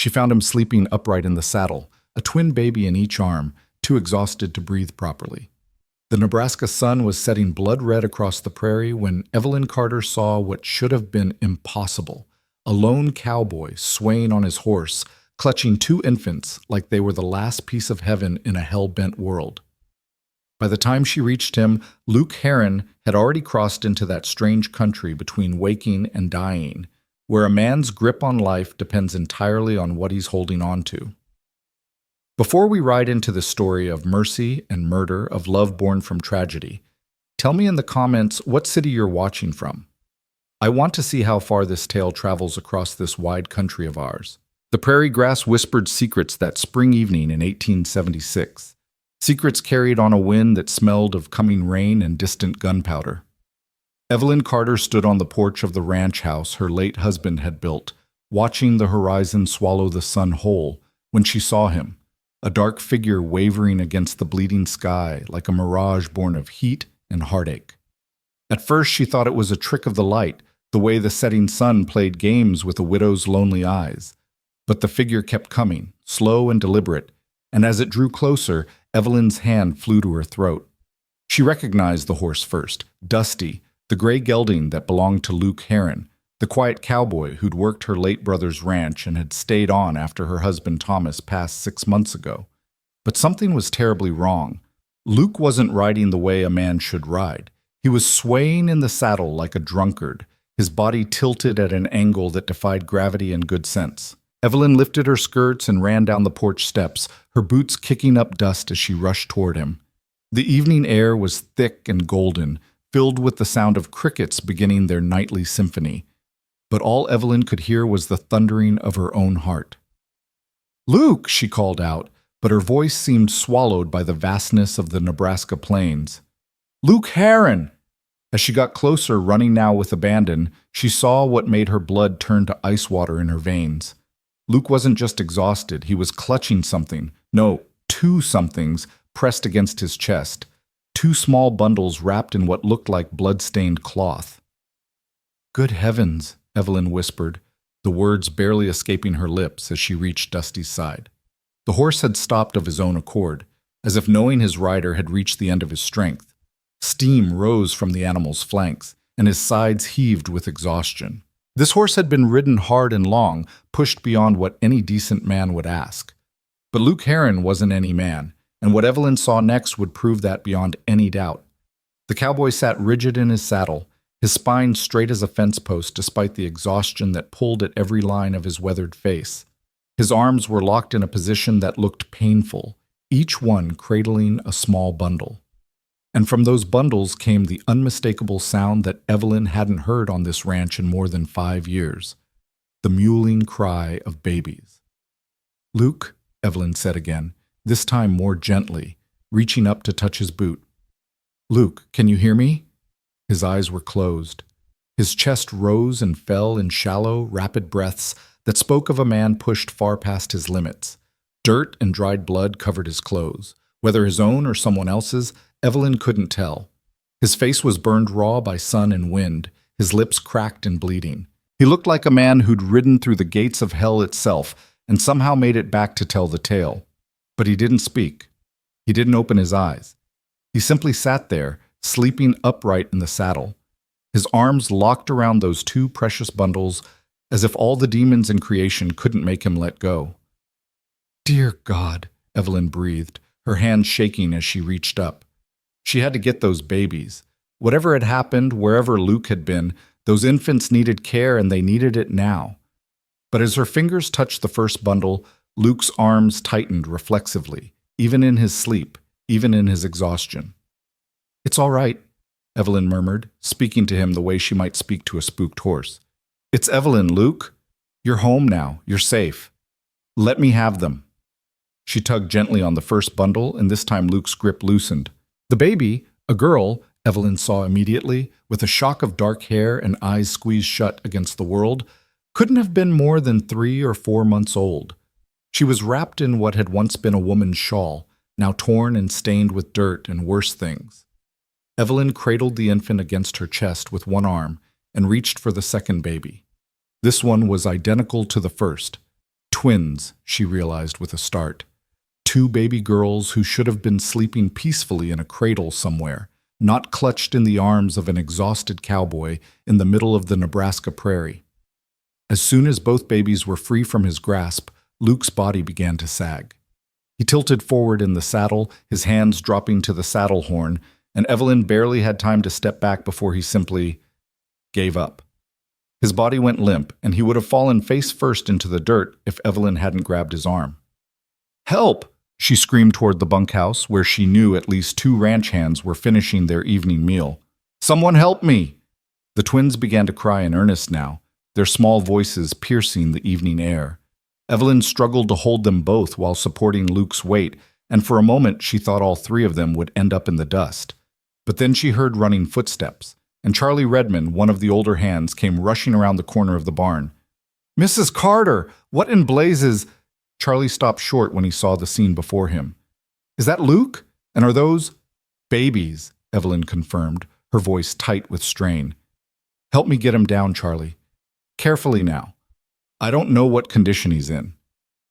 She found him sleeping upright in the saddle, a twin baby in each arm, too exhausted to breathe properly. The Nebraska sun was setting blood red across the prairie when Evelyn Carter saw what should have been impossible: a lone cowboy swaying on his horse, clutching two infants like they were the last piece of heaven in a hell-bent world. By the time she reached him, Luke Herron had already crossed into that strange country between waking and dying, where a man's grip on life depends entirely on what he's holding on to. Before we ride into the story of mercy and murder, of love born from tragedy, tell me in the comments what city you're watching from. I want to see how far this tale travels across this wide country of ours. The prairie grass whispered secrets that spring evening in 1876. Secrets carried on a wind that smelled of coming rain and distant gunpowder. Evelyn Carter stood on the porch of the ranch house her late husband had built, watching the horizon swallow the sun whole, when she saw him, a dark figure wavering against the bleeding sky like a mirage born of heat and heartache. At first she thought it was a trick of the light, the way the setting sun played games with a widow's lonely eyes. But the figure kept coming, slow and deliberate, and as it drew closer, Evelyn's hand flew to her throat. She recognized the horse first, Dusty, the gray gelding that belonged to Luke Herron, the quiet cowboy who'd worked her late brother's ranch and had stayed on after her husband Thomas passed 6 months ago. But something was terribly wrong. Luke wasn't riding the way a man should ride. He was swaying in the saddle like a drunkard, his body tilted at an angle that defied gravity and good sense. Evelyn lifted her skirts and ran down the porch steps, her boots kicking up dust as she rushed toward him. The evening air was thick and golden, filled with the sound of crickets beginning their nightly symphony. But all Evelyn could hear was the thundering of her own heart. "Luke!" she called out, but her voice seemed swallowed by the vastness of the Nebraska plains. "Luke Herron!" As she got closer, running now with abandon, she saw what made her blood turn to ice water in her veins. Luke wasn't just exhausted, he was clutching something. No, two somethings pressed against his chest. Two small bundles wrapped in what looked like blood-stained cloth. "Good heavens," Evelyn whispered, the words barely escaping her lips as she reached Dusty's side. The horse had stopped of his own accord, as if knowing his rider had reached the end of his strength. Steam rose from the animal's flanks, and his sides heaved with exhaustion. This horse had been ridden hard and long, pushed beyond what any decent man would ask. But Luke Herron wasn't any man, and what Evelyn saw next would prove that beyond any doubt. The cowboy sat rigid in his saddle, his spine straight as a fence post despite the exhaustion that pulled at every line of his weathered face. His arms were locked in a position that looked painful, each one cradling a small bundle. And from those bundles came the unmistakable sound that Evelyn hadn't heard on this ranch in more than 5 years, the mewling cry of babies. "Luke," Evelyn said again, this time more gently, reaching up to touch his boot. "Luke, can you hear me?" His eyes were closed. His chest rose and fell in shallow, rapid breaths that spoke of a man pushed far past his limits. Dirt and dried blood covered his clothes. Whether his own or someone else's, Evelyn couldn't tell. His face was burned raw by sun and wind, his lips cracked and bleeding. He looked like a man who'd ridden through the gates of hell itself and somehow made it back to tell the tale. But he didn't speak. He didn't open his eyes. He simply sat there, sleeping upright in the saddle, his arms locked around those two precious bundles, as if all the demons in creation couldn't make him let go. "Dear God," Evelyn breathed, her hands shaking as she reached up. She had to get those babies. Whatever had happened, wherever Luke had been, those infants needed care and they needed it now. But as her fingers touched the first bundle, Luke's arms tightened reflexively, even in his sleep, even in his exhaustion. "It's all right," Evelyn murmured, speaking to him the way she might speak to a spooked horse. "It's Evelyn, Luke. You're home now. You're safe. Let me have them." She tugged gently on the first bundle, and this time Luke's grip loosened. The baby, a girl, Evelyn saw immediately, with a shock of dark hair and eyes squeezed shut against the world, couldn't have been more than 3 or 4 months old. She was wrapped in what had once been a woman's shawl, now torn and stained with dirt and worse things. Evelyn cradled the infant against her chest with one arm and reached for the second baby. This one was identical to the first. Twins, she realized with a start. Two baby girls who should have been sleeping peacefully in a cradle somewhere, not clutched in the arms of an exhausted cowboy in the middle of the Nebraska prairie. As soon as both babies were free from his grasp, Luke's body began to sag. He tilted forward in the saddle, his hands dropping to the saddle horn, and Evelyn barely had time to step back before he simply gave up. His body went limp, and he would have fallen face first into the dirt if Evelyn hadn't grabbed his arm. "Help!" she screamed toward the bunkhouse, where she knew at least two ranch hands were finishing their evening meal. "Someone help me!" The twins began to cry in earnest now, their small voices piercing the evening air. Evelyn struggled to hold them both while supporting Luke's weight, and for a moment she thought all three of them would end up in the dust. But then she heard running footsteps, and Charlie Redmond, one of the older hands, came rushing around the corner of the barn. "Mrs. Carter, what in blazes—" Charlie stopped short when he saw the scene before him. "Is that Luke? And are those—" "Babies," Evelyn confirmed, her voice tight with strain. "Help me get him down, Charlie. Carefully now. I don't know what condition he's in."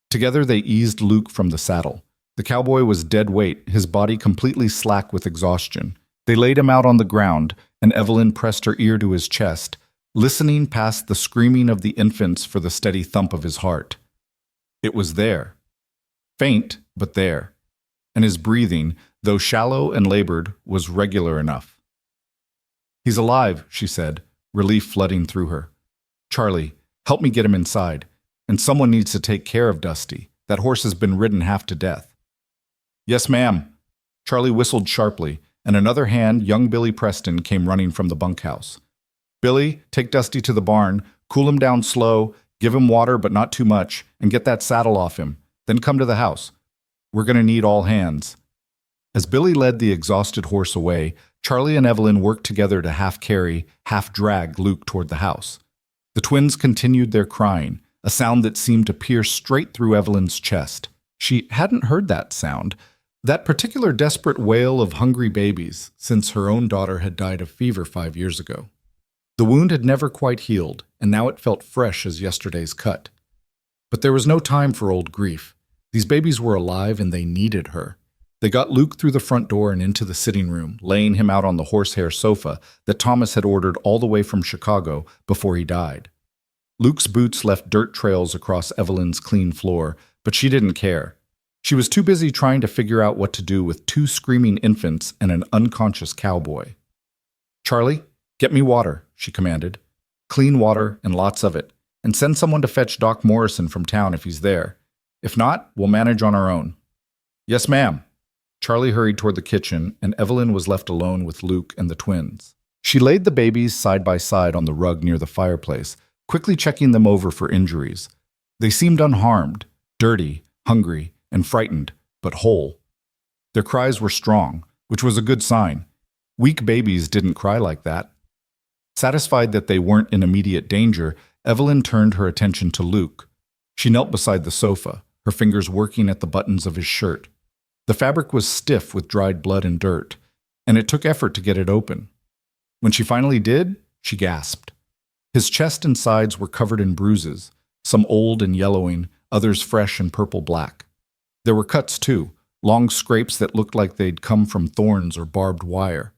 Together they eased Luke from the saddle. The cowboy was dead weight, his body completely slack with exhaustion. They laid him out on the ground, and Evelyn pressed her ear to his chest, listening past the screaming of the infants for the steady thump of his heart. It was there. Faint, but there. And his breathing, though shallow and labored, was regular enough. "He's alive," she said, relief flooding through her. "Charlie, help me get him inside. And someone needs to take care of Dusty. That horse has been ridden half to death." "Yes, ma'am." Charlie whistled sharply, and another hand, young Billy Preston, came running from the bunkhouse. "Billy, take Dusty to the barn, cool him down slow, give him water but not too much, and get that saddle off him. Then come to the house. We're going to need all hands." As Billy led the exhausted horse away, Charlie and Evelyn worked together to half-carry, half-drag Luke toward the house. The twins continued their crying, a sound that seemed to pierce straight through Evelyn's chest. She hadn't heard that sound, that particular desperate wail of hungry babies, since her own daughter had died of fever 5 years ago. The wound had never quite healed, and now it felt fresh as yesterday's cut. But there was no time for old grief. These babies were alive and they needed her. They got Luke through the front door and into the sitting room, laying him out on the horsehair sofa that Thomas had ordered all the way from Chicago before he died. Luke's boots left dirt trails across Evelyn's clean floor, but she didn't care. She was too busy trying to figure out what to do with two screaming infants and an unconscious cowboy. "Charlie, get me water," she commanded. "Clean water and lots of it, and send someone to fetch Doc Morrison from town if he's there. If not, we'll manage on our own." "Yes, ma'am." Charlie hurried toward the kitchen, and Evelyn was left alone with Luke and the twins. She laid the babies side by side on the rug near the fireplace, quickly checking them over for injuries. They seemed unharmed, dirty, hungry, and frightened, but whole. Their cries were strong, which was a good sign. Weak babies didn't cry like that. Satisfied that they weren't in immediate danger, Evelyn turned her attention to Luke. She knelt beside the sofa, her fingers working at the buttons of his shirt. The fabric was stiff with dried blood and dirt, and it took effort to get it open. When she finally did, she gasped. His chest and sides were covered in bruises, some old and yellowing, others fresh and purple-black. There were cuts, too, long scrapes that looked like they'd come from thorns or barbed wire.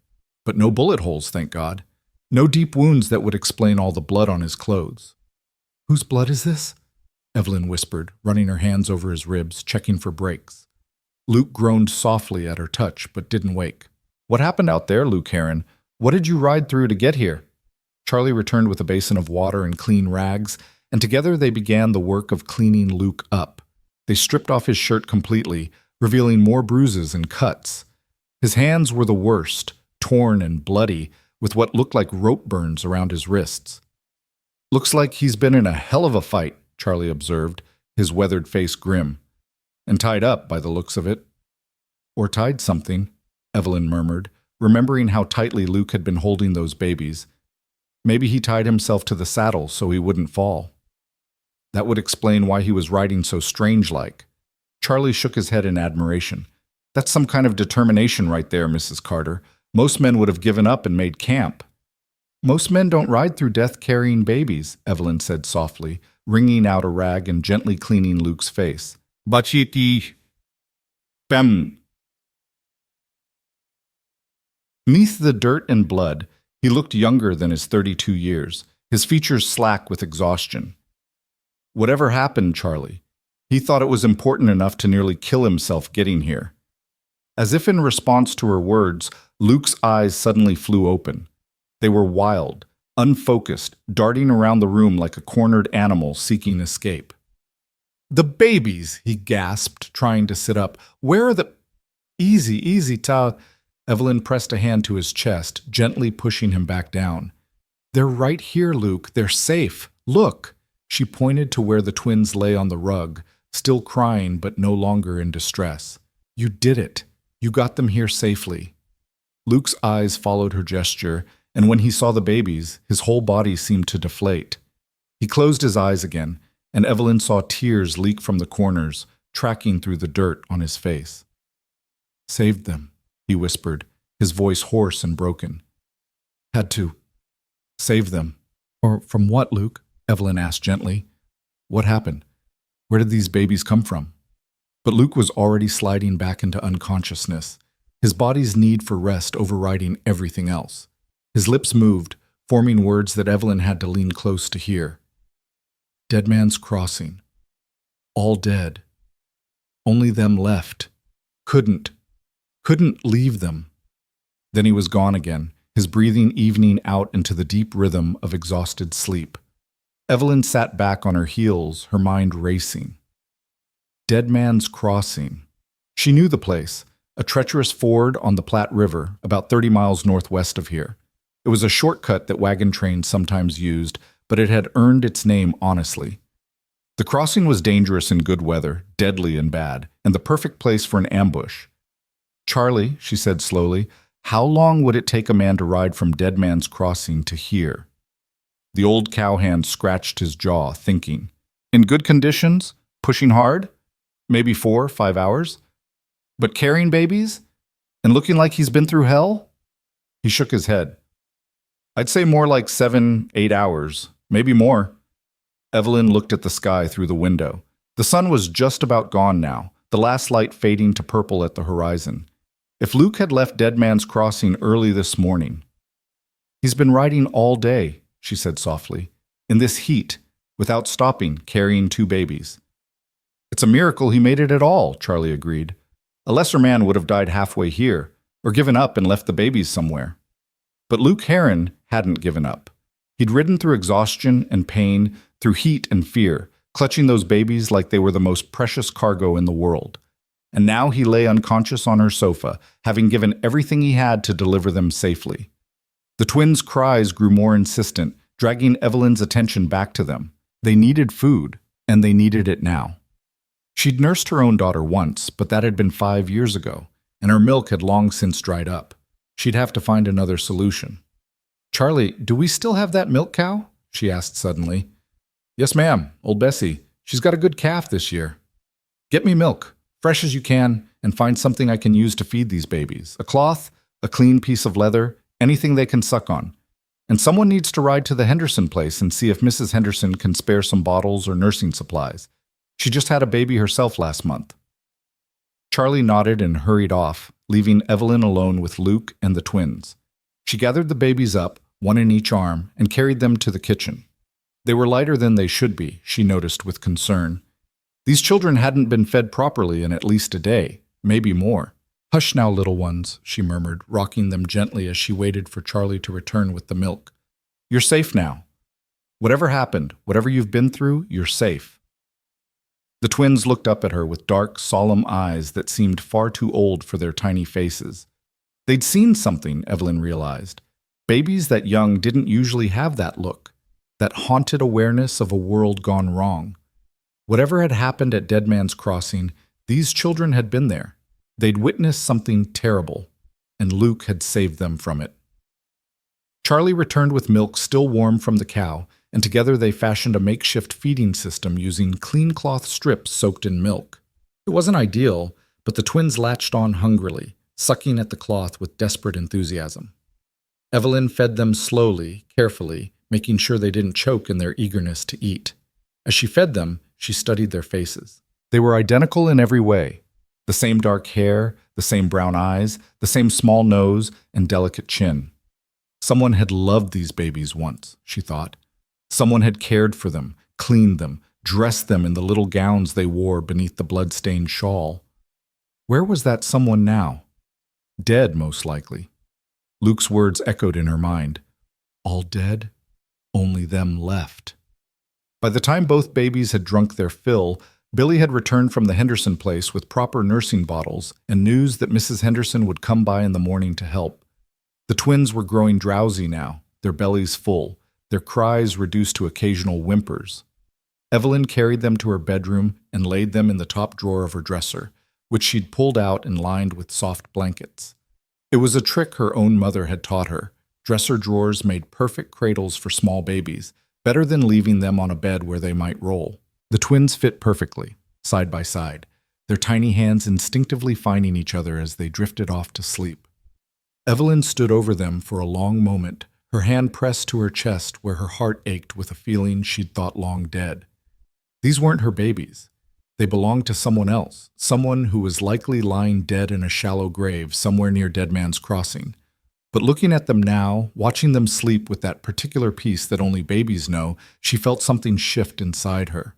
But no bullet holes, thank God. No deep wounds that would explain all the blood on his clothes. "Whose blood is this?" Evelyn whispered, running her hands over his ribs, checking for breaks. Luke groaned softly at her touch, but didn't wake. "What happened out there, Luke Heron? What did you ride through to get here?" Charlie returned with a basin of water and clean rags, and together they began the work of cleaning Luke up. They stripped off his shirt completely, revealing more bruises and cuts. His hands were the worst, torn and bloody, with what looked like rope burns around his wrists. "Looks like he's been in a hell of a fight," Charlie observed, his weathered face grim. "And tied up, by the looks of it." "Or tied something," Evelyn murmured, remembering how tightly Luke had been holding those babies. Maybe he tied himself to the saddle so he wouldn't fall. That would explain why he was riding so strange-like. Charlie shook his head in admiration. "That's some kind of determination right there, Mrs. Carter. Most men would have given up and made camp." "Most men don't ride through death carrying babies," Evelyn said softly, wringing out a rag and gently cleaning Luke's face. Bachiti Pem. Beneath the dirt and blood, he looked younger than his 32 years, his features slack with exhaustion. Whatever happened, Charlie? He thought it was important enough to nearly kill himself getting here. As if in response to her words, Luke's eyes suddenly flew open. They were wild, unfocused, darting around the room like a cornered animal seeking escape. "The babies!" he gasped, trying to sit up. "Where are the—" "Easy, easy, Ta." Evelyn pressed a hand to his chest, gently pushing him back down. "They're right here, Luke. They're safe. Look!" She pointed to where the twins lay on the rug, still crying but no longer in distress. "You did it. You got them here safely." Luke's eyes followed her gesture, and when he saw the babies, his whole body seemed to deflate. He closed his eyes again, and Evelyn saw tears leak from the corners, tracking through the dirt on his face. "Saved them," he whispered, his voice hoarse and broken. "Had to save them." "Or from what, Luke?" Evelyn asked gently. "What happened? Where did these babies come from?" But Luke was already sliding back into unconsciousness, his body's need for rest overriding everything else. His lips moved, forming words that Evelyn had to lean close to hear. "Dead Man's Crossing. All dead. Only them left. Couldn't leave them." Then he was gone again, his breathing evening out into the deep rhythm of exhausted sleep. Evelyn sat back on her heels, her mind racing. Dead Man's Crossing. She knew the place, a treacherous ford on the Platte River, about 30 miles northwest of here. It was a shortcut that wagon trains sometimes used, but it had earned its name honestly. The crossing was dangerous in good weather, deadly in bad, and the perfect place for an ambush. "Charlie," she said slowly, "how long would it take a man to ride from Dead Man's Crossing to here?" The old cowhand scratched his jaw, thinking. "In good conditions? Pushing hard? Maybe 4, 5 hours? But carrying babies? And looking like he's been through hell?" He shook his head. "I'd say more like 7, 8 hours, maybe more." Evelyn looked at the sky through the window. The sun was just about gone now, the last light fading to purple at the horizon. If Luke had left Dead Man's Crossing early this morning— "He's been riding all day," she said softly, "in this heat, without stopping, carrying 2 babies." "It's a miracle he made it at all," Charlie agreed. "A lesser man would have died halfway here, or given up and left the babies somewhere." But Luke Heron hadn't given up. He'd ridden through exhaustion and pain, through heat and fear, clutching those babies like they were the most precious cargo in the world. And now he lay unconscious on her sofa, having given everything he had to deliver them safely. The twins' cries grew more insistent, dragging Evelyn's attention back to them. They needed food, and they needed it now. She'd nursed her own daughter once, but that had been 5 years ago, and her milk had long since dried up. She'd have to find another solution. "Charlie, do we still have that milk cow?" she asked suddenly. "Yes, ma'am, old Bessie. She's got a good calf this year." "Get me milk, fresh as you can, and find something I can use to feed these babies. A cloth, a clean piece of leather, anything they can suck on. And someone needs to ride to the Henderson place and see if Mrs. Henderson can spare some bottles or nursing supplies. She just had a baby herself last month." Charlie nodded and hurried off, leaving Evelyn alone with Luke and the twins. She gathered the babies up, one in each arm, and carried them to the kitchen. They were lighter than they should be, she noticed with concern. These children hadn't been fed properly in at least a day, maybe more. "Hush now, little ones," she murmured, rocking them gently as she waited for Charlie to return with the milk. "You're safe now. Whatever happened, whatever you've been through, you're safe." The twins looked up at her with dark, solemn eyes that seemed far too old for their tiny faces. They'd seen something, Evelyn realized. Babies that young didn't usually have that look, that haunted awareness of a world gone wrong. Whatever had happened at Dead Man's Crossing, these children had been there. They'd witnessed something terrible, and Luke had saved them from it. Charlie returned with milk still warm from the cow, and together they fashioned a makeshift feeding system using clean cloth strips soaked in milk. It wasn't ideal, but the twins latched on hungrily, sucking at the cloth with desperate enthusiasm. Evelyn fed them slowly, carefully, making sure they didn't choke in their eagerness to eat. As she fed them, she studied their faces. They were identical in every way. The same dark hair, the same brown eyes, the same small nose and delicate chin. Someone had loved these babies once, she thought. Someone had cared for them, cleaned them, dressed them in the little gowns they wore beneath the blood-stained shawl. Where was that someone now? Dead, most likely. Luke's words echoed in her mind. All dead? Only them left. By the time both babies had drunk their fill, Billy had returned from the Henderson place with proper nursing bottles and news that Mrs. Henderson would come by in the morning to help. The twins were growing drowsy now, their bellies full, their cries reduced to occasional whimpers. Evelyn carried them to her bedroom and laid them in the top drawer of her dresser, which she'd pulled out and lined with soft blankets. It was a trick her own mother had taught her. Dresser drawers made perfect cradles for small babies, better than leaving them on a bed where they might roll. The twins fit perfectly, side by side, their tiny hands instinctively finding each other as they drifted off to sleep. Evelyn stood over them for a long moment, her hand pressed to her chest where her heart ached with a feeling she'd thought long dead. These weren't her babies. They belonged to someone else, someone who was likely lying dead in a shallow grave somewhere near Dead Man's Crossing. But looking at them now, watching them sleep with that particular peace that only babies know, she felt something shift inside her.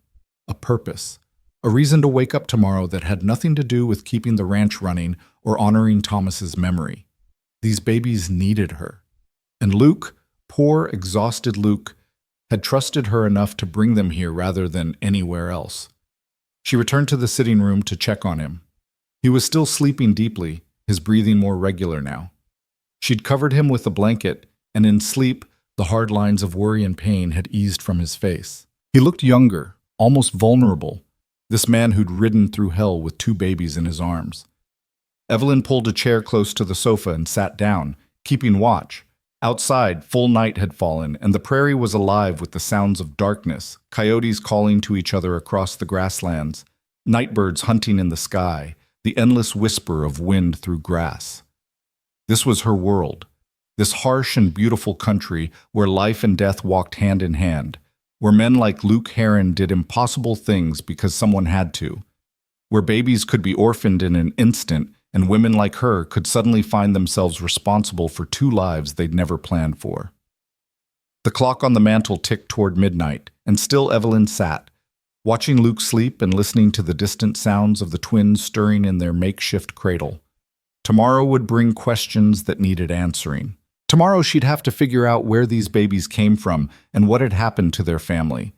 A purpose. A reason to wake up tomorrow that had nothing to do with keeping the ranch running or honoring Thomas's memory. These babies needed her. And Luke, poor, exhausted Luke, had trusted her enough to bring them here rather than anywhere else. She returned to the sitting room to check on him. He was still sleeping deeply, his breathing more regular now. She'd covered him with a blanket, and in sleep, the hard lines of worry and pain had eased from his face. He looked younger, almost vulnerable, this man who'd ridden through hell with two babies in his arms. Evelyn pulled a chair close to the sofa and sat down, keeping watch. Outside, full night had fallen, and the prairie was alive with the sounds of darkness, coyotes calling to each other across the grasslands, nightbirds hunting in the sky, the endless whisper of wind through grass. This was her world, this harsh and beautiful country where life and death walked hand in hand, where men like Luke Heron did impossible things because someone had to, where babies could be orphaned in an instant and women like her could suddenly find themselves responsible for two lives they'd never planned for. The clock on the mantel ticked toward midnight, and still Evelyn sat, watching Luke sleep and listening to the distant sounds of the twins stirring in their makeshift cradle. Tomorrow would bring questions that needed answering. Tomorrow she'd have to figure out where these babies came from and what had happened to their family.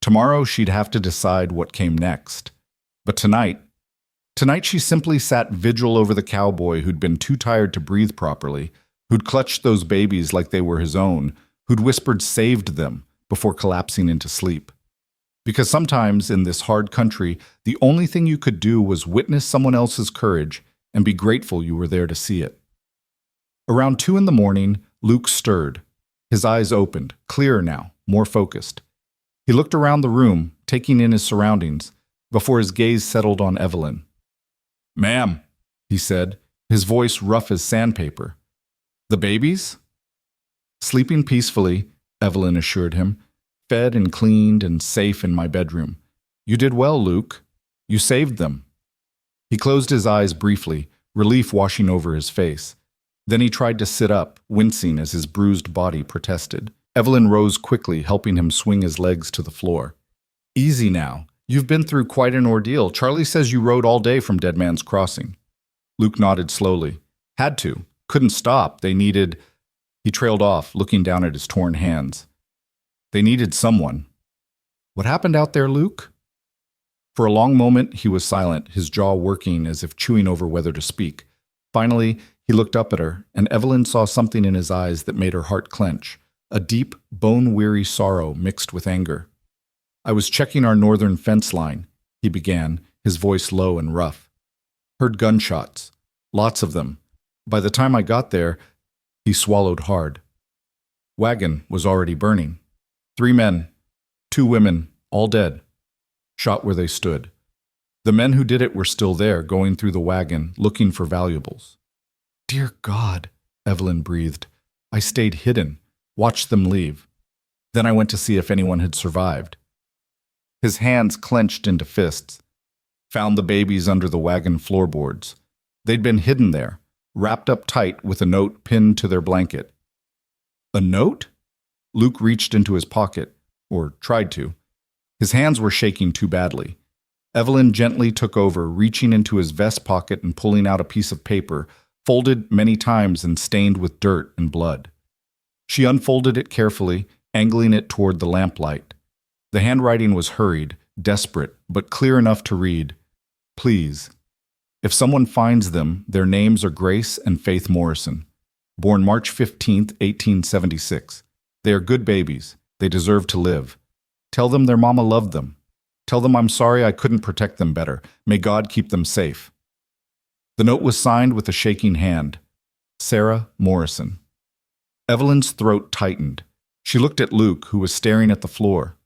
Tomorrow she'd have to decide what came next. But tonight she simply sat vigil over the cowboy who'd been too tired to breathe properly, who'd clutched those babies like they were his own, who'd whispered saved them before collapsing into sleep. Because sometimes in this hard country, the only thing you could do was witness someone else's courage and be grateful you were there to see it. Around 2 a.m, Luke stirred. His eyes opened, clearer now, more focused. He looked around the room, taking in his surroundings, before his gaze settled on Evelyn. "Ma'am," he said, his voice rough as sandpaper. "The babies?" "Sleeping peacefully," Evelyn assured him, "fed and cleaned and safe in my bedroom. You did well, Luke. You saved them." He closed his eyes briefly, relief washing over his face. Then he tried to sit up, wincing as his bruised body protested. Evelyn rose quickly, helping him swing his legs to the floor. "Easy now. You've been through quite an ordeal. Charlie says you rode all day from Dead Man's Crossing." Luke nodded slowly. "Had to. Couldn't stop. They needed—" He trailed off, looking down at his torn hands. "They needed someone." "What happened out there, Luke?" For a long moment he was silent, his jaw working as if chewing over whether to speak. Finally, he looked up at her, and Evelyn saw something in his eyes that made her heart clench, a deep, bone-weary sorrow mixed with anger. "I was checking our northern fence line," he began, his voice low and rough. "Heard gunshots. Lots of them. By the time I got there," he swallowed hard. "Wagon was already burning. 3 men, 2 women, all dead. Shot where they stood. The men who did it were still there, going through the wagon, looking for valuables." "Dear God," Evelyn breathed. "I stayed hidden, watched them leave. Then I went to see if anyone had survived." his hands clenched into fists. Found the babies under the wagon floorboards. They'd been hidden there, wrapped up tight with a note pinned to their blanket. A note? Luke reached into his pocket, or tried to. His hands were shaking too badly. Evelyn gently took over, reaching into his vest pocket and pulling out a piece of paper, folded many times and stained with dirt and blood. She unfolded it carefully, angling it toward the lamplight. The handwriting was hurried, desperate, but clear enough to read. Please. If someone finds them, their names are Grace and Faith Morrison. Born March 15, 1876. They are good babies. They deserve to live. Tell them their mama loved them. Tell them I'm sorry I couldn't protect them better. May God keep them safe. The note was signed with a shaking hand. Sarah Morrison. Evelyn's throat tightened. She looked at Luke, who was staring at the floor.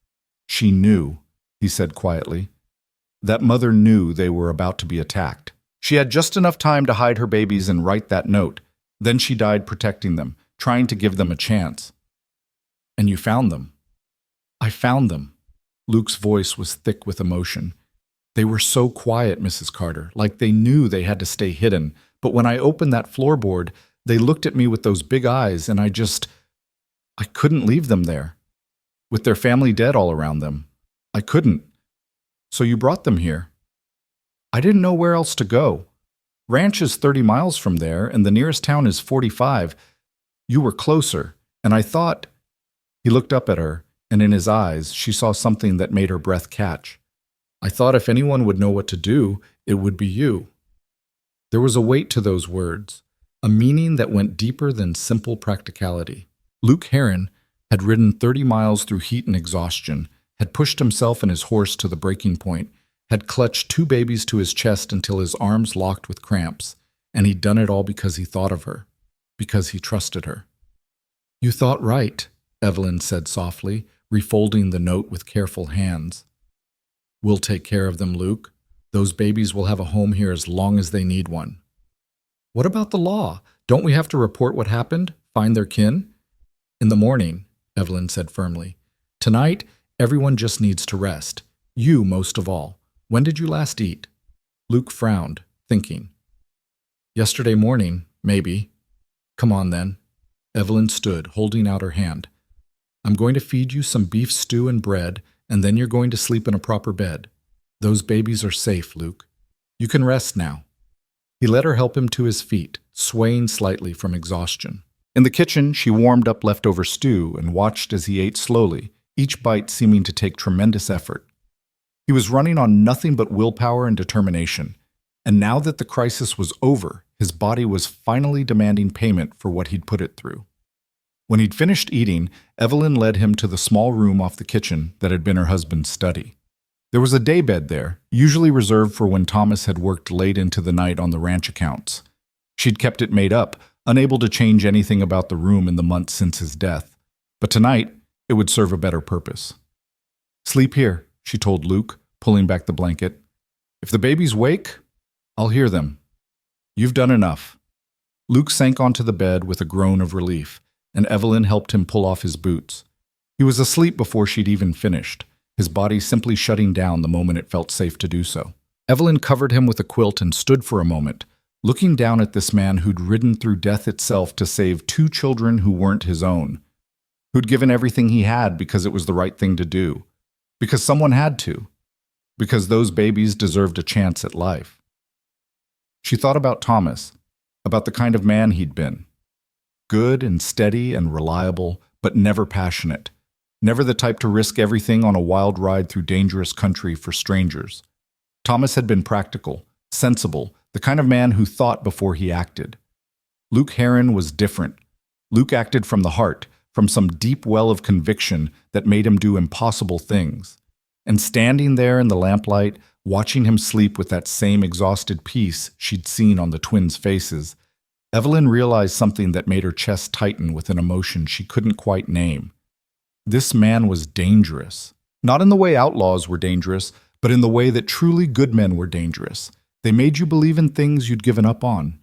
She knew, he said quietly. That mother knew they were about to be attacked. She had just enough time to hide her babies and write that note. Then she died protecting them, trying to give them a chance. And you found them. I found them. Luke's voice was thick with emotion. They were so quiet, Mrs. Carter, like they knew they had to stay hidden. But when I opened that floorboard, they looked at me with those big eyes, and I couldn't leave them there. With their family dead all around them. I couldn't. So you brought them here. I didn't know where else to go. Ranch is 30 miles from there, and the nearest town is 45. You were closer, and I thought... He looked up at her, and in his eyes she saw something that made her breath catch. I thought if anyone would know what to do, it would be you. There was a weight to those words, a meaning that went deeper than simple practicality. Luke Heron had ridden 30 miles through heat and exhaustion, had pushed himself and his horse to the breaking point, had clutched 2 babies to his chest until his arms locked with cramps, and he'd done it all because he thought of her, because he trusted her. You thought right, Evelyn said softly, refolding the note with careful hands. We'll take care of them, Luke. Those babies will have a home here as long as they need one. What about the law? Don't we have to report what happened? Find their kin? In the morning, Evelyn said firmly. Tonight, everyone just needs to rest. You most of all. When did you last eat? Luke frowned, thinking. Yesterday morning, maybe. Come on then. Evelyn stood, holding out her hand. I'm going to feed you some beef stew and bread, and then you're going to sleep in a proper bed. Those babies are safe, Luke. You can rest now. He let her help him to his feet, swaying slightly from exhaustion. In the kitchen, she warmed up leftover stew and watched as he ate slowly, each bite seeming to take tremendous effort. He was running on nothing but willpower and determination, and now that the crisis was over, his body was finally demanding payment for what he'd put it through. When he'd finished eating, Evelyn led him to the small room off the kitchen that had been her husband's study. There was a daybed there, usually reserved for when Thomas had worked late into the night on the ranch accounts. She'd kept it made up, unable to change anything about the room in the months since his death. But tonight, it would serve a better purpose. Sleep here, she told Luke, pulling back the blanket. If the babies wake, I'll hear them. You've done enough. Luke sank onto the bed with a groan of relief, and Evelyn helped him pull off his boots. He was asleep before she'd even finished, his body simply shutting down the moment it felt safe to do so. Evelyn covered him with a quilt and stood for a moment, looking down at this man who'd ridden through death itself to save 2 children who weren't his own, who'd given everything he had because it was the right thing to do, because someone had to, because those babies deserved a chance at life. She thought about Thomas, about the kind of man he'd been. Good and steady and reliable, but never passionate. Never the type to risk everything on a wild ride through dangerous country for strangers. Thomas had been practical, sensible, the kind of man who thought before he acted. Luke Heron was different. Luke acted from the heart, from some deep well of conviction that made him do impossible things. And standing there in the lamplight, watching him sleep with that same exhausted peace she'd seen on the twins' faces, Evelyn realized something that made her chest tighten with an emotion she couldn't quite name. This man was dangerous. Not in the way outlaws were dangerous, but in the way that truly good men were dangerous. They made you believe in things you'd given up on.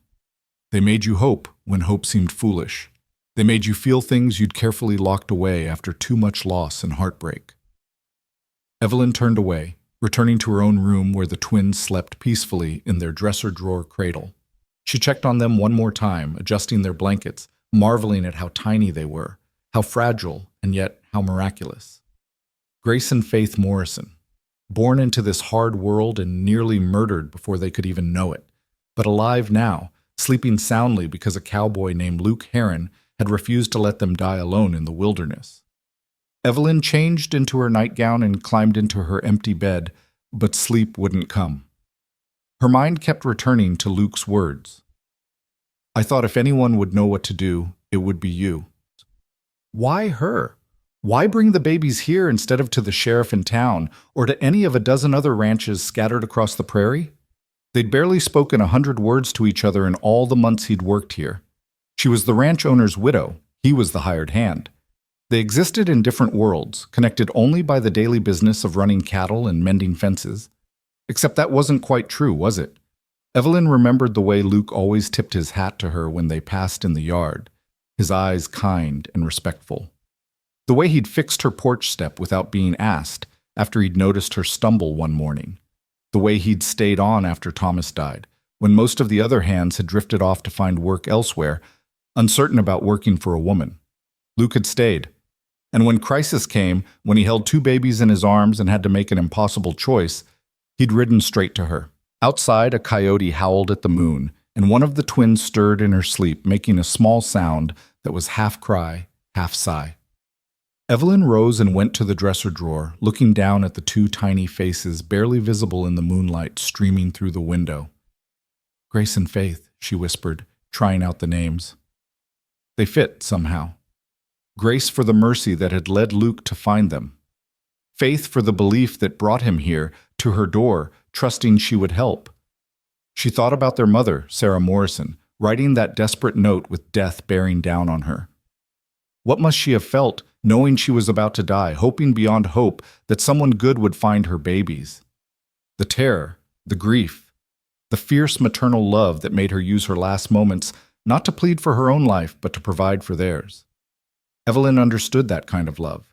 They made you hope when hope seemed foolish. They made you feel things you'd carefully locked away after too much loss and heartbreak. Evelyn turned away, returning to her own room where the twins slept peacefully in their dresser-drawer cradle. She checked on them one more time, adjusting their blankets, marveling at how tiny they were, how fragile, and yet how miraculous. Grace and Faith Morrison, born into this hard world and nearly murdered before they could even know it, but alive now, sleeping soundly because a cowboy named Luke Heron had refused to let them die alone in the wilderness. Evelyn changed into her nightgown and climbed into her empty bed, but sleep wouldn't come. Her mind kept returning to Luke's words. "I thought if anyone would know what to do, it would be you." Why her? Why bring the babies here instead of to the sheriff in town or to any of a dozen other ranches scattered across the prairie? They'd barely spoken 100 words to each other in all the months he'd worked here. She was the ranch owner's widow. He was the hired hand. They existed in different worlds, connected only by the daily business of running cattle and mending fences. Except that wasn't quite true, was it? Evelyn remembered the way Luke always tipped his hat to her when they passed in the yard, his eyes kind and respectful. The way he'd fixed her porch step without being asked after he'd noticed her stumble one morning. The way he'd stayed on after Thomas died, when most of the other hands had drifted off to find work elsewhere, uncertain about working for a woman. Luke had stayed. And when crisis came, when he held 2 babies in his arms and had to make an impossible choice, he'd ridden straight to her. Outside, a coyote howled at the moon, and one of the twins stirred in her sleep, making a small sound that was half cry, half sigh. Evelyn rose and went to the dresser drawer, looking down at the 2 tiny faces barely visible in the moonlight streaming through the window. "Grace and Faith," she whispered, trying out the names. They fit somehow. Grace for the mercy that had led Luke to find them. Faith for the belief that brought him here, to her door, trusting she would help. She thought about their mother, Sarah Morrison, writing that desperate note with death bearing down on her. What must she have felt, knowing she was about to die, hoping beyond hope that someone good would find her babies? The terror, the grief, the fierce maternal love that made her use her last moments not to plead for her own life, but to provide for theirs. Evelyn understood that kind of love.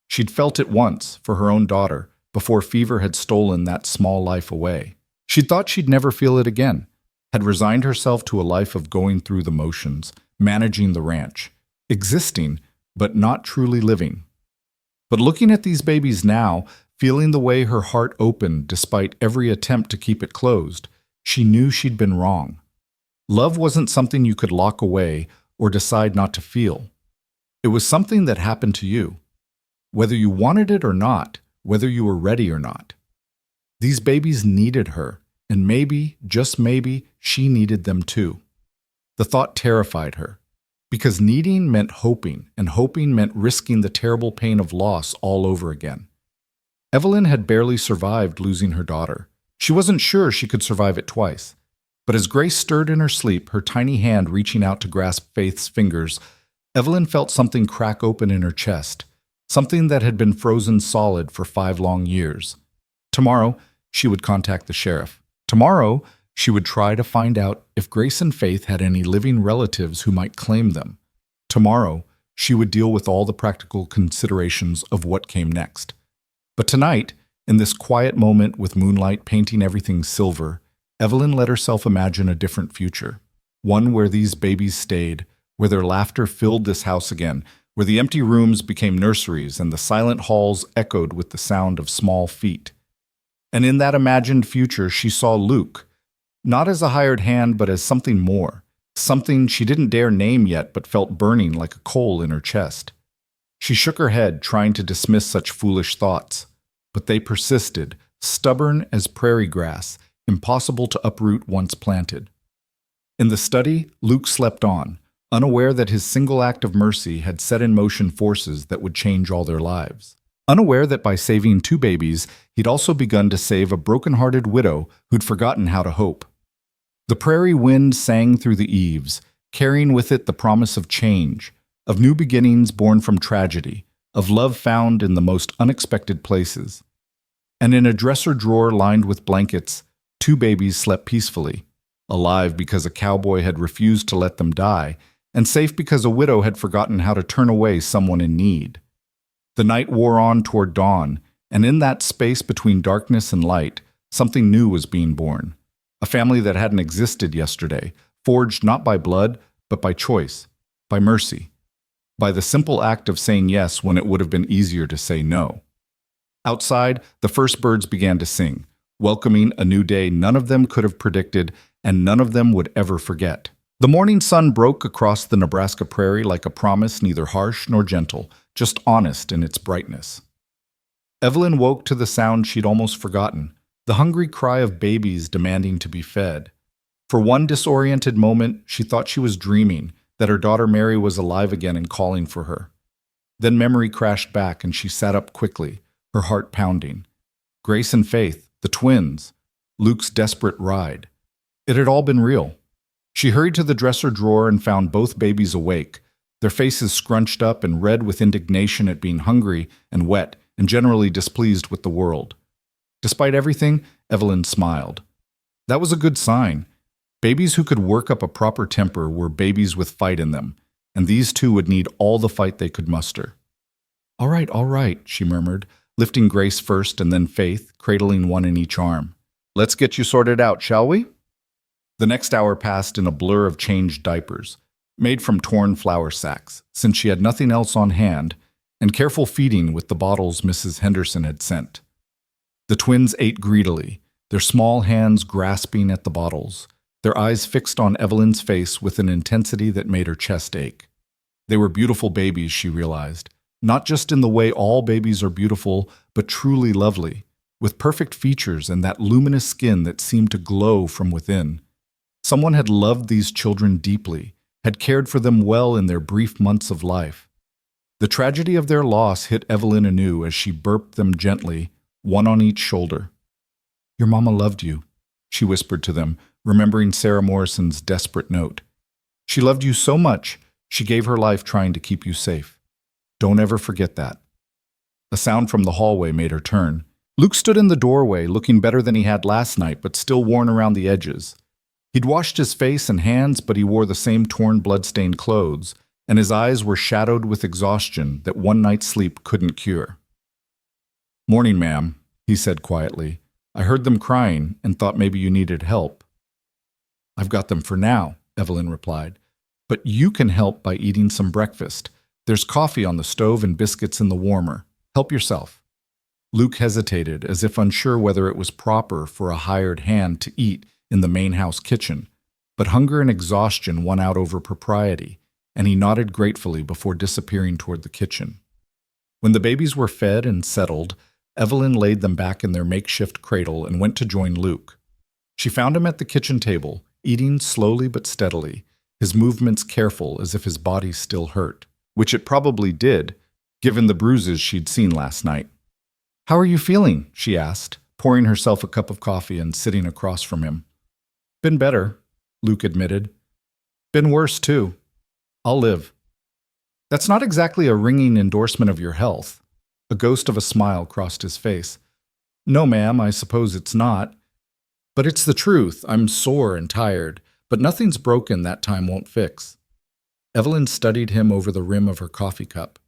She'd felt it once for her own daughter, before fever had stolen that small life away. She'd thought she'd never feel it again, had resigned herself to a life of going through the motions, managing the ranch, existing, but not truly living. But looking at these babies now, feeling the way her heart opened despite every attempt to keep it closed, she knew she'd been wrong. Love wasn't something you could lock away or decide not to feel. It was something that happened to you, whether you wanted it or not, whether you were ready or not. These babies needed her, and maybe, just maybe, she needed them too. The thought terrified her, because needing meant hoping, and hoping meant risking the terrible pain of loss all over again. Evelyn had barely survived losing her daughter. She wasn't sure she could survive it twice. But as Grace stirred in her sleep, her tiny hand reaching out to grasp Faith's fingers, Evelyn felt something crack open in her chest, something that had been frozen solid for 5 long years. Tomorrow, she would contact the sheriff. Tomorrow, she would try to find out if Grace and Faith had any living relatives who might claim them. Tomorrow, she would deal with all the practical considerations of what came next. But tonight, in this quiet moment with moonlight painting everything silver, Evelyn let herself imagine a different future, one where these babies stayed, where their laughter filled this house again, where the empty rooms became nurseries and the silent halls echoed with the sound of small feet. And in that imagined future, she saw Luke, not as a hired hand, but as something more, something she didn't dare name yet but felt burning like a coal in her chest. She shook her head, trying to dismiss such foolish thoughts, but they persisted, stubborn as prairie grass, impossible to uproot once planted. In the study, Luke slept on, unaware that his single act of mercy had set in motion forces that would change all their lives. Unaware that by saving 2 babies, he'd also begun to save a broken-hearted widow who'd forgotten how to hope. The prairie wind sang through the eaves, carrying with it the promise of change, of new beginnings born from tragedy, of love found in the most unexpected places. And in a dresser drawer lined with blankets, 2 babies slept peacefully, alive because a cowboy had refused to let them die, and safe because a widow had forgotten how to turn away someone in need. The night wore on toward dawn, And in that space between darkness and light, something new was being born. A family that hadn't existed yesterday, forged not by blood, but by choice, by mercy, by the simple act of saying yes when it would have been easier to say no. Outside, the first birds began to sing, welcoming a new day none of them could have predicted and none of them would ever forget. The morning sun broke across the Nebraska prairie like a promise neither harsh nor gentle, just honest in its brightness. Evelyn woke to the sound she'd almost forgotten, the hungry cry of babies demanding to be fed. For one disoriented moment, she thought she was dreaming, that her daughter Mary was alive again and calling for her. Then memory crashed back and she sat up quickly, her heart pounding. Grace and Faith, the twins, Luke's desperate ride. It had all been real. She hurried to the dresser drawer and found both babies awake, their faces scrunched up and red with indignation at being hungry and wet and generally displeased with the world. Despite everything, Evelyn smiled. That was a good sign. Babies who could work up a proper temper were babies with fight in them, and these two would need all the fight they could muster. All right, she murmured, lifting Grace first and then Faith, cradling one in each arm. Let's get you sorted out, shall we? The next hour passed in a blur of changed diapers, made from torn flour sacks, since she had nothing else on hand, and careful feeding with the bottles Mrs. Henderson had sent. The twins ate greedily, their small hands grasping at the bottles, their eyes fixed on Evelyn's face with an intensity that made her chest ache. They were beautiful babies, she realized, not just in the way all babies are beautiful, but truly lovely, with perfect features and that luminous skin that seemed to glow from within. Someone had loved these children deeply, had cared for them well in their brief months of life. The tragedy of their loss hit Evelyn anew as she burped them gently, one on each shoulder. Your mama loved you, she whispered to them, remembering Sarah Morrison's desperate note. She loved you so much, she gave her life trying to keep you safe. Don't ever forget that. A sound from the hallway made her turn. Luke stood in the doorway, looking better than he had last night, but still worn around the edges. He'd washed his face and hands, but he wore the same torn, blood-stained clothes, and his eyes were shadowed with exhaustion that one night's sleep couldn't cure. Morning, ma'am, he said quietly. I heard them crying and thought maybe you needed help. I've got them for now, Evelyn replied. But you can help by eating some breakfast. There's coffee on the stove and biscuits in the warmer. Help yourself. Luke hesitated, as if unsure whether it was proper for a hired hand to eat in the main house kitchen. But hunger and exhaustion won out over propriety, and he nodded gratefully before disappearing toward the kitchen. When the babies were fed and settled, Evelyn laid them back in their makeshift cradle and went to join Luke. She found him at the kitchen table, eating slowly but steadily, his movements careful as if his body still hurt, which it probably did, given the bruises she'd seen last night. How are you feeling? She asked, pouring herself a cup of coffee and sitting across from him. Been better, Luke admitted. Been worse, too. I'll live. That's not exactly a ringing endorsement of your health. A ghost of a smile crossed his face. No, ma'am, I suppose it's not. But it's the truth. I'm sore and tired, but nothing's broken that time won't fix. Evelyn studied him over the rim of her coffee cup.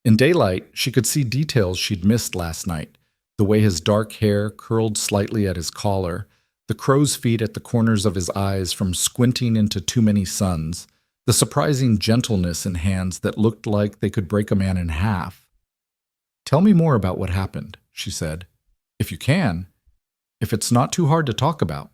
In daylight, she could see details she'd missed last night, the way his dark hair curled slightly at his collar, the crow's feet at the corners of his eyes from squinting into too many suns, the surprising gentleness in hands that looked like they could break a man in half. Tell me more about what happened, she said. If you can. If it's not too hard to talk about.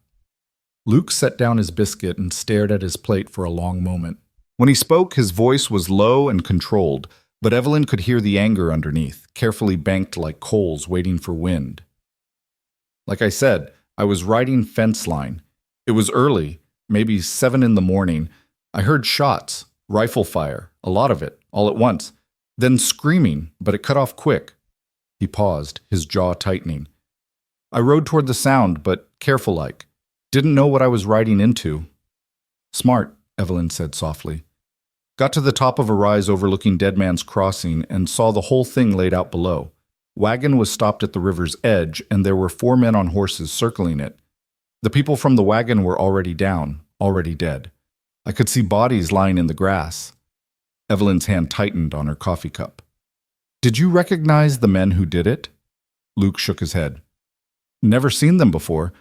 Luke set down his biscuit and stared at his plate for a long moment. When he spoke, his voice was low and controlled, but Evelyn could hear the anger underneath, carefully banked like coals waiting for wind. Like I said, I was riding fence line. It was early, maybe 7 in the morning. I heard shots, rifle fire, a lot of it, all at once. Then screaming, but it cut off quick. He paused, his jaw tightening. I rode toward the sound, but careful-like. Didn't know what I was riding into. Smart, Evelyn said softly. Got to the top of a rise overlooking Dead Man's Crossing and saw the whole thing laid out below. Wagon was stopped at the river's edge, and there were 4 men on horses circling it. The people from the wagon were already down, already dead. I could see bodies lying in the grass. Evelyn's hand tightened on her coffee cup. Did you recognize the men who did it? Luke shook his head. Never seen them before.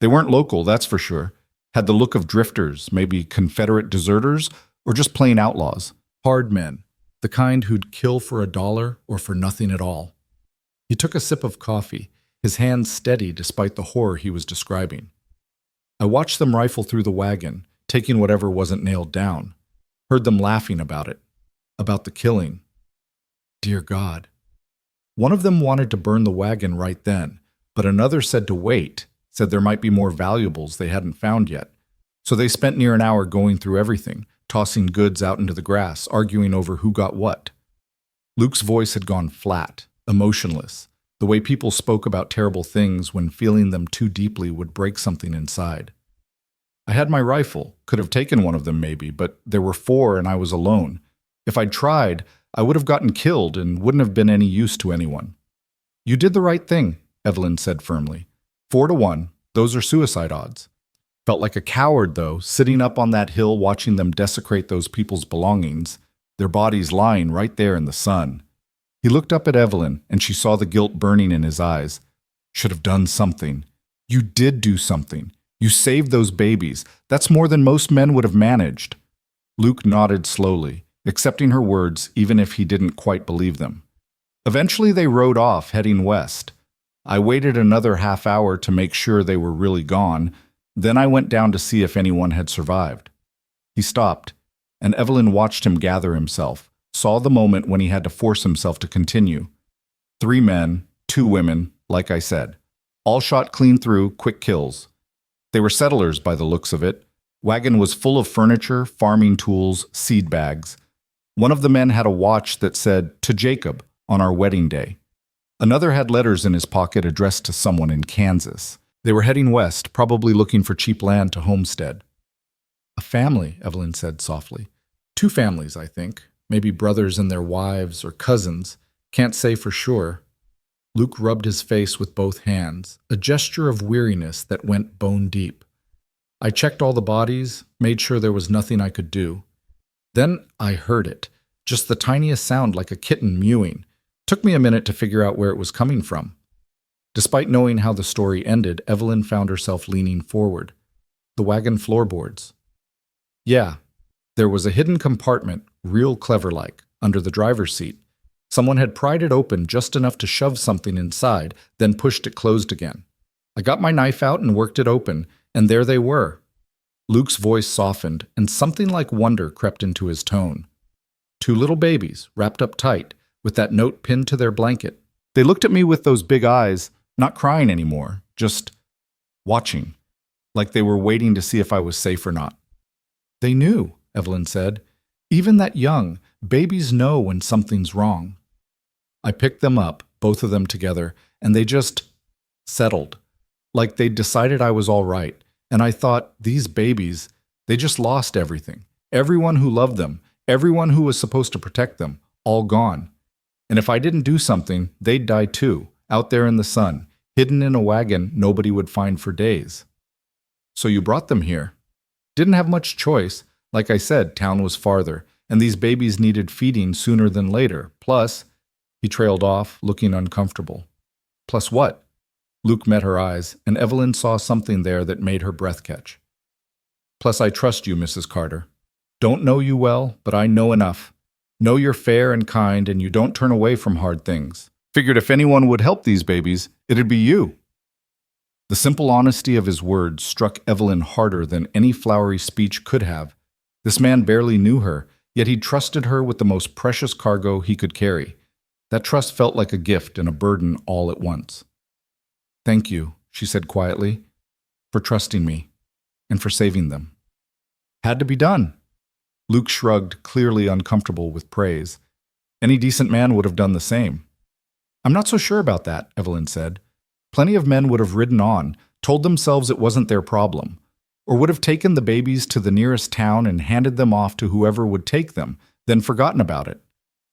They weren't local, that's for sure. Had the look of drifters, maybe Confederate deserters, or just plain outlaws. Hard men, the kind who'd kill for $1 or for nothing at all. He took a sip of coffee, his hands steady despite the horror he was describing. I watched them rifle through the wagon, taking whatever wasn't nailed down. Heard them laughing about it, about the killing. Dear God. One of them wanted to burn the wagon right then, but another said to wait, said there might be more valuables they hadn't found yet. So they spent near an hour going through everything, tossing goods out into the grass, arguing over who got what. Luke's voice had gone flat, emotionless, the way people spoke about terrible things when feeling them too deeply would break something inside. I had my rifle, could have taken one of them maybe, but there were 4 and I was alone. If I'd tried, I would have gotten killed and wouldn't have been any use to anyone. You did the right thing, Evelyn said firmly. 4-1, those are suicide odds. Felt like a coward, though, sitting up on that hill watching them desecrate those people's belongings, their bodies lying right there in the sun. He looked up at Evelyn, and she saw the guilt burning in his eyes. Should have done something. You did do something. You saved those babies. That's more than most men would have managed. Luke nodded slowly, accepting her words even if he didn't quite believe them. Eventually they rode off, heading west. I waited another half hour to make sure they were really gone. Then I went down to see if anyone had survived. He stopped, and Evelyn watched him gather himself, saw the moment when he had to force himself to continue. 3 men, 2 women, like I said. All shot clean through, quick kills. They were settlers by the looks of it. Wagon was full of furniture, farming tools, seed bags. One of the men had a watch that said, "To Jacob," on our wedding day. Another had letters in his pocket addressed to someone in Kansas. They were heading west, probably looking for cheap land to homestead. A family, Evelyn said softly. 2 families, I think. Maybe brothers and their wives or cousins. Can't say for sure. Luke rubbed his face with both hands, a gesture of weariness that went bone deep. I checked all the bodies, made sure there was nothing I could do. Then I heard it, just the tiniest sound like a kitten mewing. Took me a minute to figure out where it was coming from. Despite knowing how the story ended, Evelyn found herself leaning forward. The wagon floorboards. Yeah, there was a hidden compartment, real clever-like, under the driver's seat. Someone had pried it open just enough to shove something inside, then pushed it closed again. I got my knife out and worked it open, and there they were. Luke's voice softened, and something like wonder crept into his tone. 2 little babies, wrapped up tight, with that note pinned to their blanket. They looked at me with those big eyes, not crying anymore, just watching, like they were waiting to see if I was safe or not. They knew, Evelyn said. Even that young, babies know when something's wrong. I picked them up, both of them together, and they just settled, like they'd decided I was all right. And I thought, these babies, they just lost everything. Everyone who loved them, everyone who was supposed to protect them, all gone. And if I didn't do something, they'd die too, out there in the sun, hidden in a wagon nobody would find for days. So you brought them here. Didn't have much choice. Like I said, town was farther, and these babies needed feeding sooner than later. Plus, he trailed off, looking uncomfortable. Plus what? Luke met her eyes, and Evelyn saw something there that made her breath catch. Plus, I trust you, Mrs. Carter. Don't know you well, but I know enough. Know you're fair and kind, and you don't turn away from hard things. Figured if anyone would help these babies, it'd be you. The simple honesty of his words struck Evelyn harder than any flowery speech could have. This man barely knew her, yet he trusted her with the most precious cargo he could carry. That trust felt like a gift and a burden all at once. Thank you, she said quietly, for trusting me and for saving them. Had to be done. Luke shrugged, clearly uncomfortable with praise. Any decent man would have done the same. I'm not so sure about that, Evelyn said. Plenty of men would have ridden on, told themselves it wasn't their problem, or would have taken the babies to the nearest town and handed them off to whoever would take them, then forgotten about it.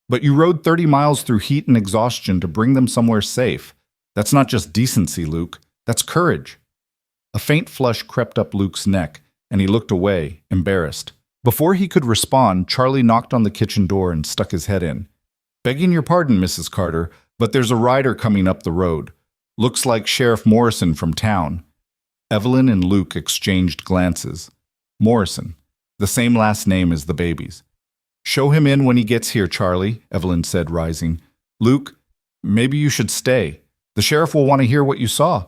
But you rode 30 miles through heat and exhaustion to bring them somewhere safe. That's not just decency, Luke. That's courage. A faint flush crept up Luke's neck, and he looked away, embarrassed. Before he could respond, Charlie knocked on the kitchen door and stuck his head in. Begging your pardon, Mrs. Carter, but there's a rider coming up the road. Looks like Sheriff Morrison from town. Evelyn and Luke exchanged glances. Morrison, the same last name as the babies. Show him in when he gets here, Charlie, Evelyn said, rising. Luke, maybe you should stay. The sheriff will want to hear what you saw.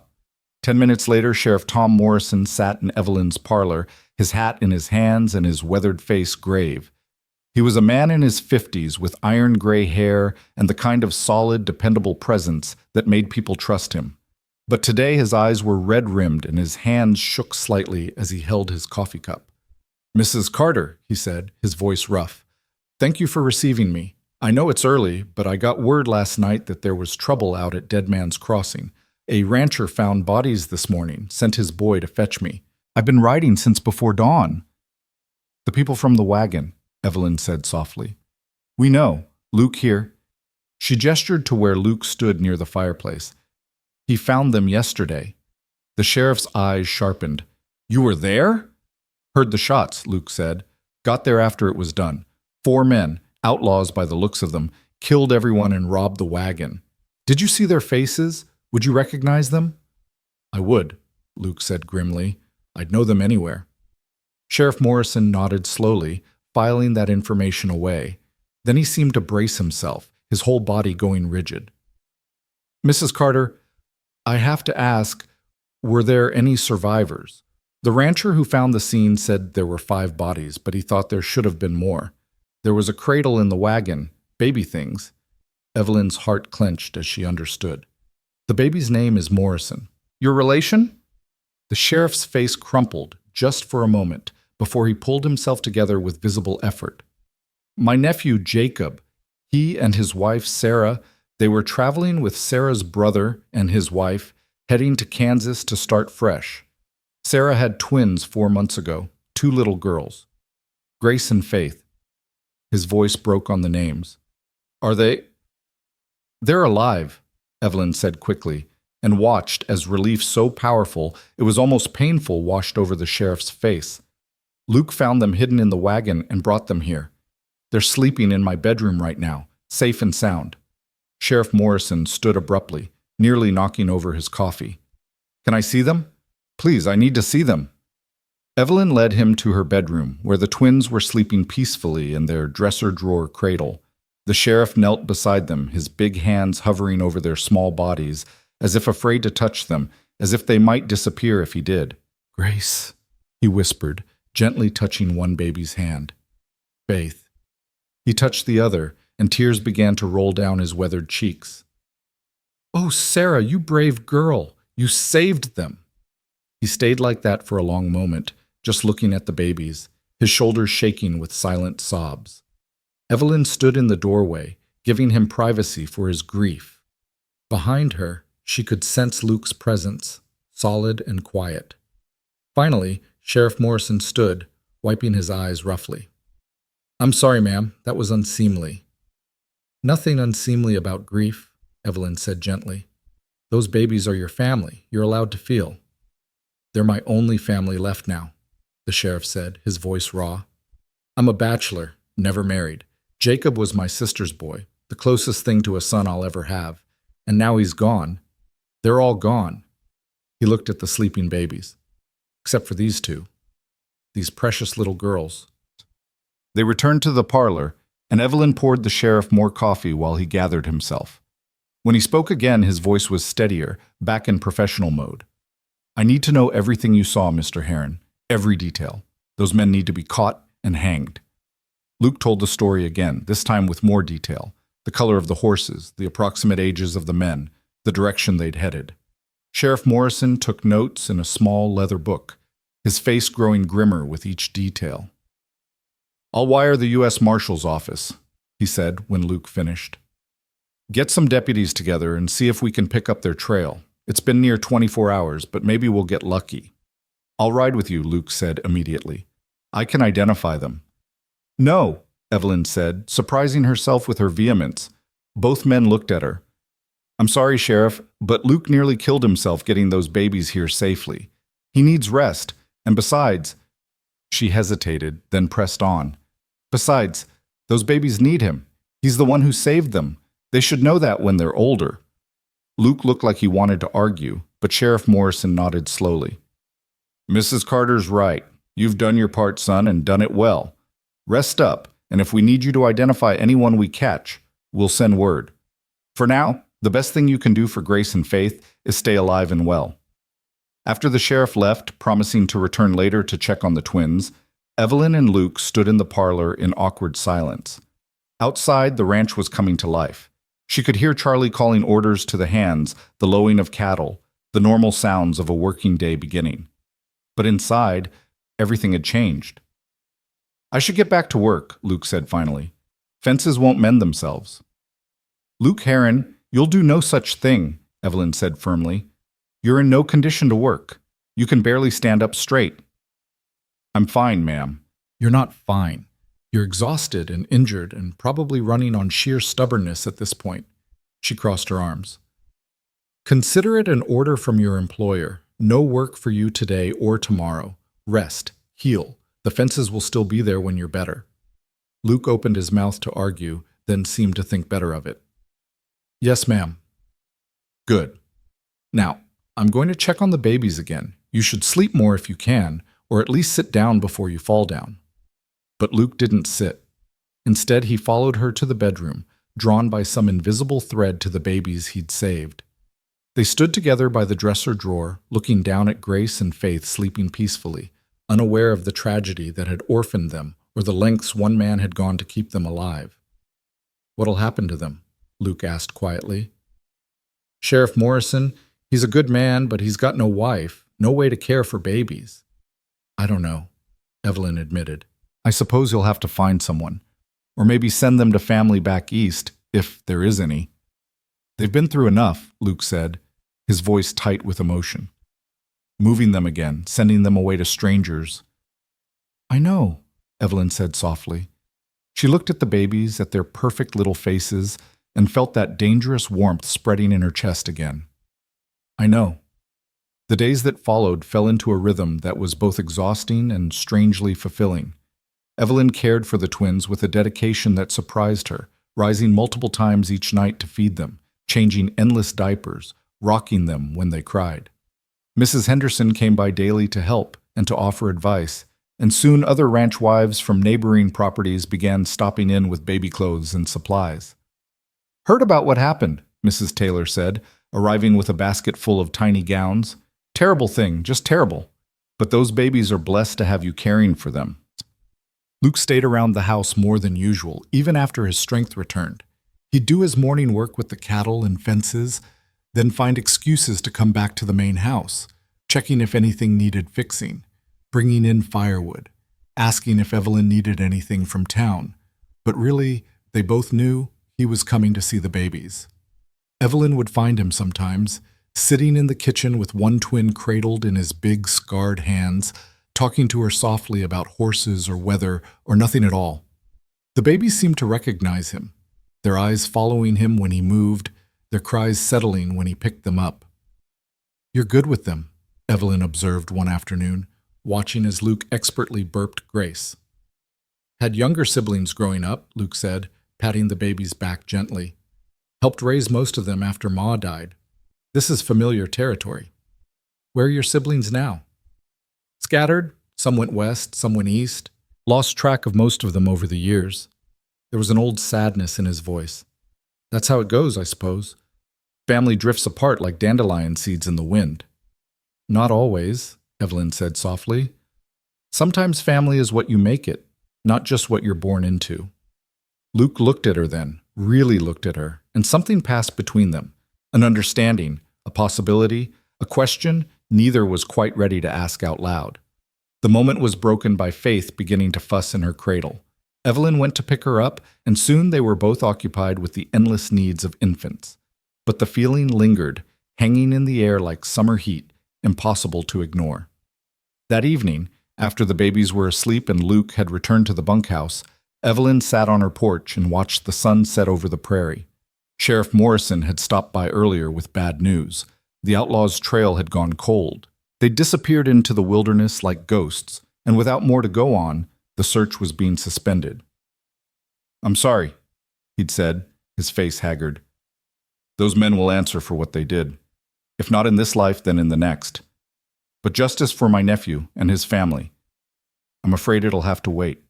10 minutes later, Sheriff Tom Morrison sat in Evelyn's parlor, his hat in his hands and his weathered face grave. He was a man in his 50s with iron gray hair and the kind of solid, dependable presence that made people trust him. But today his eyes were red-rimmed and his hands shook slightly as he held his coffee cup. Mrs. Carter, he said, his voice rough, thank you for receiving me. I know it's early, but I got word last night that there was trouble out at Dead Man's Crossing. A rancher found bodies this morning, sent his boy to fetch me. I've been riding since before dawn. The people from the wagon, Evelyn said softly. We know. Luke here. She gestured to where Luke stood near the fireplace. He found them yesterday. The sheriff's eyes sharpened. You were there? Heard the shots, Luke said. Got there after it was done. 4 men, outlaws by the looks of them, killed everyone and robbed the wagon. Did you see their faces? Would you recognize them? I would, Luke said grimly. I'd know them anywhere. Sheriff Morrison nodded slowly, filing that information away. Then he seemed to brace himself, his whole body going rigid. Mrs. Carter, I have to ask, were there any survivors? The rancher who found the scene said there were 5 bodies, but he thought there should have been more. There was a cradle in the wagon, baby things. Evelyn's heart clenched as she understood. The baby's name is Morrison. Your relation? The sheriff's face crumpled just for a moment before he pulled himself together with visible effort. My nephew Jacob, he and his wife Sarah, they were traveling with Sarah's brother and his wife, heading to Kansas to start fresh. Sarah had twins 4 months ago, 2 little girls. Grace and Faith. His voice broke on the names. Are they? They're alive, Evelyn said quickly, and watched as relief so powerful it was almost painful washed over the sheriff's face. Luke found them hidden in the wagon and brought them here. They're sleeping in my bedroom right now, safe and sound. Sheriff Morrison stood abruptly, nearly knocking over his coffee. Can I see them? Please, I need to see them. Evelyn led him to her bedroom, where the twins were sleeping peacefully in their dresser-drawer cradle. The sheriff knelt beside them, his big hands hovering over their small bodies, as if afraid to touch them, as if they might disappear if he did. Grace, he whispered, gently touching one baby's hand. Faith. He touched the other, and tears began to roll down his weathered cheeks. Oh, Sarah, you brave girl! You saved them! He stayed like that for a long moment, just looking at the babies, his shoulders shaking with silent sobs. Evelyn stood in the doorway, giving him privacy for his grief. Behind her, she could sense Luke's presence, solid and quiet. Finally, Sheriff Morrison stood, wiping his eyes roughly. I'm sorry, ma'am, that was unseemly. Nothing unseemly about grief, Evelyn said gently. Those babies are your family. You're allowed to feel. They're my only family left now, the sheriff said, his voice raw. I'm a bachelor, never married. Jacob was my sister's boy, the closest thing to a son I'll ever have. And now he's gone. They're all gone. He looked at the sleeping babies. Except for these 2. These precious little girls. They returned to the parlor, and Evelyn poured the sheriff more coffee while he gathered himself. When he spoke again, his voice was steadier, back in professional mode. I need to know everything you saw, Mr. Heron. Every detail. Those men need to be caught and hanged. Luke told the story again, this time with more detail. The color of the horses, the approximate ages of the men, the direction they'd headed. Sheriff Morrison took notes in a small leather book, his face growing grimmer with each detail. I'll wire the U.S. Marshal's office, he said when Luke finished. Get some deputies together and see if we can pick up their trail. It's been near 24 hours, but maybe we'll get lucky. I'll ride with you, Luke said immediately. I can identify them. No, Evelyn said, surprising herself with her vehemence. Both men looked at her. I'm sorry, Sheriff, but Luke nearly killed himself getting those babies here safely. He needs rest, and besides... She hesitated, then pressed on. Besides, those babies need him. He's the one who saved them. They should know that when they're older. Luke looked like he wanted to argue, but Sheriff Morrison nodded slowly. Mrs. Carter's right. You've done your part, son, and done it well. Rest up, and if we need you to identify anyone we catch, we'll send word. For now, the best thing you can do for Grace and Faith is stay alive and well. After the sheriff left, promising to return later to check on the twins, Evelyn and Luke stood in the parlor in awkward silence. Outside, the ranch was coming to life. She could hear Charlie calling orders to the hands, the lowing of cattle, the normal sounds of a working day beginning. But inside, everything had changed. I should get back to work, Luke said finally. Fences won't mend themselves. Luke Heron, you'll do no such thing, Evelyn said firmly. You're in no condition to work. You can barely stand up straight. I'm fine, ma'am. You're not fine. You're exhausted and injured and probably running on sheer stubbornness at this point. She crossed her arms. Consider it an order from your employer. No work for you today or tomorrow. Rest. Heal. The fences will still be there when you're better. Luke opened his mouth to argue, then seemed to think better of it. Yes, ma'am. Good. Now, I'm going to check on the babies again. You should sleep more if you can, or at least sit down before you fall down. But Luke didn't sit. Instead, he followed her to the bedroom, drawn by some invisible thread to the babies he'd saved. They stood together by the dresser drawer, looking down at Grace and Faith sleeping peacefully, unaware of the tragedy that had orphaned them or the lengths one man had gone to keep them alive. What'll happen to them? Luke asked quietly. Sheriff Morrison, he's a good man, but he's got no wife, no way to care for babies. I don't know, Evelyn admitted. I suppose you'll have to find someone, or maybe send them to family back east, if there is any. They've been through enough, Luke said, his voice tight with emotion. Moving them again, sending them away to strangers. I know, Evelyn said softly. She looked at the babies, at their perfect little faces, and felt that dangerous warmth spreading in her chest again. I know. The days that followed fell into a rhythm that was both exhausting and strangely fulfilling. Evelyn cared for the twins with a dedication that surprised her, rising multiple times each night to feed them, changing endless diapers, rocking them when they cried. Mrs. Henderson came by daily to help and to offer advice, and soon other ranch wives from neighboring properties began stopping in with baby clothes and supplies. Heard about what happened, Mrs. Taylor said, arriving with a basket full of tiny gowns. Terrible thing, just terrible. But those babies are blessed to have you caring for them. Luke stayed around the house more than usual, even after his strength returned. He'd do his morning work with the cattle and fences, then find excuses to come back to the main house, checking if anything needed fixing, bringing in firewood, asking if Evelyn needed anything from town. But really, they both knew he was coming to see the babies. Evelyn would find him sometimes, sitting in the kitchen with one twin cradled in his big, scarred hands, talking to her softly about horses or weather or nothing at all. The babies seemed to recognize him, their eyes following him when he moved, their cries settling when he picked them up. You're good with them, Evelyn observed one afternoon, watching as Luke expertly burped Grace. Had younger siblings growing up, Luke said, patting the baby's back gently. Helped raise most of them after Ma died. This is familiar territory. Where are your siblings now? Scattered. Some went west, some went east. Lost track of most of them over the years. There was an old sadness in his voice. That's how it goes, I suppose. Family drifts apart like dandelion seeds in the wind. Not always, Evelyn said softly. Sometimes family is what you make it, not just what you're born into. Luke looked at her then, really looked at her, and something passed between them. An understanding, a possibility, a question neither was quite ready to ask out loud. The moment was broken by Faith beginning to fuss in her cradle. Evelyn went to pick her up, and soon they were both occupied with the endless needs of infants. But the feeling lingered, hanging in the air like summer heat, impossible to ignore. That evening, after the babies were asleep and Luke had returned to the bunkhouse, Evelyn sat on her porch and watched the sun set over the prairie. Sheriff Morrison had stopped by earlier with bad news. The outlaws' trail had gone cold. They disappeared into the wilderness like ghosts, and without more to go on, the search was being suspended. I'm sorry, he'd said, his face haggard. Those men will answer for what they did. If not in this life, then in the next. But justice for my nephew and his family. I'm afraid it'll have to wait.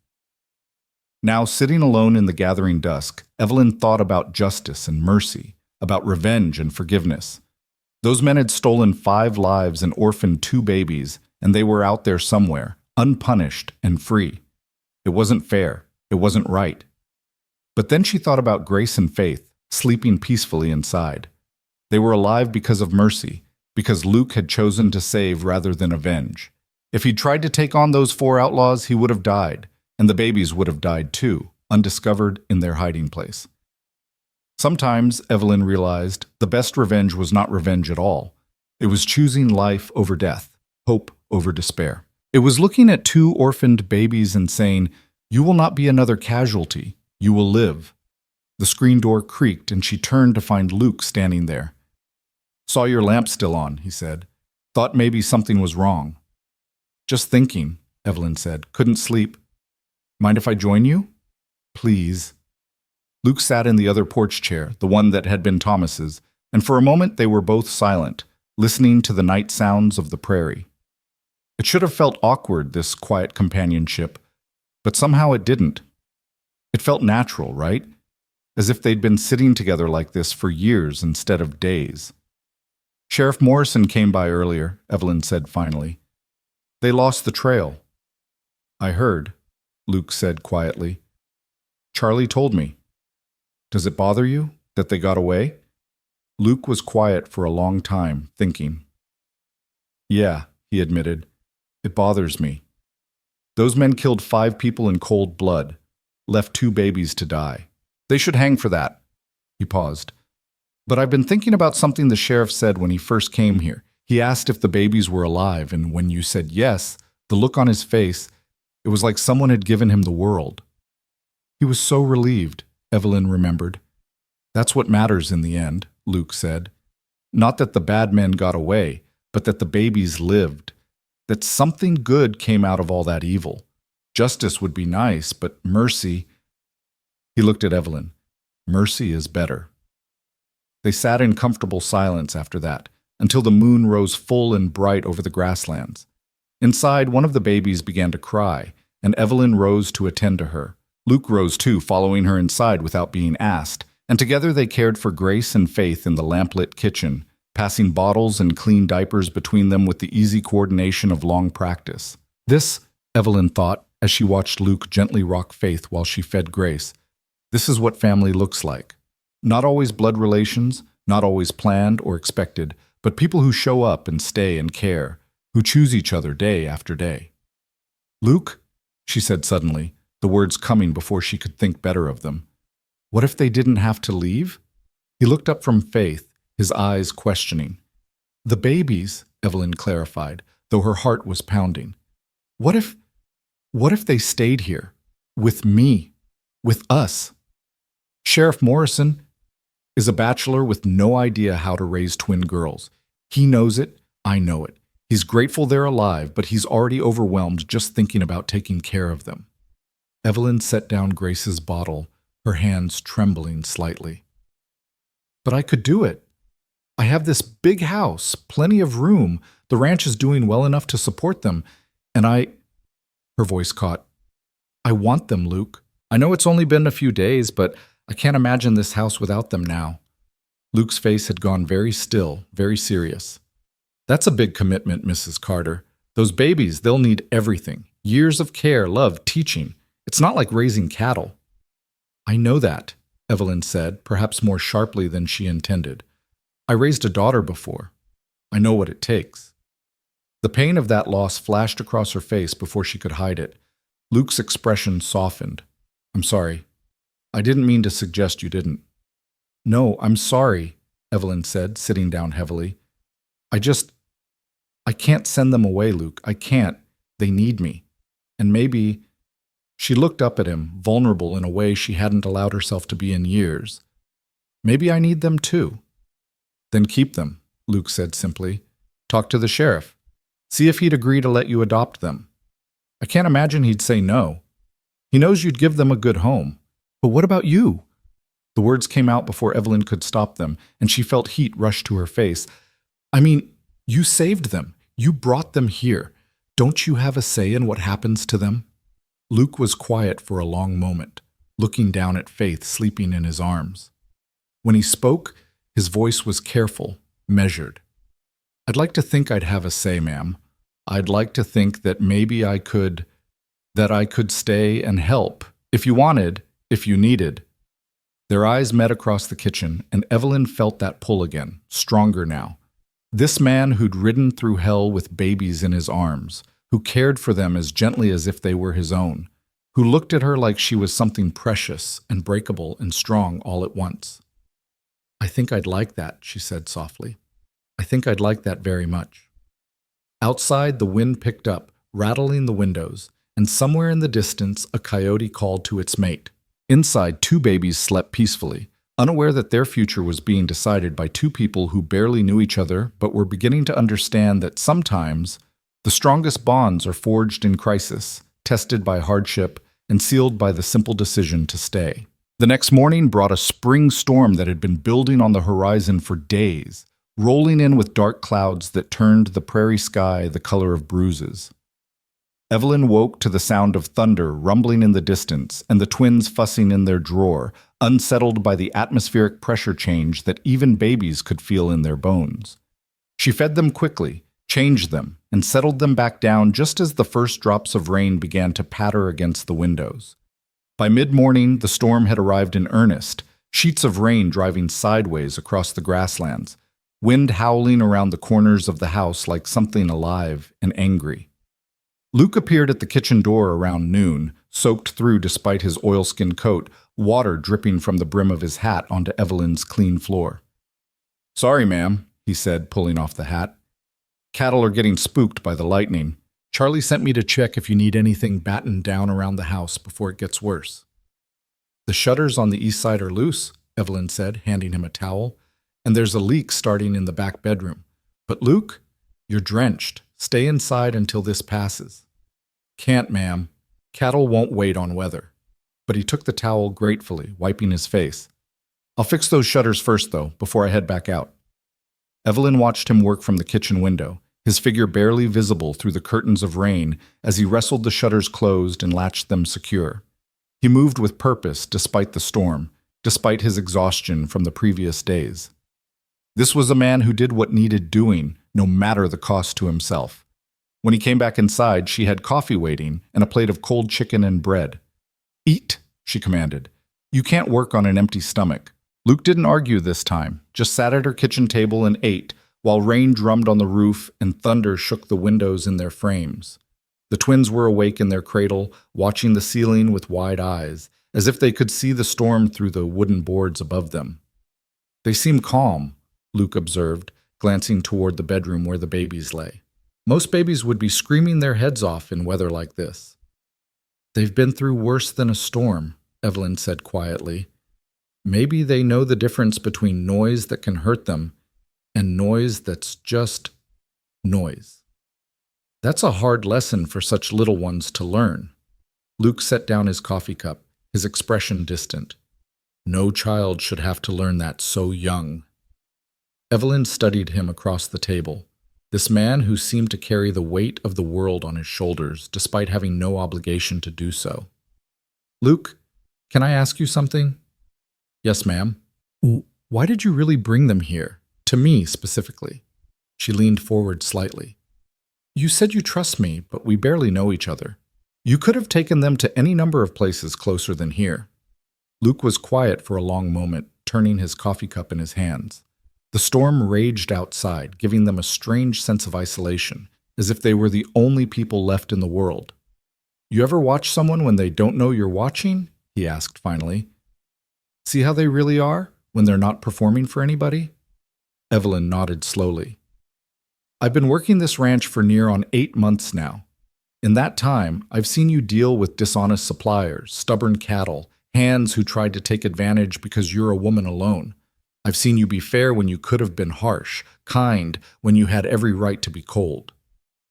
Now, sitting alone in the gathering dusk, Evelyn thought about justice and mercy, about revenge and forgiveness. Those men had stolen 5 lives and orphaned 2 babies, and they were out there somewhere, unpunished and free. It wasn't fair. It wasn't right. But then she thought about Grace and Faith, sleeping peacefully inside. They were alive because of mercy, because Luke had chosen to save rather than avenge. If he'd tried to take on those 4 outlaws, he would have died, and the babies would have died too, undiscovered in their hiding place. Sometimes, Evelyn realized, the best revenge was not revenge at all. It was choosing life over death, hope over despair. It was looking at 2 orphaned babies and saying, "You will not be another casualty. You will live." The screen door creaked and she turned to find Luke standing there. "Saw your lamp still on," he said. "Thought maybe something was wrong." "Just thinking," Evelyn said. "Couldn't sleep. Mind if I join you?" "Please." Luke sat in the other porch chair, the one that had been Thomas's, and for a moment they were both silent, listening to the night sounds of the prairie. It should have felt awkward, this quiet companionship, but somehow it didn't. It felt natural, right? As if they'd been sitting together like this for years instead of days. "Sheriff Morrison came by earlier," Evelyn said finally. "They lost the trail." "I heard," Luke said quietly. "Charlie told me." "Does it bother you that they got away?" Luke was quiet for a long time, thinking. "Yeah," he admitted. "It bothers me. Those men killed 5 people in cold blood, left 2 babies to die. They should hang for that." He paused. "But I've been thinking about something the sheriff said when he first came here. He asked if the babies were alive, and when you said yes, the look on his face, it was like someone had given him the world." He was so relieved, Evelyn remembered. "That's what matters in the end," Luke said. "Not that the bad men got away, but that the babies lived. That something good came out of all that evil. Justice would be nice, but mercy—" He looked at Evelyn. "Mercy is better." They sat in comfortable silence after that, until the moon rose full and bright over the grasslands. Inside, one of the babies began to cry, and Evelyn rose to attend to her. Luke rose too, following her inside without being asked, and together they cared for Grace and Faith in the lamplit kitchen, passing bottles and clean diapers between them with the easy coordination of long practice. This, Evelyn thought, as she watched Luke gently rock Faith while she fed Grace, this is what family looks like. Not always blood relations, not always planned or expected, but people who show up and stay and care, who choose each other day after day. "Luke," she said suddenly, the words coming before she could think better of them. "What if they didn't have to leave?" He looked up from Faith, his eyes questioning. "The babies," Evelyn clarified, though her heart was pounding. What if they stayed here? With me? With us? Sheriff Morrison is a bachelor with no idea how to raise twin girls. He knows it, I know it. He's grateful they're alive, but he's already overwhelmed just thinking about taking care of them. Evelyn set down Grace's bottle, her hands trembling slightly. "But I could do it. I have this big house, plenty of room. The ranch is doing well enough to support them. And her voice caught. "I want them, Luke. I know it's only been a few days, but I can't imagine this house without them now." Luke's face had gone very still, very serious. "That's a big commitment, Mrs. Carter. Those babies, they'll need everything. Years of care, love, teaching. It's not like raising cattle." "I know that," Evelyn said, perhaps more sharply than she intended. "I raised a daughter before. I know what it takes." The pain of that loss flashed across her face before she could hide it. Luke's expression softened. "I'm sorry. I didn't mean to suggest you didn't." "No, I'm sorry," Evelyn said, sitting down heavily. I can't send them away, Luke. I can't. They need me. And maybe—" She looked up at him, vulnerable in a way she hadn't allowed herself to be in years. "Maybe I need them too." "Then keep them," Luke said simply. "Talk to the sheriff. See if he'd agree to let you adopt them. I can't imagine he'd say no. He knows you'd give them a good home. But what about you? The words came out before Evelyn could stop them, and she felt heat rush to her face. I mean, you saved them. You brought them here. Don't you have a say in what happens to them? Luke was quiet for a long moment, looking down at Faith sleeping in his arms. When he spoke, his voice was careful, measured. I'd like to think I'd have a say, ma'am. I'd like to think that maybe I could stay and help, if you wanted, if you needed. Their eyes met across the kitchen, and Evelyn felt that pull again, stronger now. This man who'd ridden through hell with babies in his arms, who cared for them as gently as if they were his own, who looked at her like she was something precious and breakable and strong all at once. I think I'd like that, she said softly. I think I'd like that very much. Outside, the wind picked up, rattling the windows, and somewhere in the distance, a coyote called to its mate. Inside, two babies slept peacefully, unaware that their future was being decided by two people who barely knew each other but were beginning to understand that sometimes the strongest bonds are forged in crisis, tested by hardship, and sealed by the simple decision to stay. The next morning brought a spring storm that had been building on the horizon for days, rolling in with dark clouds that turned the prairie sky the color of bruises. Evelyn woke to the sound of thunder rumbling in the distance and the twins fussing in their drawer, unsettled by the atmospheric pressure change that even babies could feel in their bones. She fed them quickly, changed them, and settled them back down just as the first drops of rain began to patter against the windows. By mid-morning, the storm had arrived in earnest, sheets of rain driving sideways across the grasslands, wind howling around the corners of the house like something alive and angry. Luke appeared at the kitchen door around noon, soaked through despite his oilskin coat, water dripping from the brim of his hat onto Evelyn's clean floor. "Sorry, ma'am," he said, pulling off the hat. "Cattle are getting spooked by the lightning. Charlie sent me to check if you need anything battened down around the house before it gets worse." "The shutters on the east side are loose," Evelyn said, handing him a towel, "and there's a leak starting in the back bedroom. But Luke, you're drenched. Stay inside until this passes." "Can't, ma'am. Cattle won't wait on weather." But he took the towel gratefully, wiping his face. "I'll fix those shutters first, though, before I head back out." Evelyn watched him work from the kitchen window, his figure barely visible through the curtains of rain as he wrestled the shutters closed and latched them secure. He moved with purpose despite the storm, despite his exhaustion from the previous days. This was a man who did what needed doing, no matter the cost to himself. When he came back inside, she had coffee waiting and a plate of cold chicken and bread. "Eat," she commanded. "You can't work on an empty stomach." Luke didn't argue this time, just sat at her kitchen table and ate, while rain drummed on the roof and thunder shook the windows in their frames. The twins were awake in their cradle, watching the ceiling with wide eyes, as if they could see the storm through the wooden boards above them. "They seem calm," Luke observed, glancing toward the bedroom where the babies lay. "Most babies would be screaming their heads off in weather like this." "They've been through worse than a storm," Evelyn said quietly. "Maybe they know the difference between noise that can hurt them and noise that's just noise." "That's a hard lesson for such little ones to learn." Luke set down his coffee cup, his expression distant. "No child should have to learn that so young." Evelyn studied him across the table, this man who seemed to carry the weight of the world on his shoulders despite having no obligation to do so. "Luke, can I ask you something?" "Yes, ma'am." "Why did you really bring them here? To me, specifically?" She leaned forward slightly. "You said you trust me, but we barely know each other. You could have taken them to any number of places closer than here." Luke was quiet for a long moment, turning his coffee cup in his hands. The storm raged outside, giving them a strange sense of isolation, as if they were the only people left in the world. "You ever watch someone when they don't know you're watching?" he asked finally. "See how they really are, when they're not performing for anybody?" Evelyn nodded slowly. "I've been working this ranch for near on 8 months now. In that time, I've seen you deal with dishonest suppliers, stubborn cattle, hands who tried to take advantage because you're a woman alone. I've seen you be fair when you could have been harsh, kind when you had every right to be cold."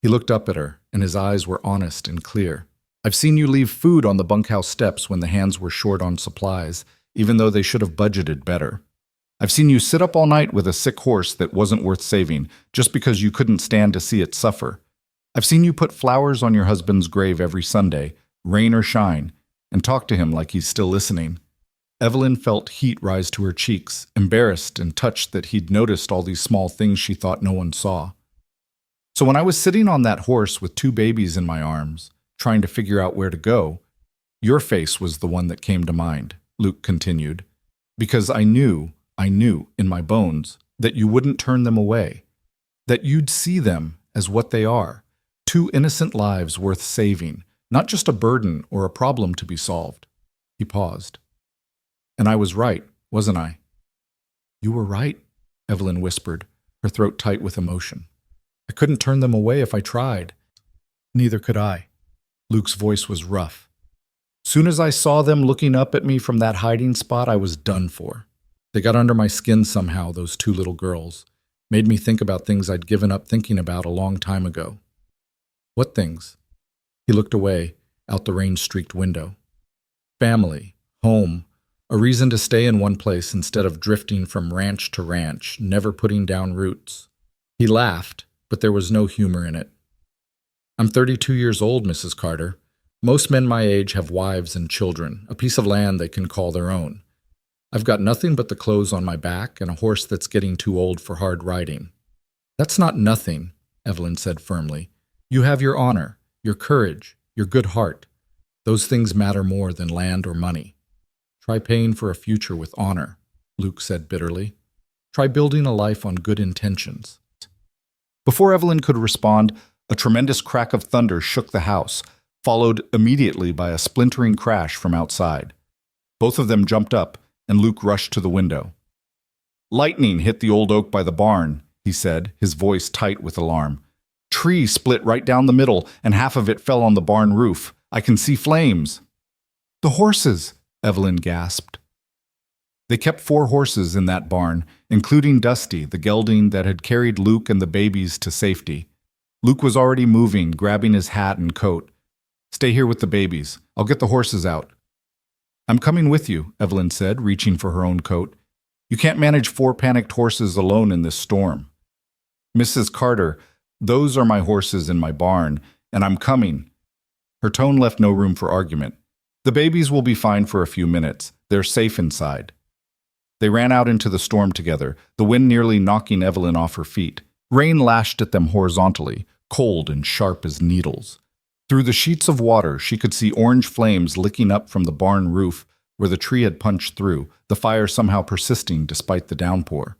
He looked up at her, and his eyes were honest and clear. "I've seen you leave food on the bunkhouse steps when the hands were short on supplies, even though they should have budgeted better. I've seen you sit up all night with a sick horse that wasn't worth saving just because you couldn't stand to see it suffer. I've seen you put flowers on your husband's grave every Sunday, rain or shine, and talk to him like he's still listening. Evelyn felt heat rise to her cheeks, embarrassed and touched that he'd noticed all these small things she thought no one saw. So when I was sitting on that horse with 2 babies in my arms, trying to figure out where to go, your face was the one that came to mind, Luke continued, because I knew in my bones that you wouldn't turn them away, that you'd see them as what they are, 2 innocent lives worth saving, not just a burden or a problem to be solved. He paused. And I was right, wasn't I? You were right, Evelyn whispered, her throat tight with emotion. I couldn't turn them away if I tried. Neither could I. Luke's voice was rough. Soon as I saw them looking up at me from that hiding spot, I was done for. They got under my skin somehow, those 2 little girls. Made me think about things I'd given up thinking about a long time ago. What things? He looked away, out the rain-streaked window. Family, home, a reason to stay in one place instead of drifting from ranch to ranch, never putting down roots. He laughed, but there was no humor in it. I'm 32 years old, Mrs. Carter. Most men my age have wives and children, a piece of land they can call their own. I've got nothing but the clothes on my back and a horse that's getting too old for hard riding. That's not nothing, Evelyn said firmly. You have your honor, your courage, your good heart. Those things matter more than land or money. Try paying for a future with honor, Luke said bitterly. Try building a life on good intentions. Before Evelyn could respond, a tremendous crack of thunder shook the house, followed immediately by a splintering crash from outside. Both of them jumped up, and Luke rushed to the window. Lightning hit the old oak by the barn, he said, his voice tight with alarm. Tree split right down the middle, and half of it fell on the barn roof. I can see flames. The horses, Evelyn gasped. They kept 4 horses in that barn, including Dusty, the gelding that had carried Luke and the babies to safety. Luke was already moving, grabbing his hat and coat. Stay here with the babies. I'll get the horses out. I'm coming with you, Evelyn said, reaching for her own coat. You can't manage 4 panicked horses alone in this storm. Mrs. Carter, those are my horses in my barn, and I'm coming. Her tone left no room for argument. The babies will be fine for a few minutes. They're safe inside. They ran out into the storm together, the wind nearly knocking Evelyn off her feet. Rain lashed at them horizontally, cold and sharp as needles. Through the sheets of water, she could see orange flames licking up from the barn roof where the tree had punched through, the fire somehow persisting despite the downpour.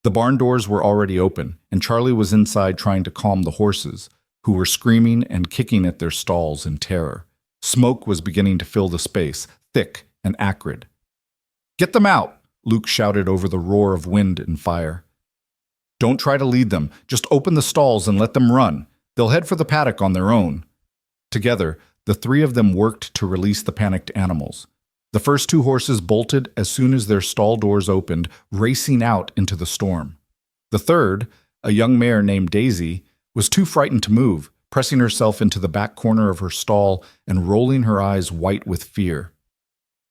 The barn doors were already open, and Charlie was inside trying to calm the horses, who were screaming and kicking at their stalls in terror. Smoke was beginning to fill the space, thick and acrid. Get them out, Luke shouted over the roar of wind and fire. Don't try to lead them. Just open the stalls and let them run. They'll head for the paddock on their own. Together, the 3 of them worked to release the panicked animals. The first 2 horses bolted as soon as their stall doors opened, racing out into the storm. The third, a young mare named Daisy, was too frightened to move, pressing herself into the back corner of her stall and rolling her eyes white with fear.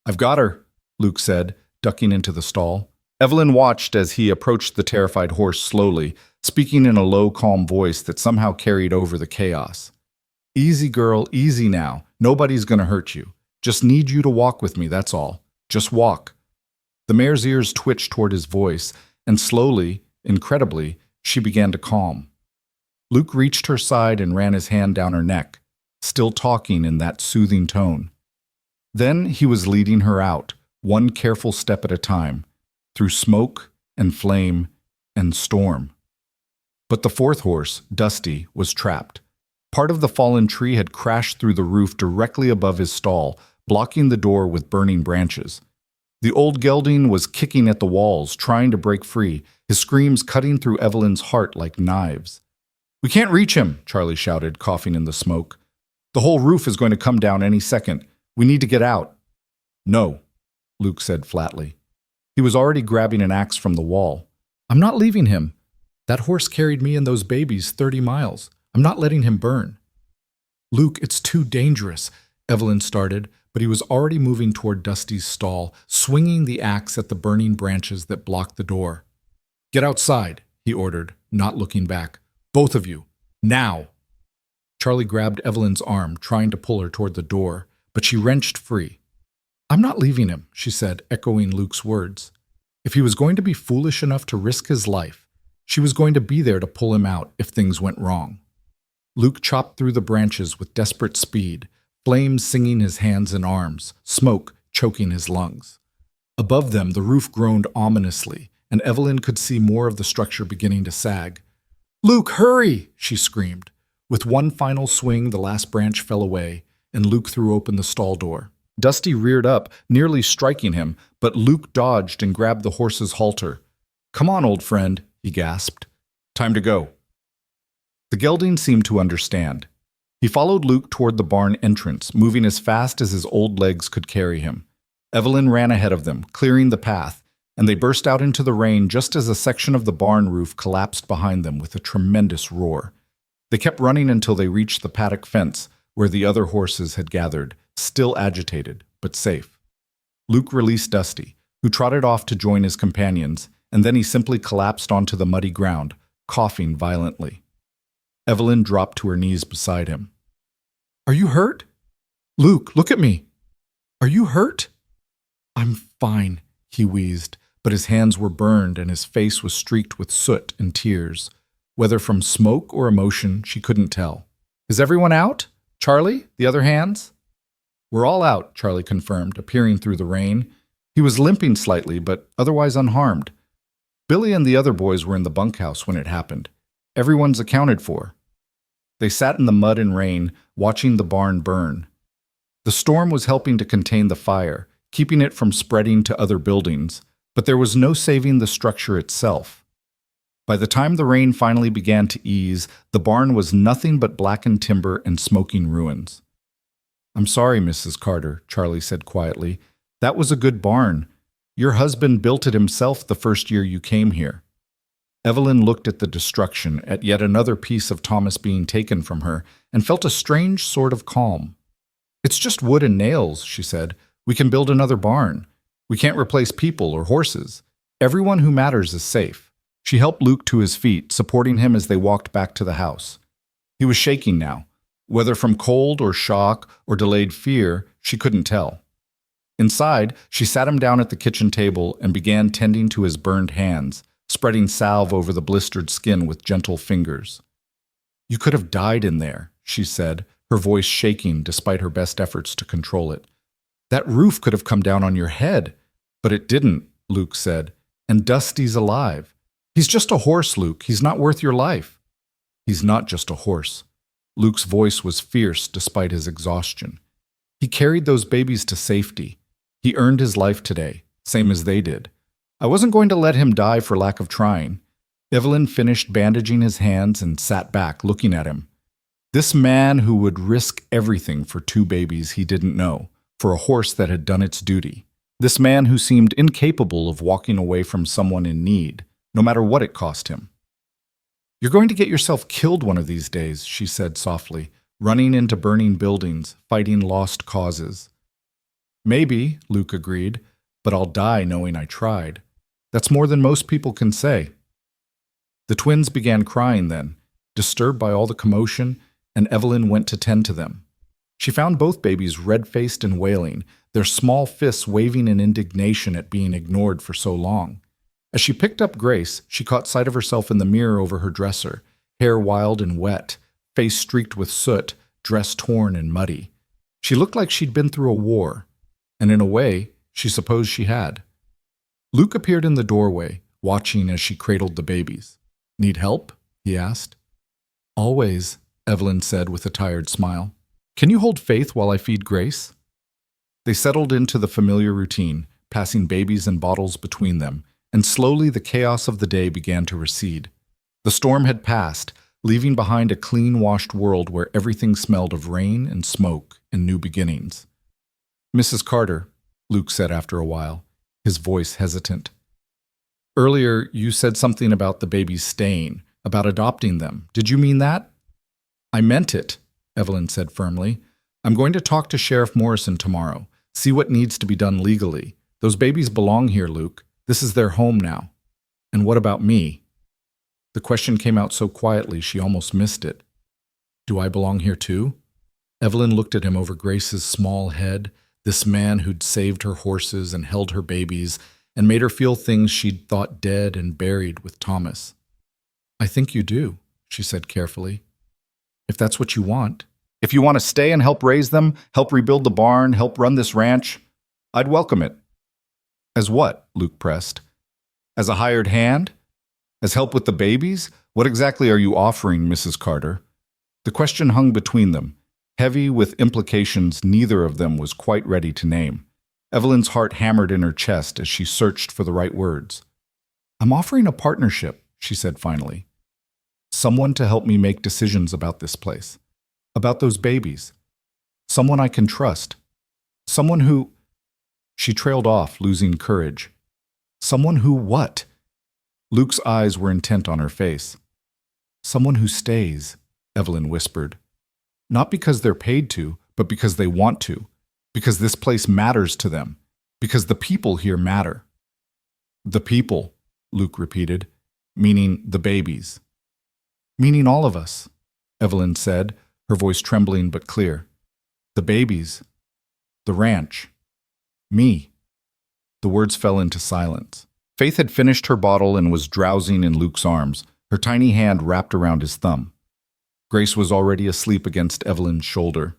I've got her, Luke said, ducking into the stall. Evelyn watched as he approached the terrified horse slowly, speaking in a low, calm voice that somehow carried over the chaos. Easy, girl, easy now. Nobody's going to hurt you. Just need you to walk with me, that's all. Just walk. The mare's ears twitched toward his voice, and slowly, incredibly, she began to calm. Luke reached her side and ran his hand down her neck, still talking in that soothing tone. Then he was leading her out, one careful step at a time, through smoke and flame and storm. But the 4th horse, Dusty, was trapped. Part of the fallen tree had crashed through the roof directly above his stall, blocking the door with burning branches. The old gelding was kicking at the walls, trying to break free, his screams cutting through Evelyn's heart like knives. We can't reach him, Charlie shouted, coughing in the smoke. The whole roof is going to come down any second. We need to get out. No, Luke said flatly. He was already grabbing an axe from the wall. I'm not leaving him. That horse carried me and those babies 30 miles. I'm not letting him burn. Luke, it's too dangerous, Evelyn started, but he was already moving toward Dusty's stall, swinging the axe at the burning branches that blocked the door. "Get outside," he ordered, not looking back. "Both of you. Now!" Charlie grabbed Evelyn's arm, trying to pull her toward the door, but she wrenched free. "I'm not leaving him," she said, echoing Luke's words. If he was going to be foolish enough to risk his life, she was going to be there to pull him out if things went wrong. Luke chopped through the branches with desperate speed, flames singing his hands and arms, smoke choking his lungs. Above them, the roof groaned ominously, and Evelyn could see more of the structure beginning to sag. "Luke, hurry!" she screamed. With one final swing, the last branch fell away, and Luke threw open the stall door. Dusty reared up, nearly striking him, but Luke dodged and grabbed the horse's halter. "Come on, old friend," he gasped. "Time to go." The gelding seemed to understand. He followed Luke toward the barn entrance, moving as fast as his old legs could carry him. Evelyn ran ahead of them, clearing the path, and they burst out into the rain just as a section of the barn roof collapsed behind them with a tremendous roar. They kept running until they reached the paddock fence, where the other horses had gathered, still agitated, but safe. Luke released Dusty, who trotted off to join his companions, and then he simply collapsed onto the muddy ground, coughing violently. Evelyn dropped to her knees beside him. "Are you hurt?" "Luke, look at me." "Are you hurt?" "I'm fine," he wheezed, but his hands were burned and his face was streaked with soot and tears. Whether from smoke or emotion, she couldn't tell. "Is everyone out? Charlie, the other hands?" "We're all out," Charlie confirmed, appearing through the rain. He was limping slightly, but otherwise unharmed. Billy and the other boys were in the bunkhouse when it happened. Everyone's accounted for. They sat in the mud and rain, watching the barn burn. The storm was helping to contain the fire, keeping it from spreading to other buildings, but there was no saving the structure itself. By the time the rain finally began to ease, the barn was nothing but blackened timber and smoking ruins. "I'm sorry, Mrs. Carter," Charlie said quietly. "That was a good barn. Your husband built it himself the first year you came here." Evelyn looked at the destruction, at yet another piece of Thomas being taken from her, and felt a strange sort of calm. "It's just wood and nails," she said. "We can build another barn. We can't replace people or horses. Everyone who matters is safe." She helped Luke to his feet, supporting him as they walked back to the house. He was shaking now. Whether from cold or shock or delayed fear, she couldn't tell. Inside, she sat him down at the kitchen table and began tending to his burned hands, spreading salve over the blistered skin with gentle fingers. "You could have died in there," she said, her voice shaking despite her best efforts to control it. "That roof could have come down on your head." "But it didn't," Luke said. "And Dusty's alive. He's just a horse, Luke. He's not worth your life." "He's not just a horse." Luke's voice was fierce despite his exhaustion. "He carried those babies to safety. He earned his life today, same as they did. I wasn't going to let him die for lack of trying." Evelyn finished bandaging his hands and sat back, looking at him. This man who would risk everything for two babies he didn't know, for a horse that had done its duty. This man who seemed incapable of walking away from someone in need, no matter what it cost him. "You're going to get yourself killed one of these days," she said softly, running into burning buildings, fighting lost causes. "Maybe," Luke agreed, "but I'll die knowing I tried. That's more than most people can say." The twins began crying then, disturbed by all the commotion, and Evelyn went to tend to them. She found both babies red-faced and wailing, their small fists waving in indignation at being ignored for so long. As she picked up Grace, she caught sight of herself in the mirror over her dresser, hair wild and wet, face streaked with soot, dress torn and muddy. She looked like she'd been through a war, and in a way, she supposed she had. Luke appeared in the doorway, watching as she cradled the babies. "Need help?" he asked. "Always," Evelyn said with a tired smile. "Can you hold Faith while I feed Grace?" They settled into the familiar routine, passing babies and bottles between them, and slowly the chaos of the day began to recede. The storm had passed, leaving behind a clean-washed world where everything smelled of rain and smoke and new beginnings. "Mrs. Carter," Luke said after a while, his voice hesitant. "Earlier you said something about the babies staying, about adopting them. Did you mean that?" "I meant it," Evelyn said firmly. I'm going to talk to Sheriff Morrison tomorrow, see what needs to be done legally. Those babies belong here, Luke. This is their home now. And what about me? The question came out so quietly she almost missed it. Do I belong here too? Evelyn looked at him over Grace's small head, this man who'd saved her horses and held her babies and made her feel things she'd thought dead and buried with Thomas. I think you do, she said carefully. If that's what you want. If you want to stay and help raise them, help rebuild the barn, help run this ranch, I'd welcome it. As what? Luke pressed. As a hired hand? As help with the babies? What exactly are you offering, Mrs. Carter? The question hung between them, heavy with implications neither of them was quite ready to name. Evelyn's heart hammered in her chest as she searched for the right words. I'm offering a partnership, she said finally. Someone to help me make decisions about this place, about those babies. Someone I can trust. Someone who... She trailed off, losing courage. Someone who what? Luke's eyes were intent on her face. Someone who stays, Evelyn whispered. Not because they're paid to, but because they want to. Because this place matters to them. Because the people here matter. The people, Luke repeated, meaning the babies. Meaning all of us, Evelyn said, her voice trembling but clear. The babies. The ranch. Me. The words fell into silence. Faith had finished her bottle and was drowsing in Luke's arms, her tiny hand wrapped around his thumb. Grace was already asleep against Evelyn's shoulder.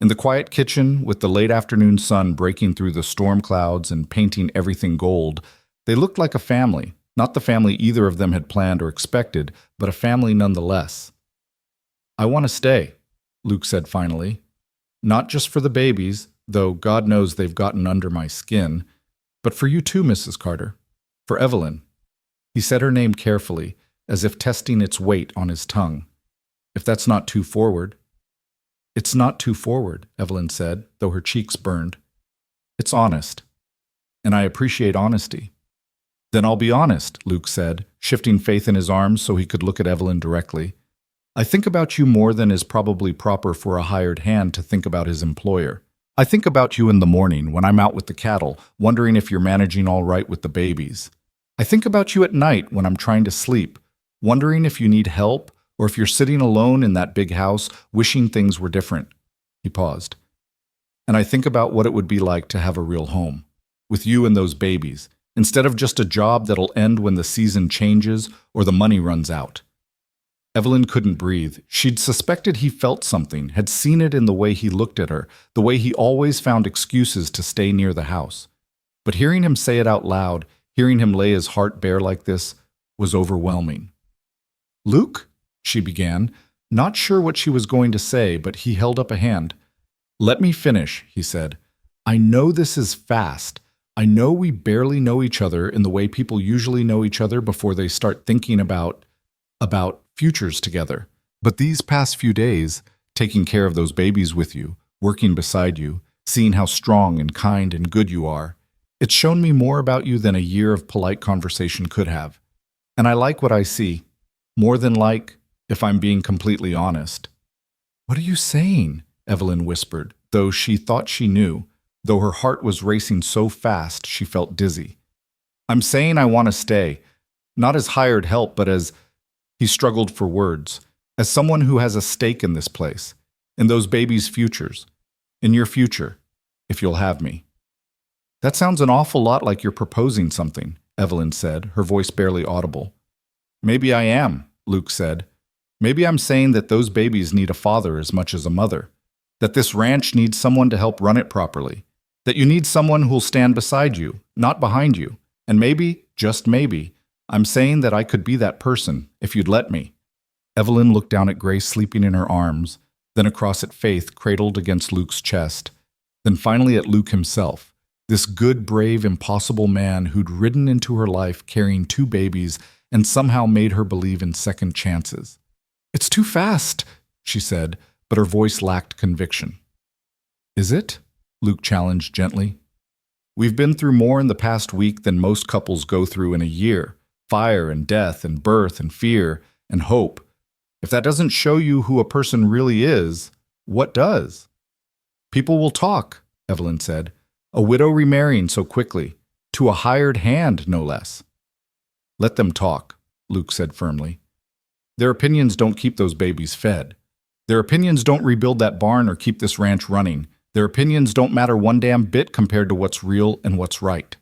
In the quiet kitchen, with the late afternoon sun breaking through the storm clouds and painting everything gold, they looked like a family, not the family either of them had planned or expected, but a family nonetheless. I want to stay, Luke said finally. Not just for the babies, though God knows they've gotten under my skin, but for you too, Mrs. Carter. For Evelyn. He said her name carefully, as if testing its weight on his tongue. If that's not too forward. It's not too forward, Evelyn said, though her cheeks burned. It's honest. And I appreciate honesty. Then I'll be honest, Luke said, shifting Faith in his arms so he could look at Evelyn directly. I think about you more than is probably proper for a hired hand to think about his employer. I think about you in the morning when I'm out with the cattle, wondering if you're managing all right with the babies. I think about you at night when I'm trying to sleep, wondering if you need help or if you're sitting alone in that big house, wishing things were different. He paused. And I think about what it would be like to have a real home, with you and those babies, instead of just a job that'll end when the season changes or the money runs out. Evelyn couldn't breathe. She'd suspected he felt something, had seen it in the way he looked at her, the way he always found excuses to stay near the house. But hearing him say it out loud, hearing him lay his heart bare like this, was overwhelming. Luke? She began, not sure what she was going to say, but he held up a hand. Let me finish, he said. I know this is fast. I know we barely know each other in the way people usually know each other before they start thinking about futures together. But these past few days, taking care of those babies with you, working beside you, seeing how strong and kind and good you are, it's shown me more about you than a year of polite conversation could have. And I like what I see. More than like, if I'm being completely honest. What are you saying? Evelyn whispered, though she thought she knew, though her heart was racing so fast she felt dizzy. I'm saying I want to stay, not as hired help, but as, he struggled for words, as someone who has a stake in this place, in those babies' futures, in your future, if you'll have me. That sounds an awful lot like you're proposing something, Evelyn said, her voice barely audible. Maybe I am, Luke said. Maybe I'm saying that those babies need a father as much as a mother, that this ranch needs someone to help run it properly, that you need someone who'll stand beside you, not behind you, and maybe, just maybe, I'm saying that I could be that person, if you'd let me. Evelyn looked down at Grace sleeping in her arms, then across at Faith cradled against Luke's chest, then finally at Luke himself, this good, brave, impossible man who'd ridden into her life carrying 2 babies and somehow made her believe in second chances. It's too fast, she said, but her voice lacked conviction. Is it? Luke challenged gently. We've been through more in the past week than most couples go through in a year. Fire and death and birth and fear and hope. If that doesn't show you who a person really is, what does? People will talk, Evelyn said. A widow remarrying so quickly. To a hired hand, no less. Let them talk, Luke said firmly. Their opinions don't keep those babies fed. Their opinions don't rebuild that barn or keep this ranch running. Their opinions don't matter one damn bit compared to what's real and what's right.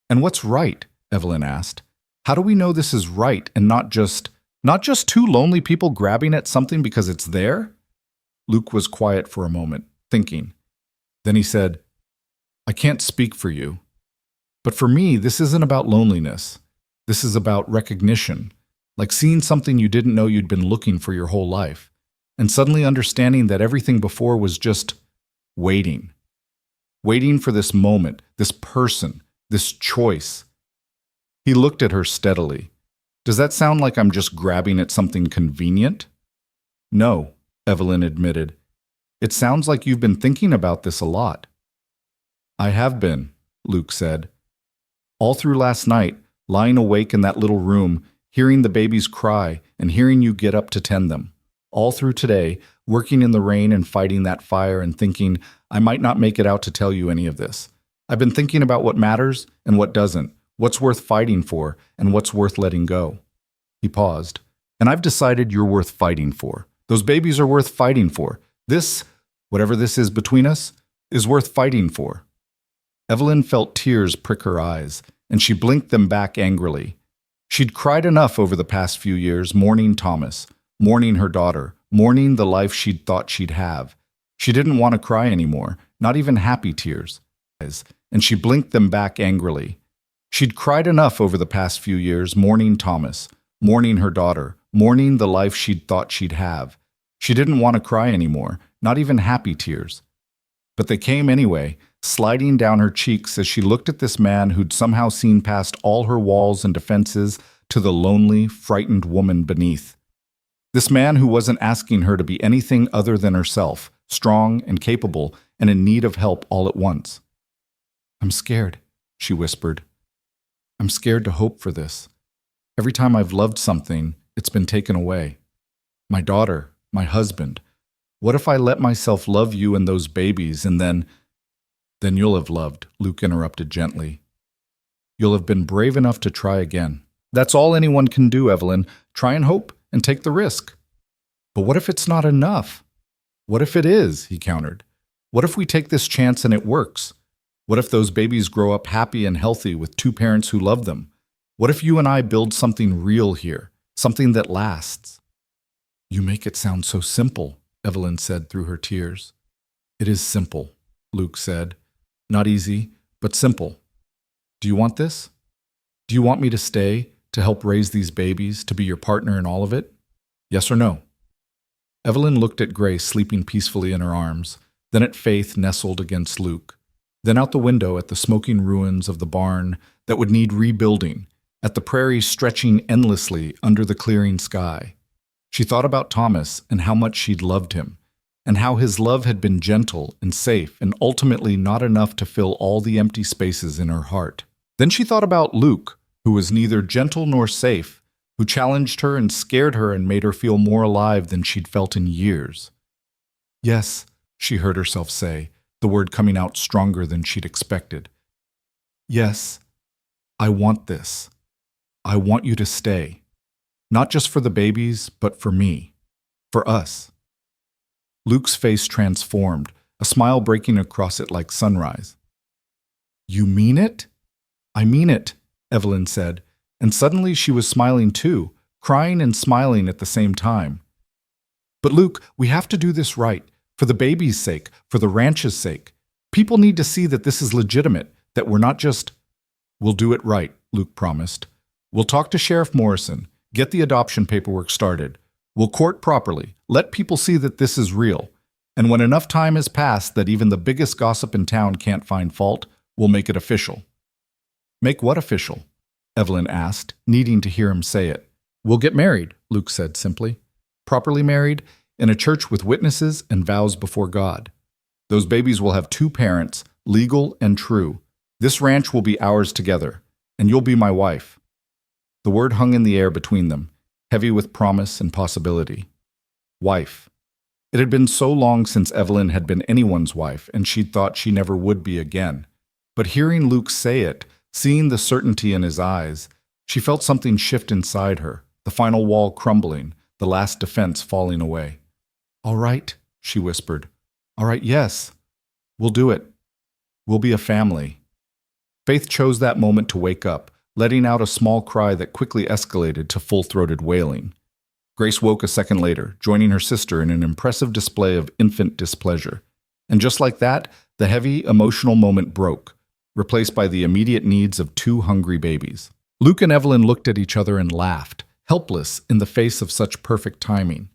And what's right? Evelyn asked. How do we know this is right and not just two lonely people grabbing at something because it's there? Luke was quiet for a moment, thinking. Then he said, I can't speak for you. But for me, this isn't about loneliness. This is about recognition, like seeing something you didn't know you'd been looking for your whole life, and suddenly understanding that everything before was just waiting. Waiting for this moment, this person, this choice. He looked at her steadily. Does that sound like I'm just grabbing at something convenient? No, Evelyn admitted. It sounds like you've been thinking about this a lot. I have been, Luke said. All through last night, lying awake in that little room, hearing the babies cry and hearing you get up to tend them. All through today, working in the rain and fighting that fire and thinking, I might not make it out to tell you any of this. I've been thinking about what matters and what doesn't, what's worth fighting for and what's worth letting go. He paused. And I've decided you're worth fighting for. Those babies are worth fighting for. This, whatever this is between us, is worth fighting for. Evelyn felt tears prick her eyes, and she blinked them back angrily. She'd cried enough over the past few years, mourning Thomas, mourning her daughter, mourning the life she'd thought she'd have. She didn't want to cry anymore, not even happy tears. And she blinked them back angrily. She'd cried enough over the past few years, mourning Thomas, mourning her daughter, mourning the life she'd thought she'd have. She didn't want to cry anymore, not even happy tears. But they came anyway, sliding down her cheeks as she looked at this man who'd somehow seen past all her walls and defenses to the lonely, frightened woman beneath. This man who wasn't asking her to be anything other than herself, strong and capable and in need of help all at once. I'm scared, she whispered. I'm scared to hope for this. Every time I've loved something, it's been taken away. My daughter, my husband. What if I let myself love you and those babies and then you'll have loved, Luke interrupted gently. You'll have been brave enough to try again. That's all anyone can do, Evelyn. Try and hope and take the risk. But what if it's not enough? What if it is, he countered. What if we take this chance and it works? What if those babies grow up happy and healthy with two parents who love them? What if you and I build something real here, something that lasts? You make it sound so simple, Evelyn said through her tears. It is simple, Luke said. Not easy, but simple. Do you want this? Do you want me to stay, to help raise these babies, to be your partner in all of it? Yes or no? Evelyn looked at Grace sleeping peacefully in her arms, then at Faith nestled against Luke, then out the window at the smoking ruins of the barn that would need rebuilding, at the prairie stretching endlessly under the clearing sky. She thought about Thomas and how much she'd loved him, and how his love had been gentle and safe and ultimately not enough to fill all the empty spaces in her heart. Then she thought about Luke, who was neither gentle nor safe, who challenged her and scared her and made her feel more alive than she'd felt in years. Yes, she heard herself say, the word coming out stronger than she'd expected. Yes, I want this. I want you to stay. Not just for the babies, but for me. For us. Luke's face transformed, a smile breaking across it like sunrise. You mean it? I mean it, Evelyn said, and suddenly she was smiling too, crying and smiling at the same time. But Luke, we have to do this right, for the baby's sake, for the ranch's sake. People need to see that this is legitimate, that we're not just... We'll do it right, Luke promised. We'll talk to Sheriff Morrison, get the adoption paperwork started. We'll court properly, let people see that this is real. And when enough time has passed that even the biggest gossip in town can't find fault, we'll make it official. Make what official? Evelyn asked, needing to hear him say it. We'll get married, Luke said simply. Properly married, in a church with witnesses and vows before God. Those babies will have two parents, legal and true. This ranch will be ours together, and you'll be my wife. The word hung in the air between them, heavy with promise and possibility. Wife. It had been so long since Evelyn had been anyone's wife, and she'd thought she never would be again. But hearing Luke say it, seeing the certainty in his eyes, she felt something shift inside her, the final wall crumbling, the last defense falling away. "All right," she whispered. "All right, yes. We'll do it. We'll be a family." Faith chose that moment to wake up, letting out a small cry that quickly escalated to full-throated wailing. Grace woke a second later, joining her sister in an impressive display of infant displeasure. And just like that, the heavy, emotional moment broke, replaced by the immediate needs of two hungry babies. Luke and Evelyn looked at each other and laughed, helpless in the face of such perfect timing.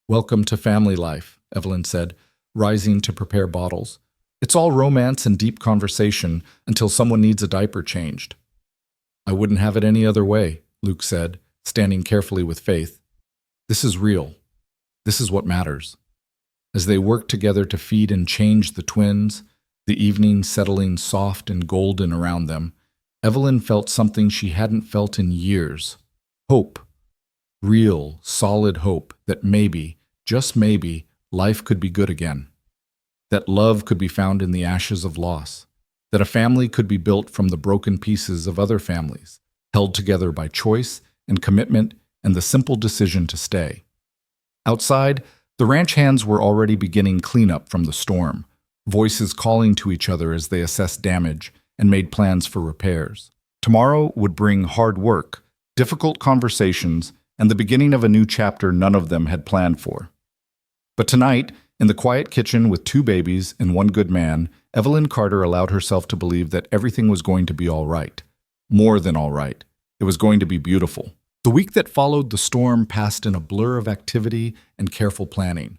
"Welcome to family life," Evelyn said, rising to prepare bottles. "It's all romance and deep conversation until someone needs a diaper changed." "I wouldn't have it any other way," Luke said, standing carefully with Faith. "This is real. This is what matters." As they worked together to feed and change the twins, the evening settling soft and golden around them, Evelyn felt something she hadn't felt in years. Hope. Real, solid hope that maybe, just maybe, life could be good again. That love could be found in the ashes of loss. That a family could be built from the broken pieces of other families, held together by choice and commitment and the simple decision to stay. Outside, the ranch hands were already beginning cleanup from the storm, voices calling to each other as they assessed damage and made plans for repairs. Tomorrow would bring hard work, difficult conversations, and the beginning of a new chapter none of them had planned for. But tonight, in the quiet kitchen with two babies and one good man, Evelyn Carter allowed herself to believe that everything was going to be all right. More than all right. It was going to be beautiful. The week that followed the storm passed in a blur of activity and careful planning.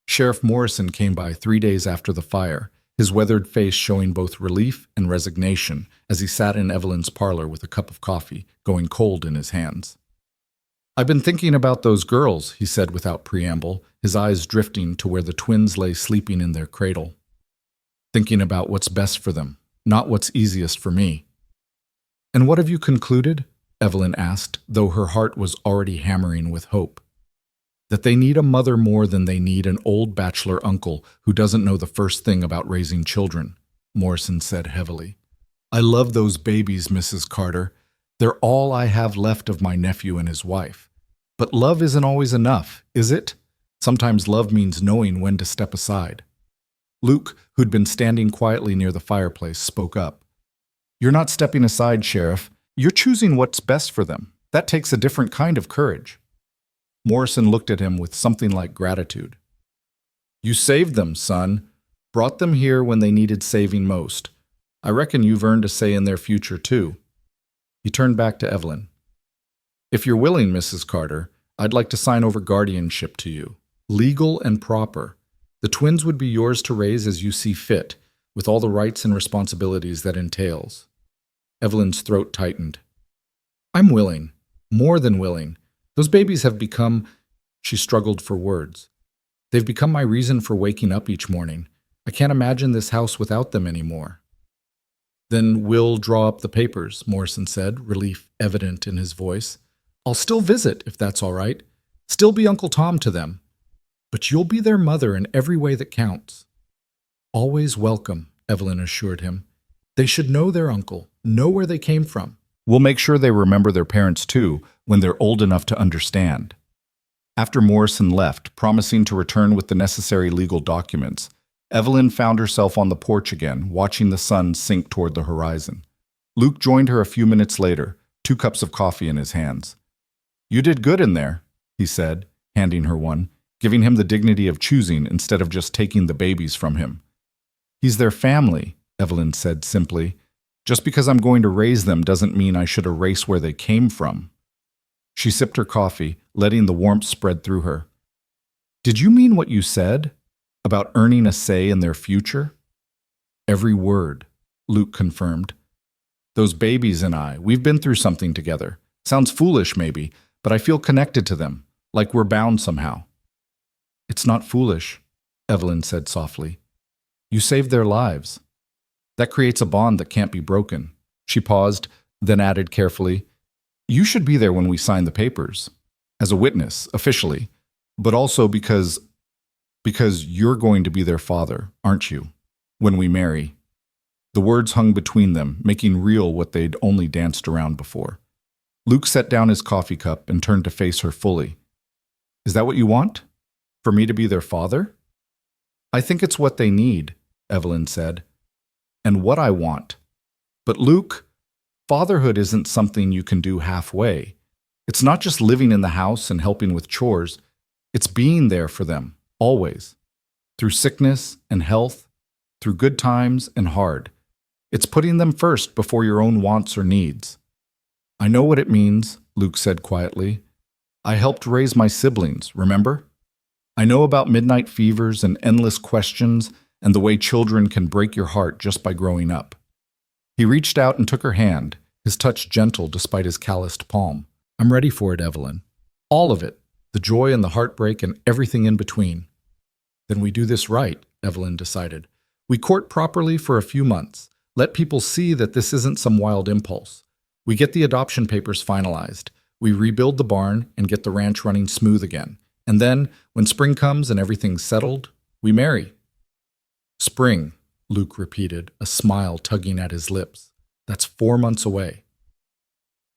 Sheriff Morrison came by 3 days after the fire, his weathered face showing both relief and resignation as he sat in Evelyn's parlor with a cup of coffee, going cold in his hands. "I've been thinking about those girls," he said without preamble, his eyes drifting to where the twins lay sleeping in their cradle. "Thinking about what's best for them, not what's easiest for me." "And what have you concluded?" Evelyn asked, though her heart was already hammering with hope. "That they need a mother more than they need an old bachelor uncle who doesn't know the first thing about raising children," Morrison said heavily. "I love those babies, Mrs. Carter. They're all I have left of my nephew and his wife. But love isn't always enough, is it? Sometimes love means knowing when to step aside." Luke, who'd been standing quietly near the fireplace, spoke up. "You're not stepping aside, Sheriff. You're choosing what's best for them. That takes a different kind of courage." Morrison looked at him with something like gratitude. "You saved them, son. Brought them here when they needed saving most. I reckon you've earned a say in their future, too." He turned back to Evelyn. "If you're willing, Mrs. Carter, I'd like to sign over guardianship to you. Legal and proper. The twins would be yours to raise as you see fit, with all the rights and responsibilities that entails." Evelyn's throat tightened. "I'm willing. More than willing. Those babies have become—" She struggled for words. "They've become my reason for waking up each morning. I can't imagine this house without them anymore." "Then we'll draw up the papers," Morrison said, relief evident in his voice. "I'll still visit, if that's all right. Still be Uncle Tom to them. But you'll be their mother in every way that counts." "Always welcome," Evelyn assured him. "They should know their uncle, know where they came from." "We'll make sure they remember their parents, too, when they're old enough to understand." After Morrison left, promising to return with the necessary legal documents, Evelyn found herself on the porch again, watching the sun sink toward the horizon. Luke joined her a few minutes later, 2 cups of coffee in his hands. "You did good in there," he said, handing her one, giving him the dignity of choosing instead of just taking the babies from him. "He's their family," Evelyn said simply. "Just because I'm going to raise them doesn't mean I should erase where they came from." She sipped her coffee, letting the warmth spread through her. "Did you mean what you said? About earning a say in their future?" "Every word," Luke confirmed. "Those babies and I, we've been through something together. Sounds foolish, maybe, but I feel connected to them, like we're bound somehow." "It's not foolish," Evelyn said softly. "You saved their lives. That creates a bond that can't be broken." She paused, then added carefully, "You should be there when we sign the papers. As a witness, officially. But also because Because you're going to be their father, aren't you? When we marry. The words hung between them, making real what they'd only danced around before. Luke set down his coffee cup and turned to face her fully. Is that what you want? For me to be their father? I think it's what they need, Evelyn said. And what I want. But Luke, fatherhood isn't something you can do halfway. It's not just living in the house and helping with chores. It's being there for them, always. Through sickness and health, through good times and hard. It's putting them first before your own wants or needs. I know what it means, Luke said quietly. I helped raise my siblings, remember? I know about midnight fevers and endless questions and the way children can break your heart just by growing up. He reached out and took her hand, his touch gentle despite his calloused palm. I'm ready for it, Evelyn. All of it, the joy and the heartbreak and everything in between. Then we do this right, Evelyn decided. We court properly for a few months. Let people see that this isn't some wild impulse. We get the adoption papers finalized. We rebuild the barn and get the ranch running smooth again. And then, when spring comes and everything's settled, we marry. Spring, Luke repeated, a smile tugging at his lips. That's 4 months away.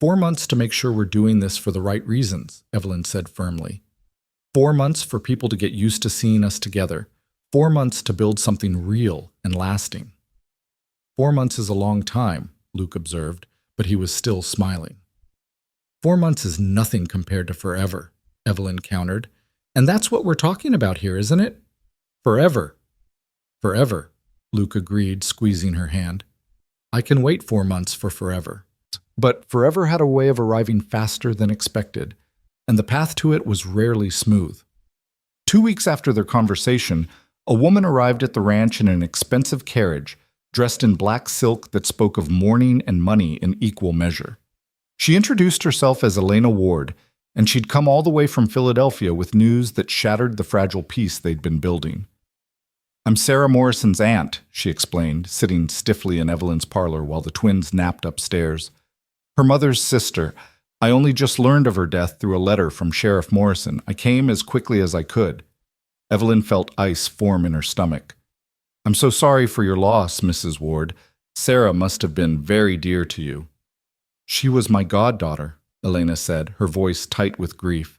4 months to make sure we're doing this for the right reasons, Evelyn said firmly. 4 months for people to get used to seeing us together. 4 months to build something real and lasting. 4 months is a long time, Luke observed, but he was still smiling. 4 months is nothing compared to forever, Evelyn countered. And that's what we're talking about here, isn't it? Forever. Forever, Luke agreed, squeezing her hand. I can wait 4 months for forever. But forever had a way of arriving faster than expected, and the path to it was rarely smooth. 2 weeks after their conversation, a woman arrived at the ranch in an expensive carriage, dressed in black silk that spoke of mourning and money in equal measure. She introduced herself as Elena Ward, and she'd come all the way from Philadelphia with news that shattered the fragile peace they'd been building. I'm Sarah Morrison's aunt, she explained, sitting stiffly in Evelyn's parlor while the twins napped upstairs. Her mother's sister. I only just learned of her death through a letter from Sheriff Morrison. I came as quickly as I could. Evelyn felt ice form in her stomach. I'm so sorry for your loss, Mrs. Ward. Sarah must have been very dear to you. She was my goddaughter, Elena said, her voice tight with grief.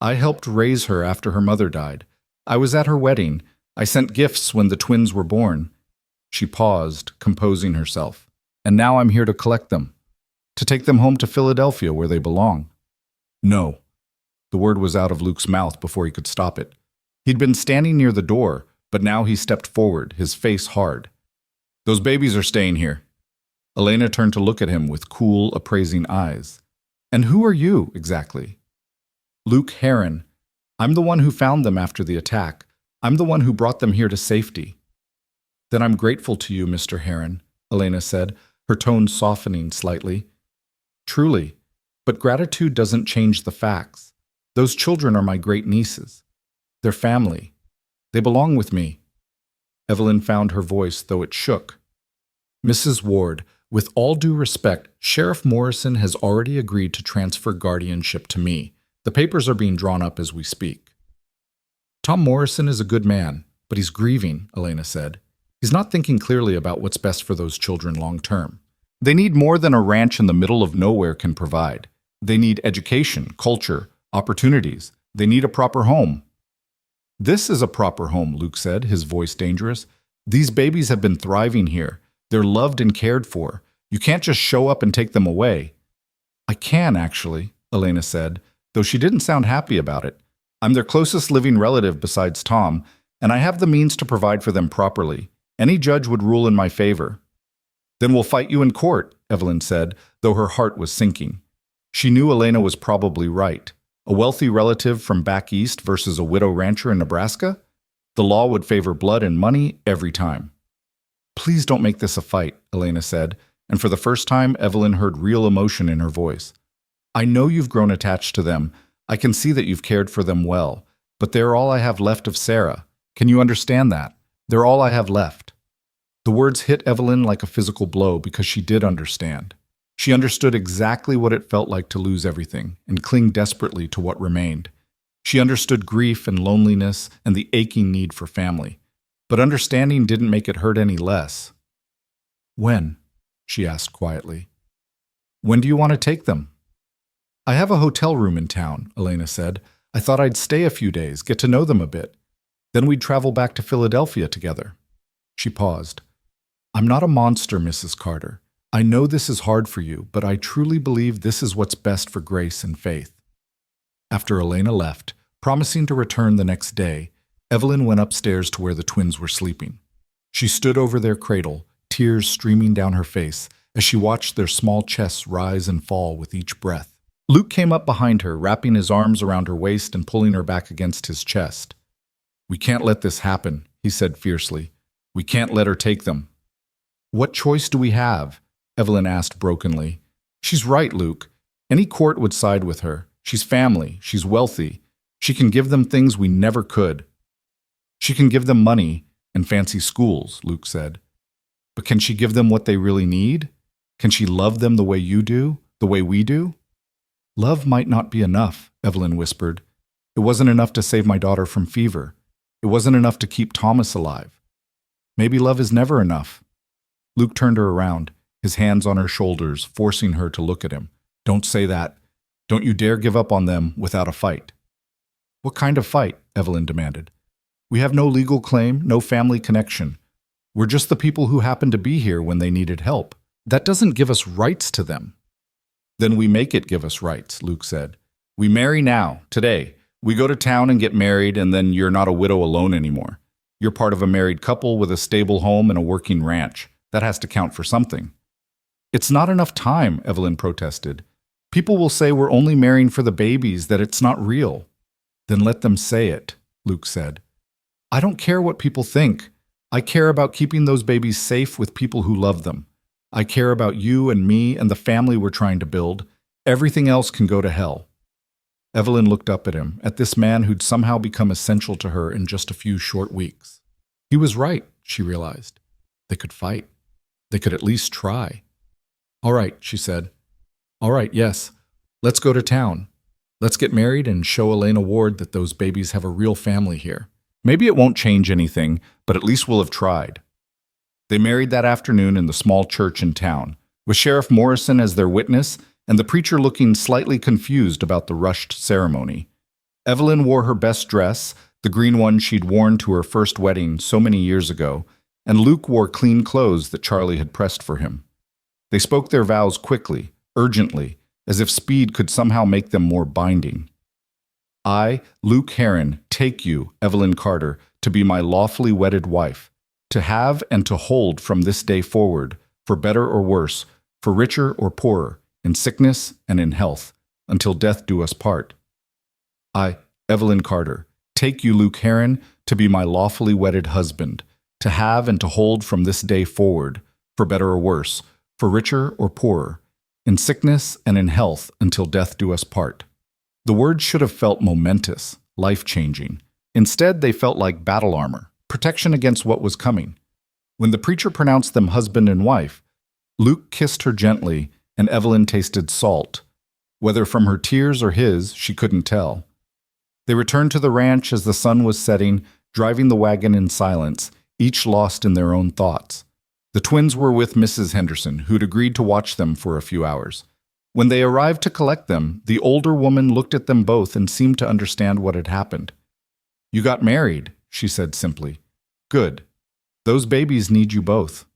I helped raise her after her mother died. I was at her wedding. I sent gifts when the twins were born. She paused, composing herself. And now I'm here to collect them. To take them home to Philadelphia where they belong. No. The word was out of Luke's mouth before he could stop it. He'd been standing near the door, but now he stepped forward, his face hard. Those babies are staying here. Elena turned to look at him with cool, appraising eyes. And who are you, exactly? Luke Heron. I'm the one who found them after the attack. I'm the one who brought them here to safety. Then I'm grateful to you, Mr. Heron, Elena said, her tone softening slightly. Truly, but gratitude doesn't change the facts. Those children are my great-nieces. They're family. They belong with me. Evelyn found her voice, though it shook. Mrs. Ward, with all due respect, Sheriff Morrison has already agreed to transfer guardianship to me. The papers are being drawn up as we speak. Tom Morrison is a good man, but he's grieving, Elena said. He's not thinking clearly about what's best for those children long term. They need more than a ranch in the middle of nowhere can provide. They need education, culture, opportunities. They need a proper home. This is a proper home, Luke said, his voice dangerous. These babies have been thriving here. They're loved and cared for. You can't just show up and take them away. I can, actually, Elena said, though she didn't sound happy about it. I'm their closest living relative besides Tom, and I have the means to provide for them properly. Any judge would rule in my favor. Then we'll fight you in court, Evelyn said, though her heart was sinking. She knew Elena was probably right. A wealthy relative from back east versus a widow rancher in Nebraska? The law would favor blood and money every time. Please don't make this a fight, Elena said, and for the first time Evelyn heard real emotion in her voice. I know you've grown attached to them. I can see that you've cared for them well, but they're all I have left of Sarah. Can you understand that? They're all I have left. The words hit Evelyn like a physical blow because she did understand. She understood exactly what it felt like to lose everything and cling desperately to what remained. She understood grief and loneliness and the aching need for family, but understanding didn't make it hurt any less. "When?" she asked quietly. "When do you want to take them?" "I have a hotel room in town," Elena said. "I thought I'd stay a few days, get to know them a bit. Then we'd travel back to Philadelphia together." She paused. "I'm not a monster, Mrs. Carter. I know this is hard for you, but I truly believe this is what's best for Grace and Faith." After Elena left, promising to return the next day, Evelyn went upstairs to where the twins were sleeping. She stood over their cradle, tears streaming down her face, as she watched their small chests rise and fall with each breath. Luke came up behind her, wrapping his arms around her waist and pulling her back against his chest. "We can't let this happen," he said fiercely. "We can't let her take them." "What choice do we have?" Evelyn asked brokenly. "She's right, Luke. Any court would side with her. She's family. She's wealthy. She can give them things we never could." "She can give them money and fancy schools," Luke said. "But can she give them what they really need? Can she love them the way you do, the way we do?" "Love might not be enough," Evelyn whispered. "It wasn't enough to save my daughter from fever. It wasn't enough to keep Thomas alive. Maybe love is never enough." Luke turned her around, his hands on her shoulders, forcing her to look at him. "Don't say that. Don't you dare give up on them without a fight." "What kind of fight?" Evelyn demanded. "We have no legal claim, no family connection. We're just the people who happened to be here when they needed help. That doesn't give us rights to them." "Then we make it give us rights," Luke said. "We marry now, today. We go to town and get married, and then you're not a widow alone anymore. You're part of a married couple with a stable home and a working ranch. That has to count for something." "It's not enough time," Evelyn protested. "People will say we're only marrying for the babies, that it's not real." "Then let them say it," Luke said. "I don't care what people think. I care about keeping those babies safe with people who love them. I care about you and me and the family we're trying to build. Everything else can go to hell." Evelyn looked up at him, at this man who'd somehow become essential to her in just a few short weeks. He was right, she realized. They could fight. They could at least try. "All right," she said. "All right, yes. Let's go to town. Let's get married and show Elena Ward that those babies have a real family here. Maybe it won't change anything, but at least we'll have tried." They married that afternoon in the small church in town, with Sheriff Morrison as their witness and the preacher looking slightly confused about the rushed ceremony. Evelyn wore her best dress, the green one she'd worn to her first wedding so many years ago, and Luke wore clean clothes that Charlie had pressed for him. They spoke their vows quickly, urgently, as if speed could somehow make them more binding. "I, Luke Heron, take you, Evelyn Carter, to be my lawfully wedded wife, to have and to hold from this day forward, for better or worse, for richer or poorer, in sickness and in health, until death do us part. I, Evelyn Carter, take you, Luke Heron, to be my lawfully wedded husband, to have and to hold from this day forward, for better or worse, for richer or poorer, in sickness and in health, until death do us part." The words should have felt momentous, life-changing. Instead, they felt like battle armor, protection against what was coming. When the preacher pronounced them husband and wife, Luke kissed her gently, and Evelyn tasted salt. Whether from her tears or his, she couldn't tell. They returned to the ranch as the sun was setting, driving the wagon in silence, each lost in their own thoughts. The twins were with Mrs. Henderson, who'd agreed to watch them for a few hours. When they arrived to collect them, the older woman looked at them both and seemed to understand what had happened. "You got married," she said simply. "Good. Those babies need you both."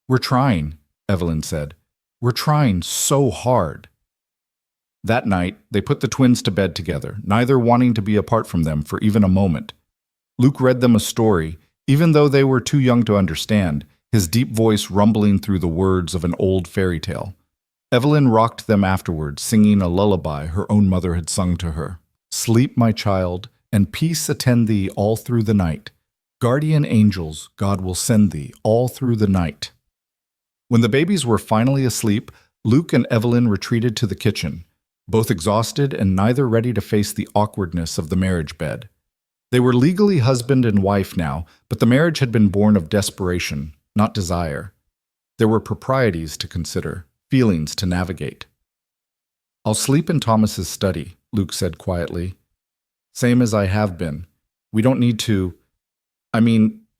"We're trying," Evelyn said. "We're trying so hard." That night, they put the twins to bed together, neither wanting to be apart from them for even a moment. Luke read them a story, even though they were too young to understand, his deep voice rumbling through the words of an old fairy tale. Evelyn rocked them afterward, singing a lullaby her own mother had sung to her. "Sleep, my child, and peace attend thee all through the night. Guardian angels God will send thee all through the night." When the babies were finally asleep, Luke and Evelyn retreated to the kitchen, both exhausted and neither ready to face the awkwardness of the marriage bed. They were legally husband and wife now, but the marriage had been born of desperation, not desire. There were proprieties to consider, feelings to navigate. "I'll sleep in Thomas's study," Luke said quietly. Same as I have been. We don't need to.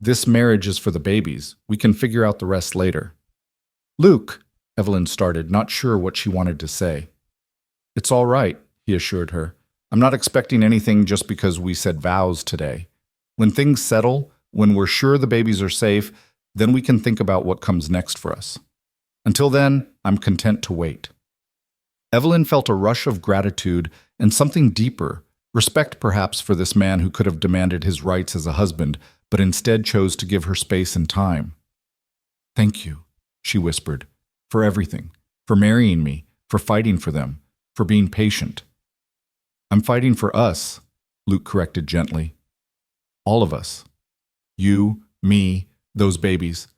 This marriage is for the babies. We can figure out the rest later. Luke, Evelyn started, not sure what she wanted to say. It's all right, he assured her. I'm not expecting anything just because we said vows today. When things settle, when we're sure the babies are safe, then we can think about what comes next for us. Until then, I'm content to wait. Evelyn felt a rush of gratitude and something deeper, respect perhaps for this man who could have demanded his rights as a husband, but instead chose to give her space and time. Thank you, she whispered, for everything, for marrying me, for fighting for them, for being patient. I'm fighting for us, Luke corrected gently. All of us. You, me, those babies.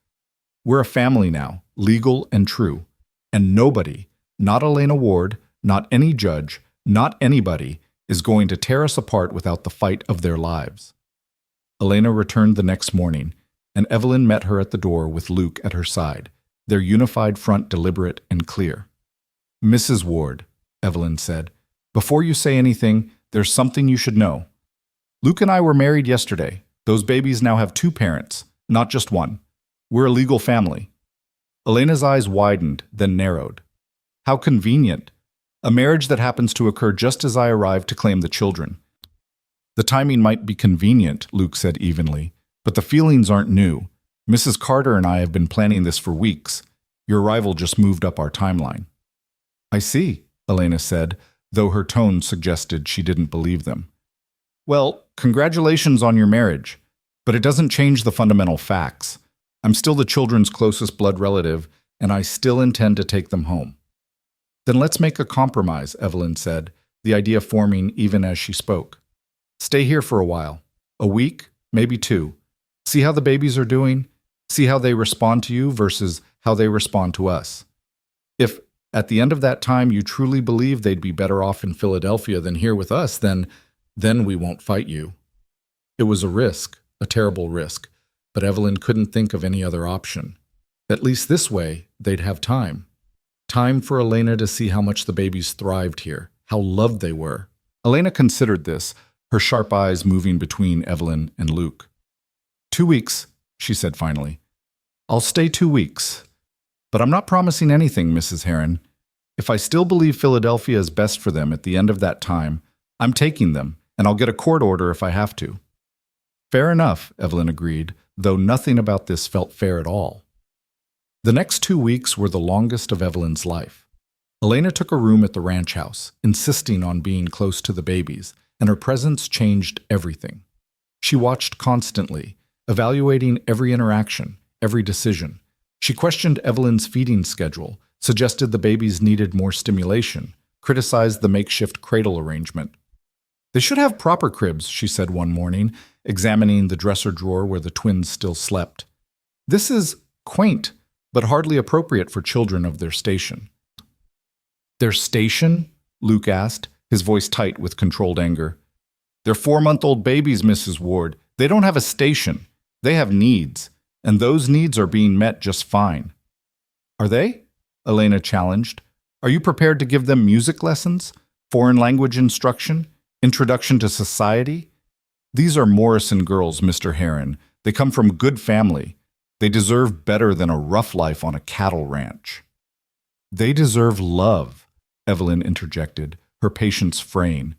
We're a family now, legal and true. And nobody, not Elena Ward, not any judge, not anybody, is going to tear us apart without the fight of their lives. Elena returned the next morning, and Evelyn met her at the door with Luke at her side, their unified front deliberate and clear. Mrs. Ward, Evelyn said, before you say anything, there's something you should know. Luke and I were married yesterday. Those babies now have 2 parents, not just one. We're a legal family. Elena's eyes widened, then narrowed. How convenient. A marriage that happens to occur just as I arrive to claim the children. The timing might be convenient, Luke said evenly, but the feelings aren't new. Mrs. Carter and I have been planning this for weeks. Your arrival just moved up our timeline. I see, Elena said, though her tone suggested she didn't believe them. Well, congratulations on your marriage, but it doesn't change the fundamental facts. I'm still the children's closest blood relative, and I still intend to take them home. Then let's make a compromise, Evelyn said, the idea forming even as she spoke. Stay here for a while. A week, maybe 2. See how the babies are doing. See how they respond to you versus how they respond to us. If, at the end of that time, you truly believe they'd be better off in Philadelphia than here with us, then we won't fight you. It was a risk, a terrible risk, but Evelyn couldn't think of any other option. At least this way, they'd have time. Time for Elena to see how much the babies thrived here, how loved they were. Elena considered this, her sharp eyes moving between Evelyn and Luke. 2 weeks, she said finally. I'll stay 2 weeks. But I'm not promising anything, Mrs. Heron. If I still believe Philadelphia is best for them at the end of that time, I'm taking them, and I'll get a court order if I have to. Fair enough, Evelyn agreed, though nothing about this felt fair at all. The next 2 weeks were the longest of Evelyn's life. Elena took a room at the ranch house, insisting on being close to the babies, and her presence changed everything. She watched constantly, evaluating every interaction, every decision. She questioned Evelyn's feeding schedule, suggested the babies needed more stimulation, criticized the makeshift cradle arrangement. They should have proper cribs, she said one morning, examining the dresser drawer where the twins still slept. This is quaint, but hardly appropriate for children of their station. Their station? Luke asked, his voice tight with controlled anger. They're 4-month-old babies, Mrs. Ward. They don't have a station. They have needs, and those needs are being met just fine. Are they? Elena challenged. Are you prepared to give them music lessons, foreign language instruction, introduction to society? These are Morrison girls, Mr. Heron. They come from good family. They deserve better than a rough life on a cattle ranch. They deserve love, Evelyn interjected, her patience fraying.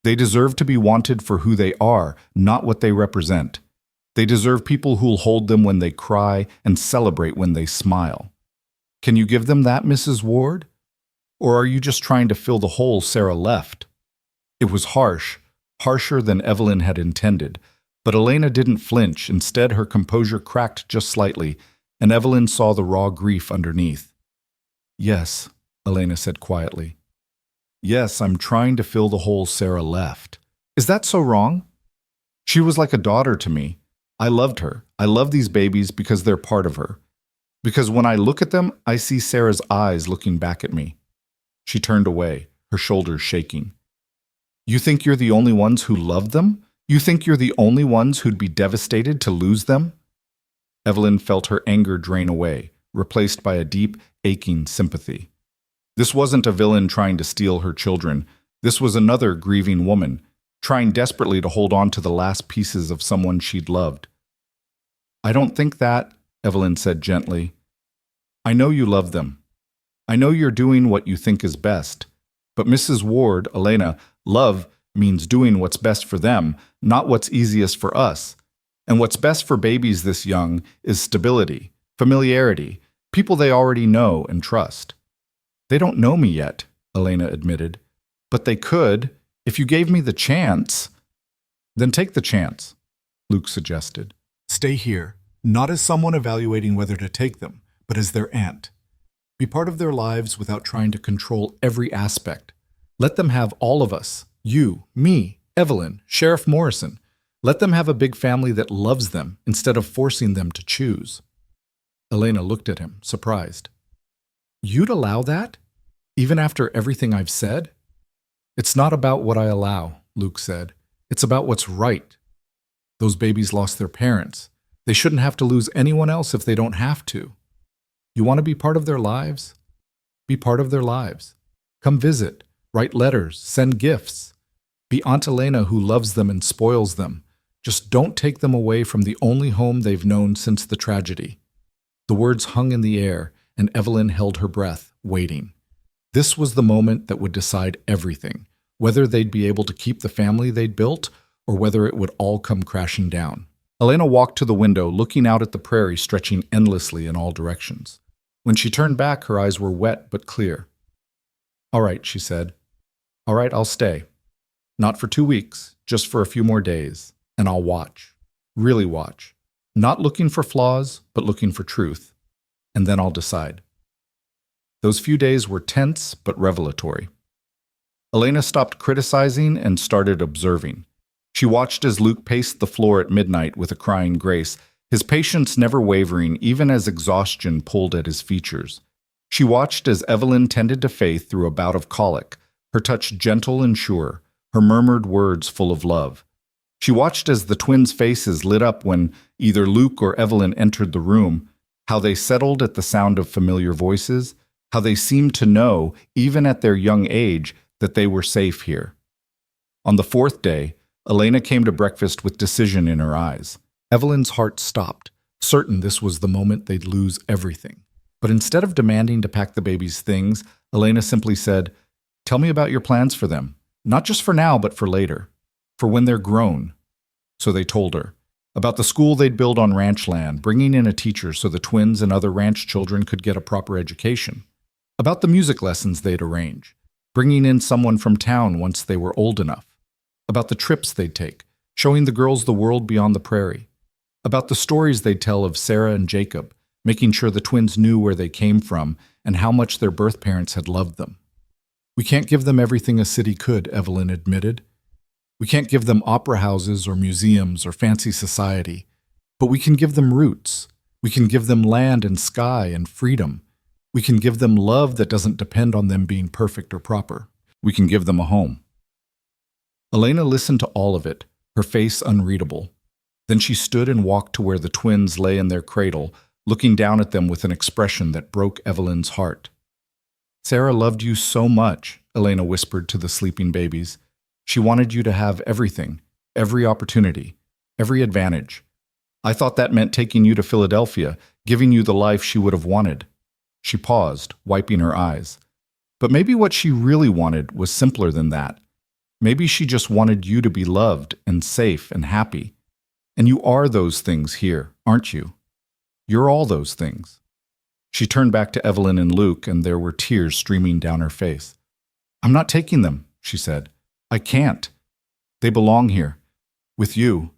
They deserve to be wanted for who they are, not what they represent. They deserve people who'll hold them when they cry and celebrate when they smile. Can you give them that, Mrs. Ward? Or are you just trying to fill the hole Sarah left? It was harsh, harsher than Evelyn had intended, but Elena didn't flinch. Instead, her composure cracked just slightly, and Evelyn saw the raw grief underneath. Yes, Elena said quietly. Yes, I'm trying to fill the hole Sarah left. Is that so wrong? She was like a daughter to me. I loved her. I love these babies because they're part of her. Because when I look at them, I see Sarah's eyes looking back at me. She turned away, her shoulders shaking. You think you're the only ones who love them? You think you're the only ones who'd be devastated to lose them? Evelyn felt her anger drain away, replaced by a deep, aching sympathy. This wasn't a villain trying to steal her children. This was another grieving woman, trying desperately to hold on to the last pieces of someone she'd loved. "I don't think that," Evelyn said gently. "I know you love them. I know you're doing what you think is best. But Mrs. Ward, Elena, love means doing what's best for them, not what's easiest for us. And what's best for babies this young is stability, familiarity, people they already know and trust." "They don't know me yet," Elena admitted. "But they could, if you gave me the chance." "Then take the chance," Luke suggested. "Stay here, not as someone evaluating whether to take them, but as their aunt. Be part of their lives without trying to control every aspect. Let them have all of us, you, me, Evelyn, Sheriff Morrison. Let them have a big family that loves them instead of forcing them to choose." Elena looked at him, surprised. "You'd allow that? Even after everything I've said?" "It's not about what I allow," Luke said. "It's about what's right. Those babies lost their parents. They shouldn't have to lose anyone else if they don't have to. You want to be part of their lives? Be part of their lives. Come visit, write letters, send gifts. Be Aunt Elena who loves them and spoils them. Just don't take them away from the only home they've known since the tragedy." The words hung in the air, and Evelyn held her breath, waiting. This was the moment that would decide everything, whether they'd be able to keep the family they'd built or whether it would all come crashing down. Elena walked to the window, looking out at the prairie stretching endlessly in all directions. When she turned back, her eyes were wet but clear. "All right," she said. "All right, I'll stay. Not for 2 weeks, just for a few more days. And I'll watch. Really watch. Not looking for flaws, but looking for truth. And then I'll decide." Those few days were tense but revelatory. Elena stopped criticizing and started observing. She watched as Luke paced the floor at midnight with a crying grace, his patience never wavering even as exhaustion pulled at his features. She watched as Evelyn tended to Faith through a bout of colic, her touch gentle and sure, her murmured words full of love. She watched as the twins' faces lit up when either Luke or Evelyn entered the room, how they settled at the sound of familiar voices, how they seemed to know, even at their young age, that they were safe here. On the 4th day, Elena came to breakfast with decision in her eyes. Evelyn's heart stopped, certain this was the moment they'd lose everything. But instead of demanding to pack the baby's things, Elena simply said, "Tell me about your plans for them, not just for now, but for later, for when they're grown." So they told her about the school they'd build on ranch land, bringing in a teacher so the twins and other ranch children could get a proper education, about the music lessons they'd arrange, bringing in someone from town once they were old enough, about the trips they'd take, showing the girls the world beyond the prairie, about the stories they'd tell of Sarah and Jacob, making sure the twins knew where they came from and how much their birth parents had loved them. "We can't give them everything a city could," Evelyn admitted. "We can't give them opera houses or museums or fancy society, but we can give them roots. We can give them land and sky and freedom. We can give them love that doesn't depend on them being perfect or proper. We can give them a home." Elena listened to all of it, her face unreadable. Then she stood and walked to where the twins lay in their cradle, looking down at them with an expression that broke Evelyn's heart. "Sarah loved you so much," Elena whispered to the sleeping babies. "She wanted you to have everything, every opportunity, every advantage. I thought that meant taking you to Philadelphia, giving you the life she would have wanted." She paused, wiping her eyes. But maybe what she really wanted was simpler than that. Maybe she just wanted you to be loved and safe and happy. And you are those things here, aren't you? You're all those things. She turned back to Evelyn and Luke, and there were tears streaming down her face. "I'm not taking them," she said. "I can't. They belong here. With you.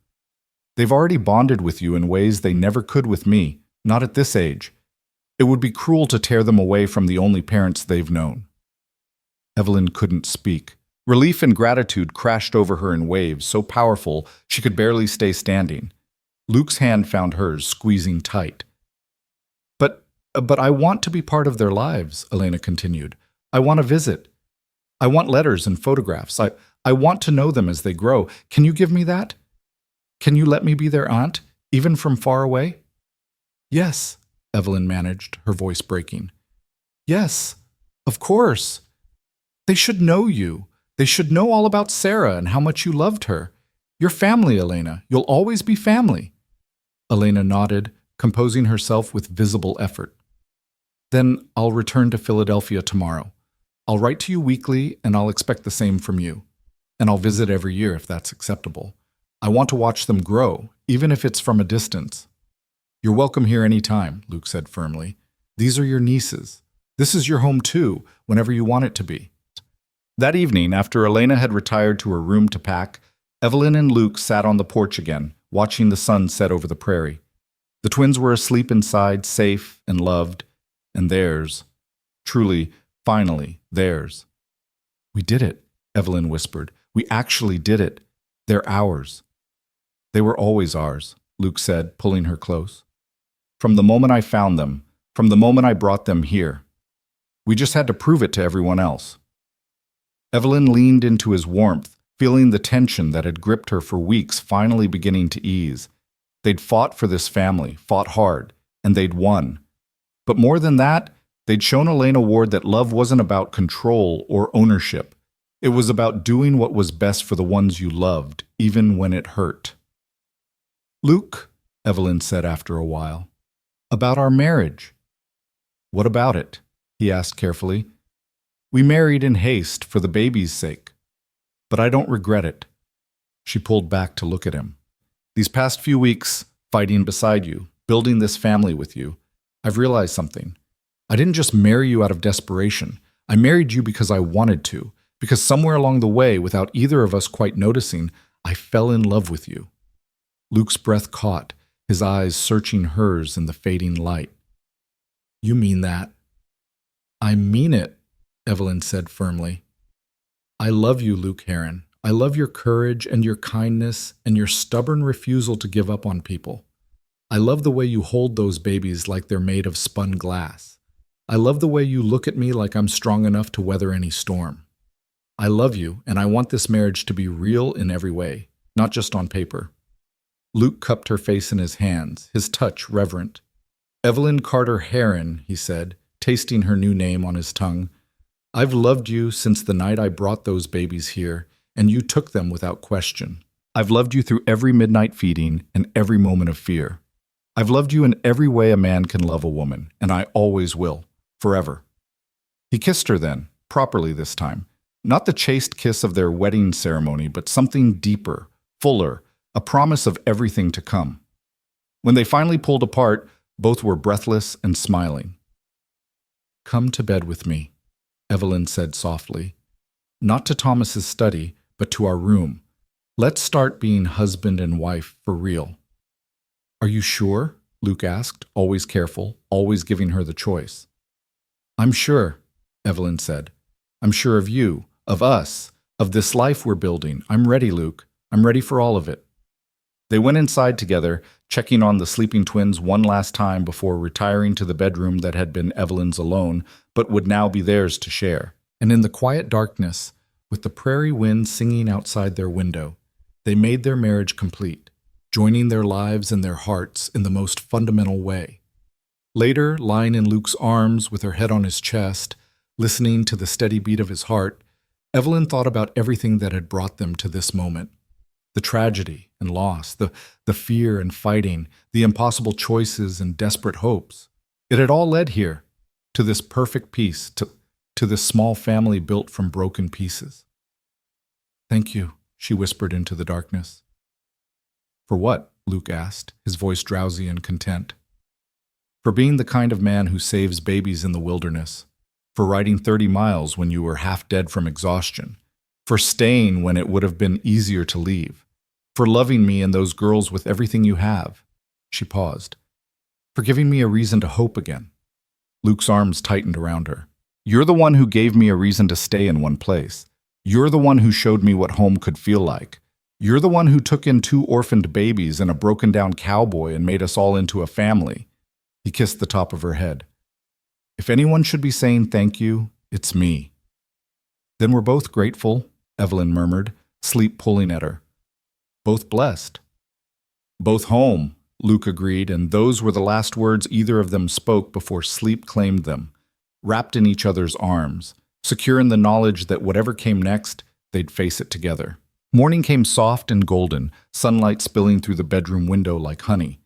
They've already bonded with you in ways they never could with me, not at this age. It would be cruel to tear them away from the only parents they've known." Evelyn couldn't speak. Relief and gratitude crashed over her in waves so powerful she could barely stay standing. Luke's hand found hers, squeezing tight. But I want to be part of their lives," Elena continued. "I want to visit. I want letters and photographs. I want to know them as they grow. Can you give me that? Can you let me be their aunt, even from far away?" "Yes," Evelyn managed, her voice breaking. "Yes, of course. They should know you. They should know all about Sarah and how much you loved her. You're family, Elena. You'll always be family. Elena nodded, composing herself with visible effort. Then I'll return to Philadelphia tomorrow. I'll write to you weekly, and I'll expect the same from you. And I'll visit every year if that's acceptable. I want to watch them grow, even if it's from a distance. You're welcome here any time, Luke said firmly. These are your nieces. This is your home too, whenever you want it to be. That evening, after Elena had retired to her room to pack, Evelyn and Luke sat on the porch again, watching the sun set over the prairie. The twins were asleep inside, safe and loved, and theirs. Truly, finally, theirs. We did it, Evelyn whispered. We actually did it. They're ours. They were always ours, Luke said, pulling her close. From the moment I found them, from the moment I brought them here. We just had to prove it to everyone else. Evelyn leaned into his warmth, feeling the tension that had gripped her for weeks finally beginning to ease. They'd fought for this family, fought hard, and they'd won. But more than that, they'd shown Elena Ward that love wasn't about control or ownership. It was about doing what was best for the ones you loved, even when it hurt. Luke, Evelyn said after a while, about our marriage. What about it? He asked carefully. We married in haste for the baby's sake. But I don't regret it. She pulled back to look at him. These past few weeks, fighting beside you, building this family with you, I've realized something. I didn't just marry you out of desperation. I married you because I wanted to, because somewhere along the way, without either of us quite noticing, I fell in love with you. Luke's breath caught, his eyes searching hers in the fading light. You mean that? I mean it, Evelyn said firmly. I love you, Luke Heron. I love your courage and your kindness and your stubborn refusal to give up on people. I love the way you hold those babies like they're made of spun glass. I love the way you look at me like I'm strong enough to weather any storm. I love you, and I want this marriage to be real in every way, not just on paper. Luke cupped her face in his hands, his touch reverent. Evelyn Carter Heron, he said, tasting her new name on his tongue. I've loved you since the night I brought those babies here, and you took them without question. I've loved you through every midnight feeding and every moment of fear. I've loved you in every way a man can love a woman, and I always will, forever. He kissed her then, properly this time. Not the chaste kiss of their wedding ceremony, but something deeper, fuller, a promise of everything to come. When they finally pulled apart, both were breathless and smiling. Come to bed with me, Evelyn said softly. Not to Thomas's study, but to our room. Let's start being husband and wife for real. Are you sure? Luke asked, always careful, always giving her the choice. I'm sure, Evelyn said. I'm sure of you, of us, of this life we're building. I'm ready, Luke. I'm ready for all of it. They went inside together, checking on the sleeping twins one last time before retiring to the bedroom that had been Evelyn's alone, but would now be theirs to share. And in the quiet darkness, with the prairie wind singing outside their window, they made their marriage complete, joining their lives and their hearts in the most fundamental way. Later, lying in Luke's arms with her head on his chest, listening to the steady beat of his heart, Evelyn thought about everything that had brought them to this moment. The tragedy and loss, the fear and fighting, the impossible choices and desperate hopes. It had all led here, to this perfect peace, to this small family built from broken pieces. Thank you, she whispered into the darkness. For what? Luke asked, his voice drowsy and content. For being the kind of man who saves babies in the wilderness. For riding 30 miles when you were half dead from exhaustion. For staying when it would have been easier to leave. For loving me and those girls with everything you have. She paused. For giving me a reason to hope again. Luke's arms tightened around her. You're the one who gave me a reason to stay in one place. You're the one who showed me what home could feel like. You're the one who took in 2 orphaned babies and a broken-down cowboy and made us all into a family. He kissed the top of her head. If anyone should be saying thank you, it's me. Then we're both grateful, Evelyn murmured, sleep pulling at her. Both blessed. Both home, Luke agreed, and those were the last words either of them spoke before sleep claimed them, wrapped in each other's arms, secure in the knowledge that whatever came next, they'd face it together. Morning came soft and golden, sunlight spilling through the bedroom window like honey.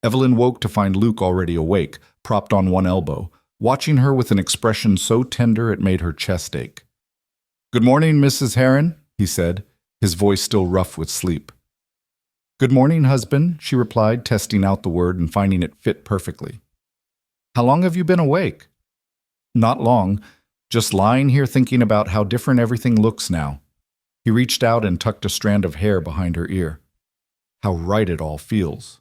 Evelyn woke to find Luke already awake, propped on one elbow, watching her with an expression so tender it made her chest ache. "Good morning, Mrs. Heron," he said, his voice still rough with sleep. "Good morning, husband," she replied, testing out the word and finding it fit perfectly. "How long have you been awake?" "Not long, just lying here thinking about how different everything looks now." He reached out and tucked a strand of hair behind her ear. "How right it all feels."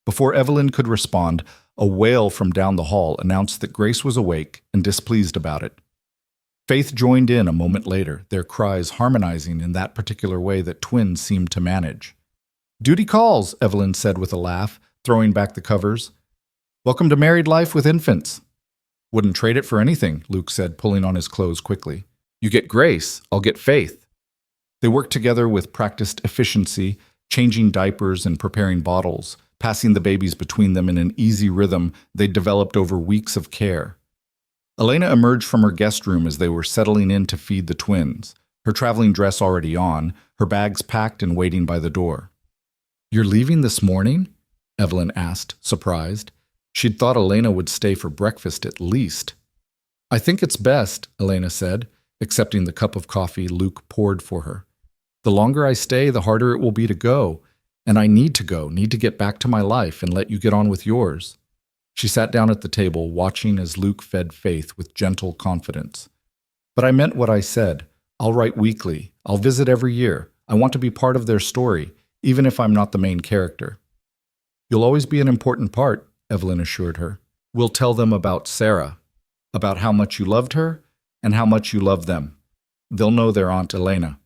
Before Evelyn could respond, a wail from down the hall announced that Grace was awake and displeased about it. Faith joined in a moment later, their cries harmonizing in that particular way that twins seemed to manage. "Duty calls," Evelyn said with a laugh, throwing back the covers. "Welcome to married life with infants." "Wouldn't trade it for anything," Luke said, pulling on his clothes quickly. "You get Grace, I'll get Faith." They worked together with practiced efficiency, changing diapers and preparing bottles, passing the babies between them in an easy rhythm they'd developed over weeks of care. Elena emerged from her guest room as they were settling in to feed the twins, her traveling dress already on, her bags packed and waiting by the door. "You're leaving this morning?" Evelyn asked, surprised. She'd thought Elena would stay for breakfast at least. "I think it's best," Elena said, accepting the cup of coffee Luke poured for her. "The longer I stay, the harder it will be to go. And I need to get back to my life and let you get on with yours." She sat down at the table, watching as Luke fed Faith with gentle confidence. "But I meant what I said. I'll write weekly. I'll visit every year. I want to be part of their story, even if I'm not the main character." "You'll always be an important part," Evelyn assured her. "We'll tell them about Sarah, about how much you loved her and how much you love them. They'll know their Aunt Elena."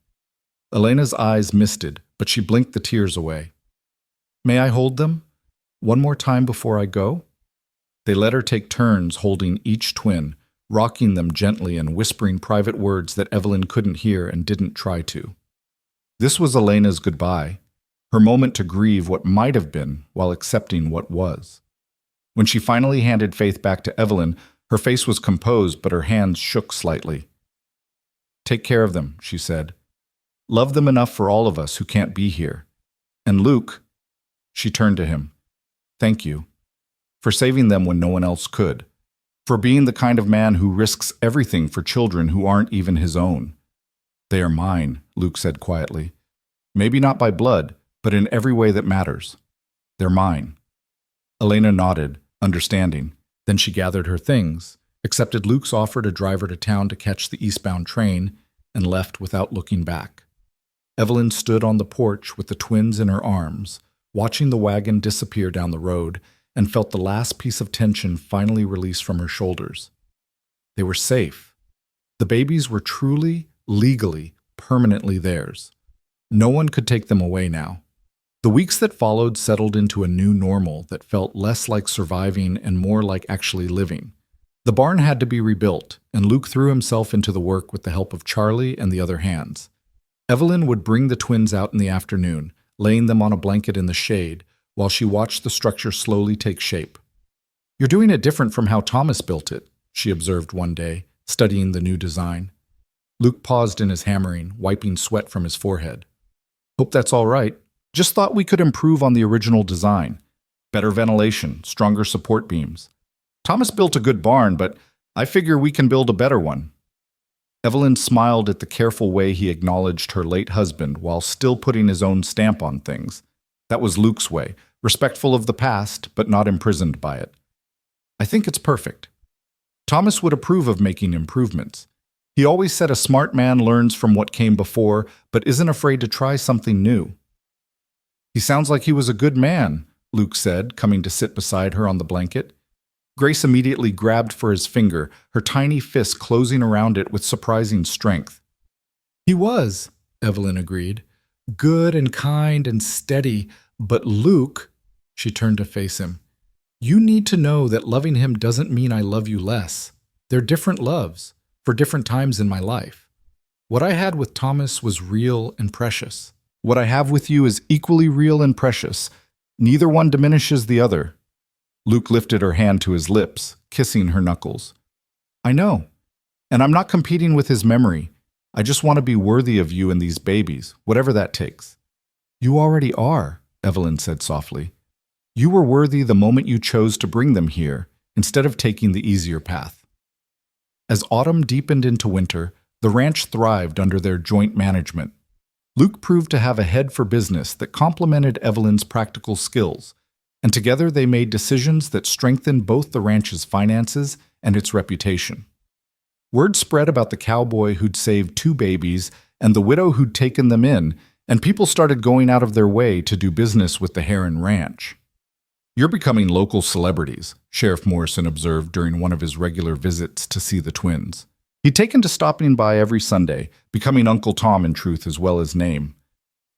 Elena's eyes misted, but she blinked the tears away. "May I hold them? One more time before I go?" They let her take turns holding each twin, rocking them gently and whispering private words that Evelyn couldn't hear and didn't try to. This was Elena's goodbye, her moment to grieve what might have been while accepting what was. When she finally handed Faith back to Evelyn, her face was composed but her hands shook slightly. "Take care of them," she said. "Love them enough for all of us who can't be here. And Luke," she turned to him, "thank you. For saving them when no one else could. For being the kind of man who risks everything for children who aren't even his own." "They are mine," Luke said quietly. "Maybe not by blood, but in every way that matters. They're mine." Elena nodded, understanding. Then she gathered her things, accepted Luke's offer to drive her to town to catch the eastbound train, and left without looking back. Evelyn stood on the porch with the twins in her arms, watching the wagon disappear down the road, and felt the last piece of tension finally release from her shoulders. They were safe. The babies were truly, legally, permanently theirs. No one could take them away now. The weeks that followed settled into a new normal that felt less like surviving and more like actually living. The barn had to be rebuilt, and Luke threw himself into the work with the help of Charlie and the other hands. Evelyn would bring the twins out in the afternoon, laying them on a blanket in the shade, while she watched the structure slowly take shape. "You're doing it different from how Thomas built it," she observed one day, studying the new design. Luke paused in his hammering, wiping sweat from his forehead. "Hope that's all right. Just thought we could improve on the original design. Better ventilation, stronger support beams. Thomas built a good barn, but I figure we can build a better one." Evelyn smiled at the careful way he acknowledged her late husband while still putting his own stamp on things. That was Luke's way, respectful of the past, but not imprisoned by it. "I think it's perfect." Thomas would approve of making improvements. He always said a smart man learns from what came before, but isn't afraid to try something new. "He sounds like he was a good man," Luke said, coming to sit beside her on the blanket. Grace immediately grabbed for his finger, her tiny fist closing around it with surprising strength. "He was," Evelyn agreed. "Good and kind and steady, but Luke," she turned to face him, "you need to know that loving him doesn't mean I love you less. They're different loves, for different times in my life. What I had with Thomas was real and precious. What I have with you is equally real and precious. Neither one diminishes the other." Luke lifted her hand to his lips, kissing her knuckles. "I know, and I'm not competing with his memory. I just want to be worthy of you and these babies, whatever that takes." "You already are," Evelyn said softly. "You were worthy the moment you chose to bring them here, instead of taking the easier path." As autumn deepened into winter, the ranch thrived under their joint management. Luke proved to have a head for business that complemented Evelyn's practical skills, and together they made decisions that strengthened both the ranch's finances and its reputation. Word spread about the cowboy who'd saved 2 babies and the widow who'd taken them in, and people started going out of their way to do business with the Heron Ranch. "You're becoming local celebrities," Sheriff Morrison observed during one of his regular visits to see the twins. He'd taken to stopping by every Sunday, becoming Uncle Tom in truth as well as name.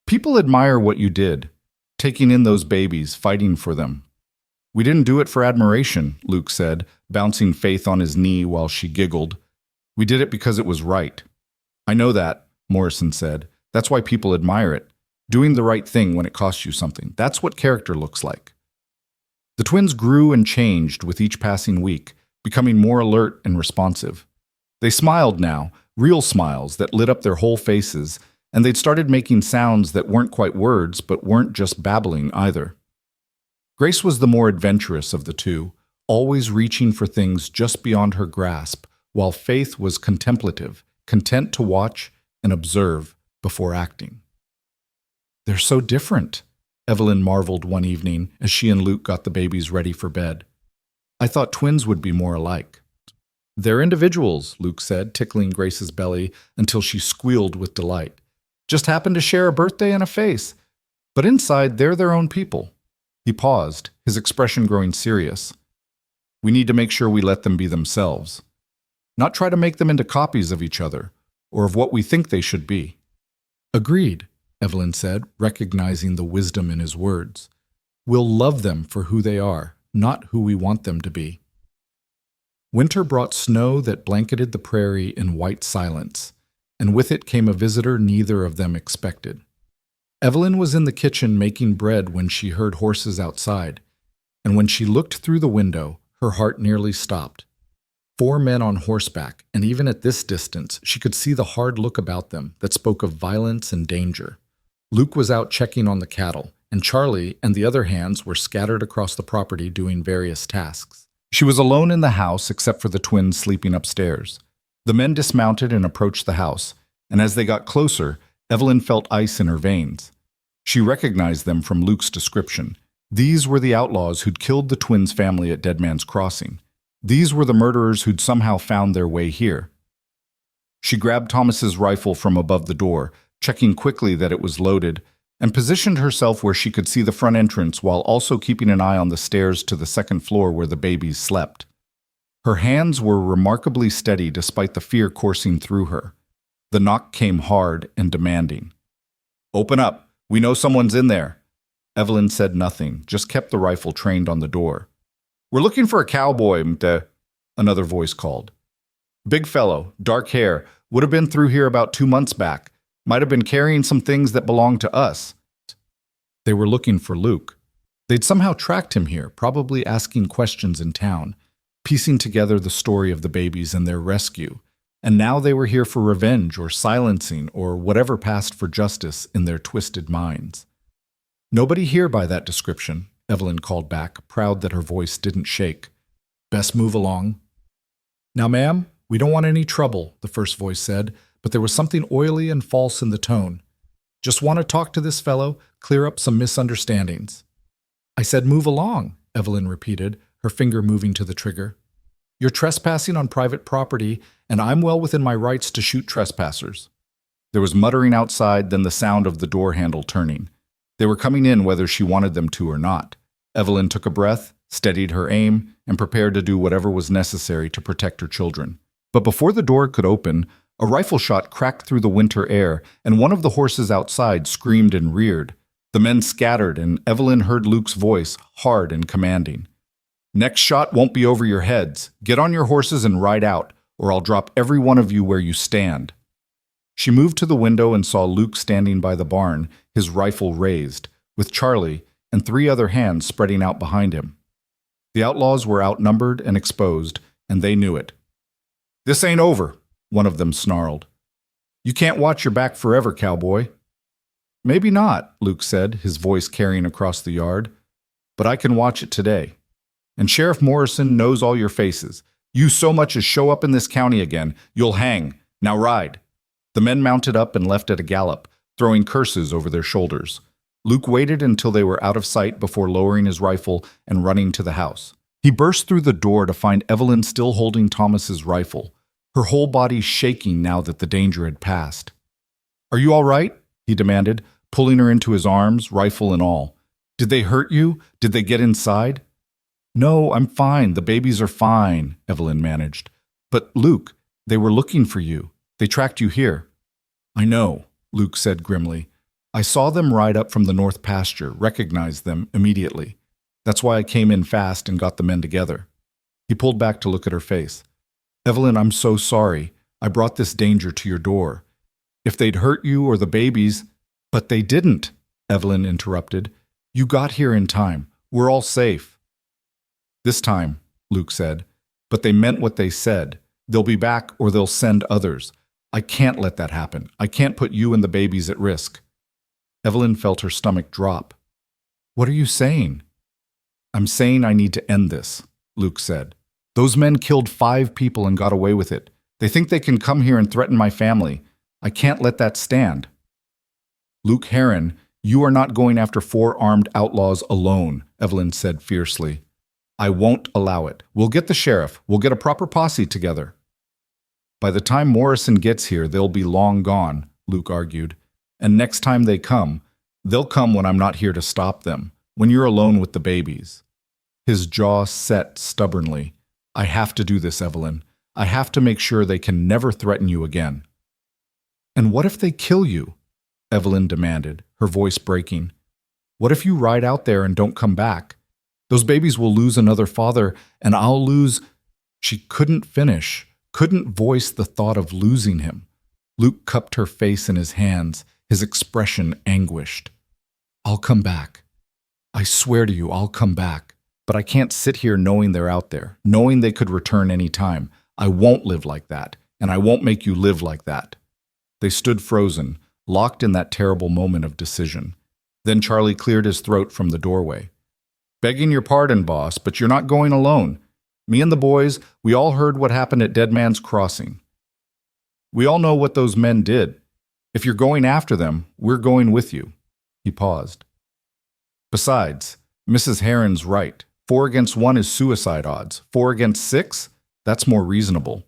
"People admire what you did, taking in those babies, fighting for them." "We didn't do it for admiration," Luke said, bouncing Faith on his knee while she giggled. "We did it because it was right." "I know that," Morrison said. "That's why people admire it. Doing the right thing when it costs you something. That's what character looks like." The twins grew and changed with each passing week, becoming more alert and responsive. They smiled now, real smiles that lit up their whole faces, and they'd started making sounds that weren't quite words but weren't just babbling either. Grace was the more adventurous of the two, always reaching for things just beyond her grasp, while Faith was contemplative, content to watch and observe before acting. "They're so different," Evelyn marveled one evening as she and Luke got the babies ready for bed. "I thought twins would be more alike." "They're individuals," Luke said, tickling Grace's belly until she squealed with delight. "Just happen to share a birthday and a face. But inside, they're their own people." He paused, his expression growing serious. "We need to make sure we let them be themselves. Not try to make them into copies of each other, or of what we think they should be." "Agreed," Evelyn said, recognizing the wisdom in his words. "We'll love them for who they are, not who we want them to be." Winter brought snow that blanketed the prairie in white silence, and with it came a visitor neither of them expected. Evelyn was in the kitchen making bread when she heard horses outside, and when she looked through the window, her heart nearly stopped. 4 men on horseback, and even at this distance, she could see the hard look about them that spoke of violence and danger. Luke was out checking on the cattle, and Charlie and the other hands were scattered across the property doing various tasks. She was alone in the house except for the twins sleeping upstairs. The men dismounted and approached the house, and as they got closer, Evelyn felt ice in her veins. She recognized them from Luke's description. These were the outlaws who'd killed the twins' family at Dead Man's Crossing. These were the murderers who'd somehow found their way here. She grabbed Thomas's rifle from above the door, checking quickly that it was loaded, and positioned herself where she could see the front entrance while also keeping an eye on the stairs to the second floor where the babies slept. Her hands were remarkably steady despite the fear coursing through her. The knock came hard and demanding. "Open up. We know someone's in there." Evelyn said nothing, just kept the rifle trained on the door. "We're looking for a cowboy, mte," another voice called. "Big fellow, dark hair, would have been through here about 2 months back. Might have been carrying some things that belonged to us." They were looking for Luke. They'd somehow tracked him here, probably asking questions in town, piecing together the story of the babies and their rescue, and now they were here for revenge or silencing or whatever passed for justice in their twisted minds. "Nobody here by that description," Evelyn called back, proud that her voice didn't shake. "Best move along." "Now, ma'am, we don't want any trouble," the first voice said, but there was something oily and false in the tone. "Just want to talk to this fellow, clear up some misunderstandings." "I said move along," Evelyn repeated, her finger moving to the trigger. "You're trespassing on private property, and I'm well within my rights to shoot trespassers." There was muttering outside, then the sound of the door handle turning. They were coming in whether she wanted them to or not. Evelyn took a breath, steadied her aim, and prepared to do whatever was necessary to protect her children. But before the door could open, a rifle shot cracked through the winter air, and one of the horses outside screamed and reared. The men scattered, and Evelyn heard Luke's voice, hard and commanding. "Next shot won't be over your heads. Get on your horses and ride out, or I'll drop every one of you where you stand." She moved to the window and saw Luke standing by the barn, his rifle raised, with Charlie and 3 other hands spreading out behind him. The outlaws were outnumbered and exposed, and they knew it. "This ain't over," one of them snarled. You can't watch your back forever, cowboy. Maybe not, Luke said, his voice carrying across the yard. But I can watch it today. And Sheriff Morrison knows all your faces. You so much as show up in this county again, you'll hang. Now ride. The men mounted up and left at a gallop, throwing curses over their shoulders. Luke waited until they were out of sight before lowering his rifle and running to the house. He burst through the door to find Evelyn still holding Thomas's rifle, her whole body shaking now that the danger had passed. "Are you all right?" he demanded, pulling her into his arms, rifle and all. "Did they hurt you? Did they get inside?" "No, I'm fine. The babies are fine," Evelyn managed. "But, Luke, they were looking for you. They tracked you here." "I know," Luke said grimly. "I saw them ride up from the north pasture, recognized them immediately. That's why I came in fast and got the men together." He pulled back to look at her face. "Evelyn, I'm so sorry. I brought this danger to your door. If they'd hurt you or the babies—" "But they didn't," Evelyn interrupted. "You got here in time. We're all safe." "This time," Luke said. "But they meant what they said. They'll be back or they'll send others. I can't let that happen. I can't put you and the babies at risk." Evelyn felt her stomach drop. "What are you saying?" "I'm saying I need to end this," Luke said. "Those men killed 5 people and got away with it. They think they can come here and threaten my family. I can't let that stand." "Luke Heron, you are not going after 4 armed outlaws alone," Evelyn said fiercely. "I won't allow it. We'll get the sheriff. We'll get a proper posse together." "By the time Morrison gets here, they'll be long gone," Luke argued. "And next time they come, they'll come when I'm not here to stop them, when you're alone with the babies." His jaw set stubbornly. "I have to do this, Evelyn. I have to make sure they can never threaten you again." "And what if they kill you?" Evelyn demanded, her voice breaking. "What if you ride out there and don't come back? Those babies will lose another father, and I'll lose—" She couldn't finish, couldn't voice the thought of losing him. Luke cupped her face in his hands, his expression anguished. "I'll come back. I swear to you, I'll come back. But I can't sit here knowing they're out there, knowing they could return any time. I won't live like that, and I won't make you live like that." They stood frozen, locked in that terrible moment of decision. Then Charlie cleared his throat from the doorway. "Begging your pardon, boss, but you're not going alone. Me and the boys, we all heard what happened at Dead Man's Crossing. We all know what those men did. If you're going after them, we're going with you." He paused. "Besides, Mrs. Heron's right. 4 against 1 is suicide odds. 4 against 6? That's more reasonable."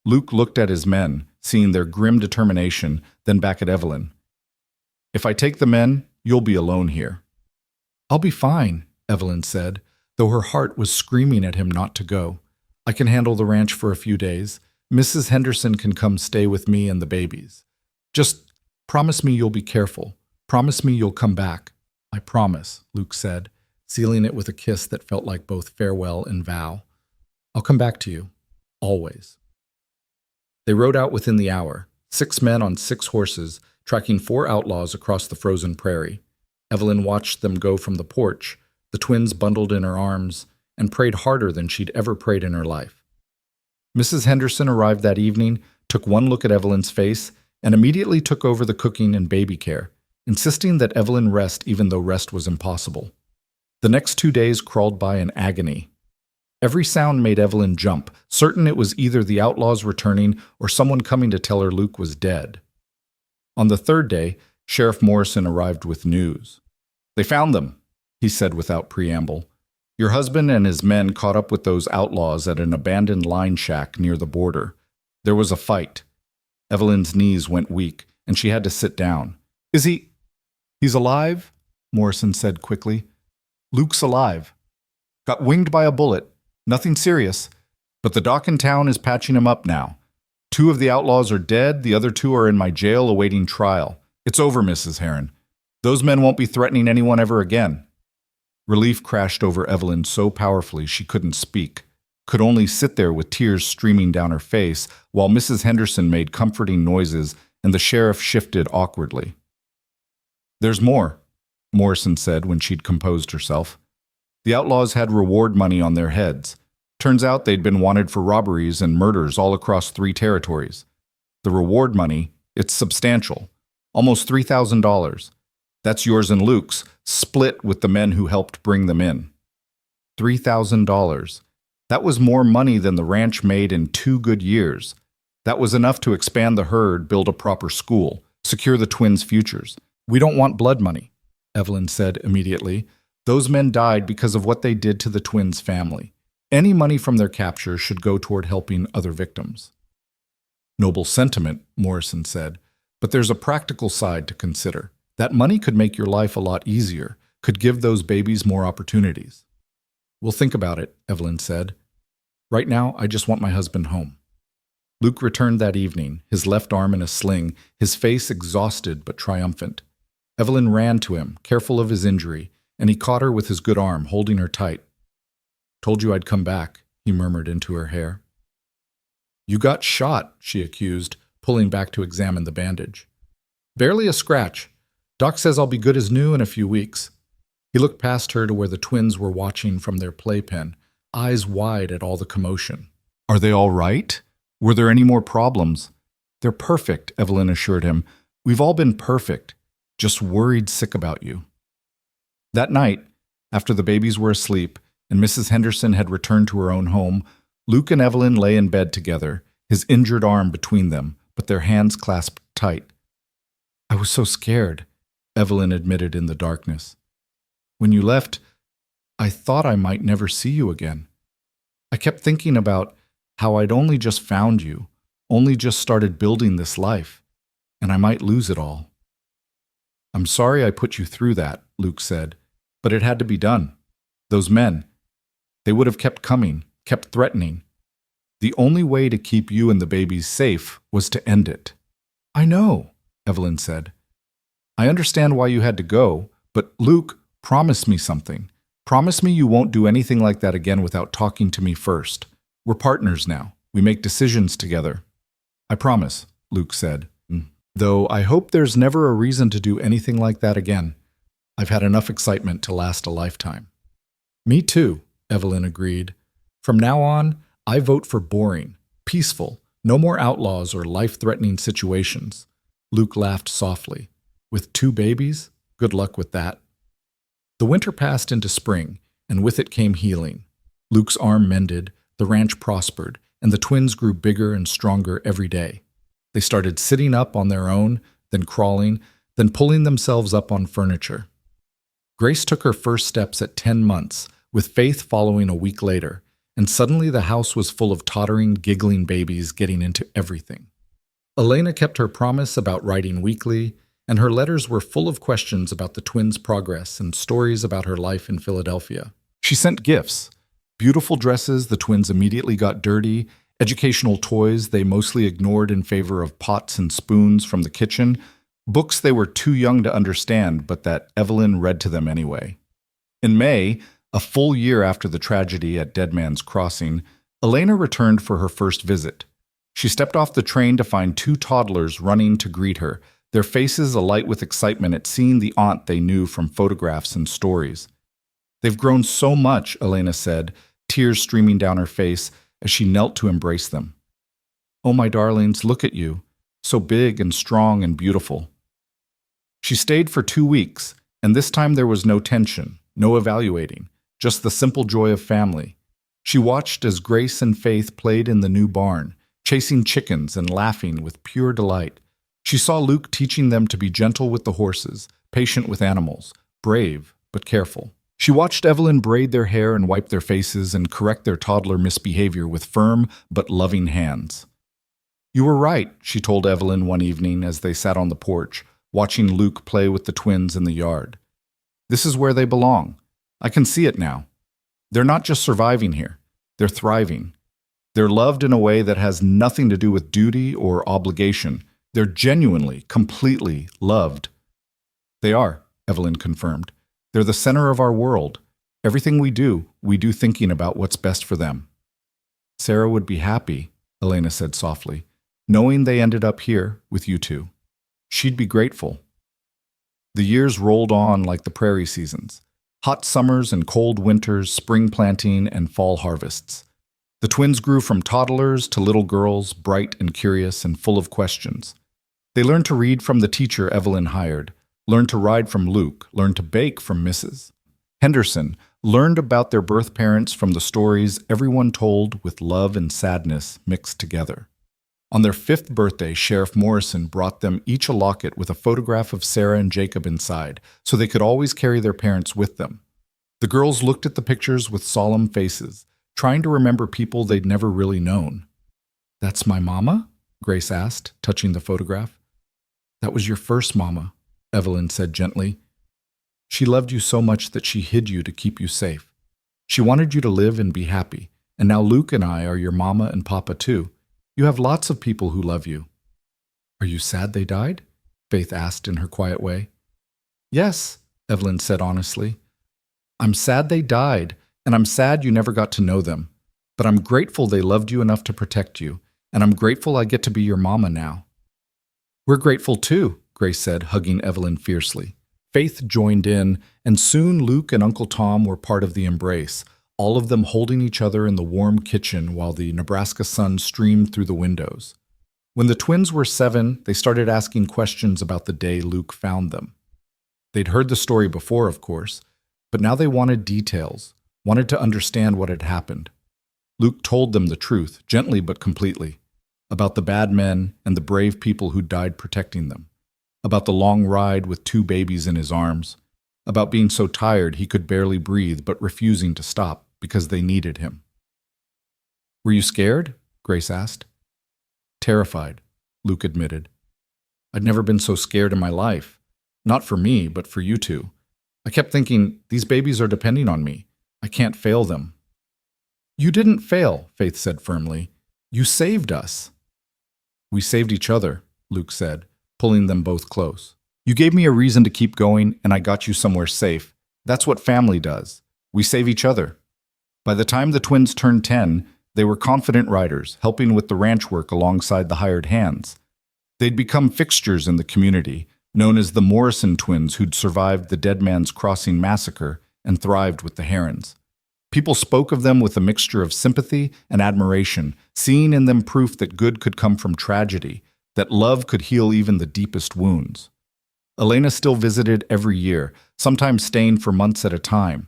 Luke looked at his men, seeing their grim determination, then back at Evelyn. "If I take the men, you'll be alone here." "I'll be fine," Evelyn said, though her heart was screaming at him not to go. "I can handle the ranch for a few days. Mrs. Henderson can come stay with me and the babies. Just promise me you'll be careful. Promise me you'll come back." "I promise," Luke said, sealing it with a kiss that felt like both farewell and vow. "I'll come back to you. Always." They rode out within the hour, 6 men on 6 horses, tracking 4 outlaws across the frozen prairie. Evelyn watched them go from the porch, the twins bundled in her arms, and prayed harder than she'd ever prayed in her life. Mrs. Henderson arrived that evening, took one look at Evelyn's face, and immediately took over the cooking and baby care, insisting that Evelyn rest even though rest was impossible. The next 2 days crawled by in agony. Every sound made Evelyn jump, certain it was either the outlaws returning or someone coming to tell her Luke was dead. On the 3rd day, Sheriff Morrison arrived with news. "They found them," he said without preamble. "Your husband and his men caught up with those outlaws at an abandoned line shack near the border. There was a fight." Evelyn's knees went weak, and she had to sit down. "Is he—" "He's alive," Morrison said quickly. "Luke's alive. Got winged by a bullet. Nothing serious. But the dock in town is patching him up now. 2 of the outlaws are dead, the other 2 are in my jail awaiting trial. It's over, Mrs. Heron. Those men won't be threatening anyone ever again." Relief crashed over Evelyn so powerfully she couldn't speak, could only sit there with tears streaming down her face while Mrs. Henderson made comforting noises and the sheriff shifted awkwardly. "There's more," Morrison said when she'd composed herself. "The outlaws had reward money on their heads. Turns out they'd been wanted for robberies and murders all across 3 territories. The reward money, It's substantial. Almost $3,000. That's yours and Luke's, split with the men who helped bring them in. $3,000. That was more money than the ranch made in 2 good years. That was enough to expand the herd, build a proper school, secure the twins' futures. We don't want blood money, Evelyn said immediately. Those men died because of what they did to the twins' family. Any money from their capture should go toward helping other victims. Noble sentiment, Morrison said, but there's a practical side to consider. That money could make your life a lot easier, could give those babies more opportunities. We'll think about it, Evelyn said. Right now, I just want my husband home. Luke returned that evening, his left arm in a sling, his face exhausted but triumphant. Evelyn ran to him, careful of his injury, and he caught her with his good arm, holding her tight. Told you I'd come back, he murmured into her hair. You got shot, she accused, pulling back to examine the bandage. Barely a scratch. Doc says I'll be good as new in a few weeks. He looked past her to where the twins were watching from their playpen, eyes wide at all the commotion. Are they all right? Were there any more problems? They're perfect, Evelyn assured him. We've all been perfect, just worried sick about you. That night, after the babies were asleep and Mrs. Henderson had returned to her own home, Luke and Evelyn lay in bed together, his injured arm between them, but their hands clasped tight. I was so scared, Evelyn admitted in the darkness. When you left, I thought I might never see you again. I kept thinking about how I'd only just found you, only just started building this life, and I might lose it all. I'm sorry I put you through that, Luke said, but it had to be done. Those men, they would have kept coming, kept threatening. The only way to keep you and the babies safe was to end it. I know, Evelyn said. I understand why you had to go, but Luke, promise me something. Promise me you won't do anything like that again without talking to me first. We're partners now. We make decisions together. I promise, Luke said. Though I hope there's never a reason to do anything like that again. I've had enough excitement to last a lifetime. Me too, Evelyn agreed. From now on, I vote for boring, peaceful, no more outlaws or life-threatening situations. Luke laughed softly. With 2 babies? Good luck with that. The winter passed into spring, and with it came healing. Luke's arm mended, the ranch prospered, and the twins grew bigger and stronger every day. They started sitting up on their own, then crawling, then pulling themselves up on furniture. Grace took her first steps at 10 months, with Faith following a week later, and suddenly the house was full of tottering, giggling babies getting into everything. Elena kept her promise about writing weekly, and her letters were full of questions about the twins' progress and stories about her life in Philadelphia. She sent gifts, beautiful dresses the twins immediately got dirty, educational toys they mostly ignored in favor of pots and spoons from the kitchen, books they were too young to understand but that Evelyn read to them anyway. In May, a full year after the tragedy at Dead Man's Crossing, Elena returned for her first visit. She stepped off the train to find 2 toddlers running to greet her, their faces alight with excitement at seeing the aunt they knew from photographs and stories. They've grown so much, Elena said, tears streaming down her face as she knelt to embrace them. Oh, my darlings, look at you, so big and strong and beautiful. She stayed for 2 weeks, and this time there was no tension, no evaluating, just the simple joy of family. She watched as Grace and Faith played in the new barn, chasing chickens and laughing with pure delight. She saw Luke teaching them to be gentle with the horses, patient with animals, brave but careful. She watched Evelyn braid their hair and wipe their faces and correct their toddler misbehavior with firm but loving hands. You were right, she told Evelyn one evening as they sat on the porch, watching Luke play with the twins in the yard. This is where they belong. I can see it now. They're not just surviving here. They're thriving. They're loved in a way that has nothing to do with duty or obligation. They're genuinely, completely loved. They are, Evelyn confirmed. They're the center of our world. Everything we do thinking about what's best for them. Sarah would be happy, Elena said softly, knowing they ended up here with you 2. She'd be grateful. The years rolled on like the prairie seasons. Hot summers and cold winters, spring planting and fall harvests. The twins grew from toddlers to little girls, bright and curious and full of questions. They learned to read from the teacher Evelyn hired, learned to ride from Luke, learned to bake from Mrs. Henderson, learned about their birth parents from the stories everyone told with love and sadness mixed together. On their 5th birthday, Sheriff Morrison brought them each a locket with a photograph of Sarah and Jacob inside, so they could always carry their parents with them. The girls looked at the pictures with solemn faces, trying to remember people they'd never really known. "That's my mama?" Grace asked, touching the photograph. "That was your first mama," Evelyn said gently. "She loved you so much that she hid you to keep you safe. She wanted you to live and be happy, and now Luke and I are your mama and papa too. You have lots of people who love you." "Are you sad they died?" Faith asked in her quiet way. "Yes," Evelyn said honestly. "I'm sad they died, and I'm sad you never got to know them. But I'm grateful they loved you enough to protect you, and I'm grateful I get to be your mama now." "We're grateful too," Grace said, hugging Evelyn fiercely. Faith joined in, and soon Luke and Uncle Tom were part of the embrace, all of them holding each other in the warm kitchen while the Nebraska sun streamed through the windows. When the twins were 7, they started asking questions about the day Luke found them. They'd heard the story before, of course, but now they wanted details, wanted to understand what had happened. Luke told them the truth, gently but completely, about the bad men and the brave people who died protecting them, about the long ride with 2 babies in his arms, about being so tired he could barely breathe but refusing to stop because they needed him. "Were you scared?" Grace asked. "Terrified," Luke admitted. "I'd never been so scared in my life. Not for me, but for you two. I kept thinking, these babies are depending on me. I can't fail them." "You didn't fail," Faith said firmly. "You saved us." "We saved each other," Luke said, pulling them both close. "You gave me a reason to keep going, and I got you somewhere safe. That's what family does. We save each other." By the time the twins turned 10, they were confident riders, helping with the ranch work alongside the hired hands. They'd become fixtures in the community, known as the Morrison twins who'd survived the Dead Man's Crossing massacre and thrived with the Herons. People spoke of them with a mixture of sympathy and admiration, seeing in them proof that good could come from tragedy, that love could heal even the deepest wounds. Elena still visited every year, sometimes staying for months at a time.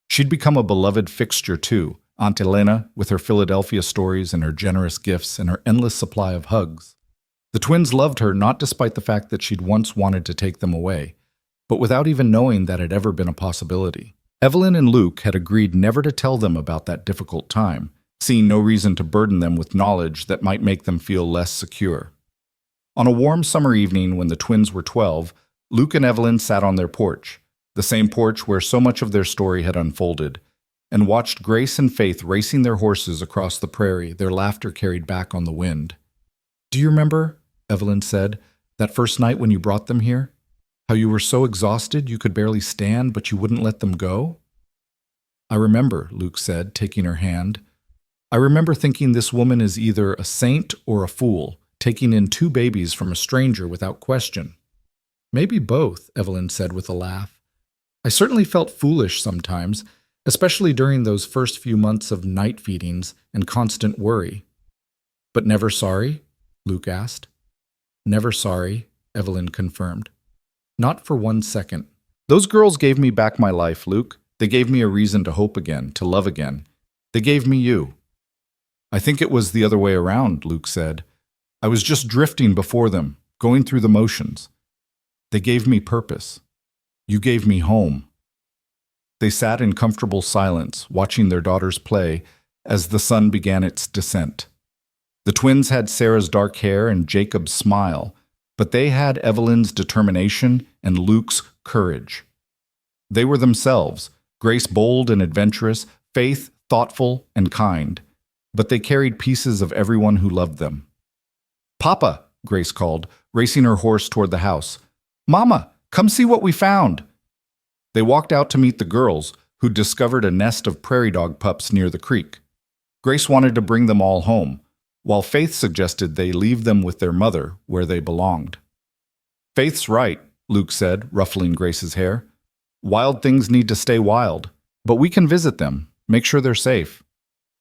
She'd become a beloved fixture too, Aunt Elena, with her Philadelphia stories and her generous gifts and her endless supply of hugs. The twins loved her not despite the fact that she'd once wanted to take them away, but without even knowing that had ever been a possibility. Evelyn and Luke had agreed never to tell them about that difficult time, seeing no reason to burden them with knowledge that might make them feel less secure. On a warm summer evening when the twins were 12, Luke and Evelyn sat on their porch, the same porch where so much of their story had unfolded, and watched Grace and Faith racing their horses across the prairie, their laughter carried back on the wind. "Do you remember," Evelyn said, "that first night when you brought them here? How you were so exhausted you could barely stand, but you wouldn't let them go?" "I remember," Luke said, taking her hand. "I remember thinking this woman is either a saint or a fool, taking in 2 babies from a stranger without question." "Maybe both," Evelyn said with a laugh. "I certainly felt foolish sometimes, especially during those first few months of night feedings and constant worry." "But never sorry?" Luke asked. "Never sorry," Evelyn confirmed. "Not for 1 second. Those girls gave me back my life, Luke. They gave me a reason to hope again, to love again. They gave me you." "I think it was the other way around," Luke said. "I was just drifting before them, going through the motions. They gave me purpose. You gave me home." They sat in comfortable silence, watching their daughters play as the sun began its descent. The twins had Sarah's dark hair and Jacob's smile, but they had Evelyn's determination and Luke's courage. They were themselves, Grace bold and adventurous, Faith thoughtful and kind, but they carried pieces of everyone who loved them. "Papa," Grace called, racing her horse toward the house. "Mama, come see what we found." They walked out to meet the girls, who'd discovered a nest of prairie dog pups near the creek. Grace wanted to bring them all home, while Faith suggested they leave them with their mother where they belonged. "Faith's right," Luke said, ruffling Grace's hair. "Wild things need to stay wild, but we can visit them, make sure they're safe."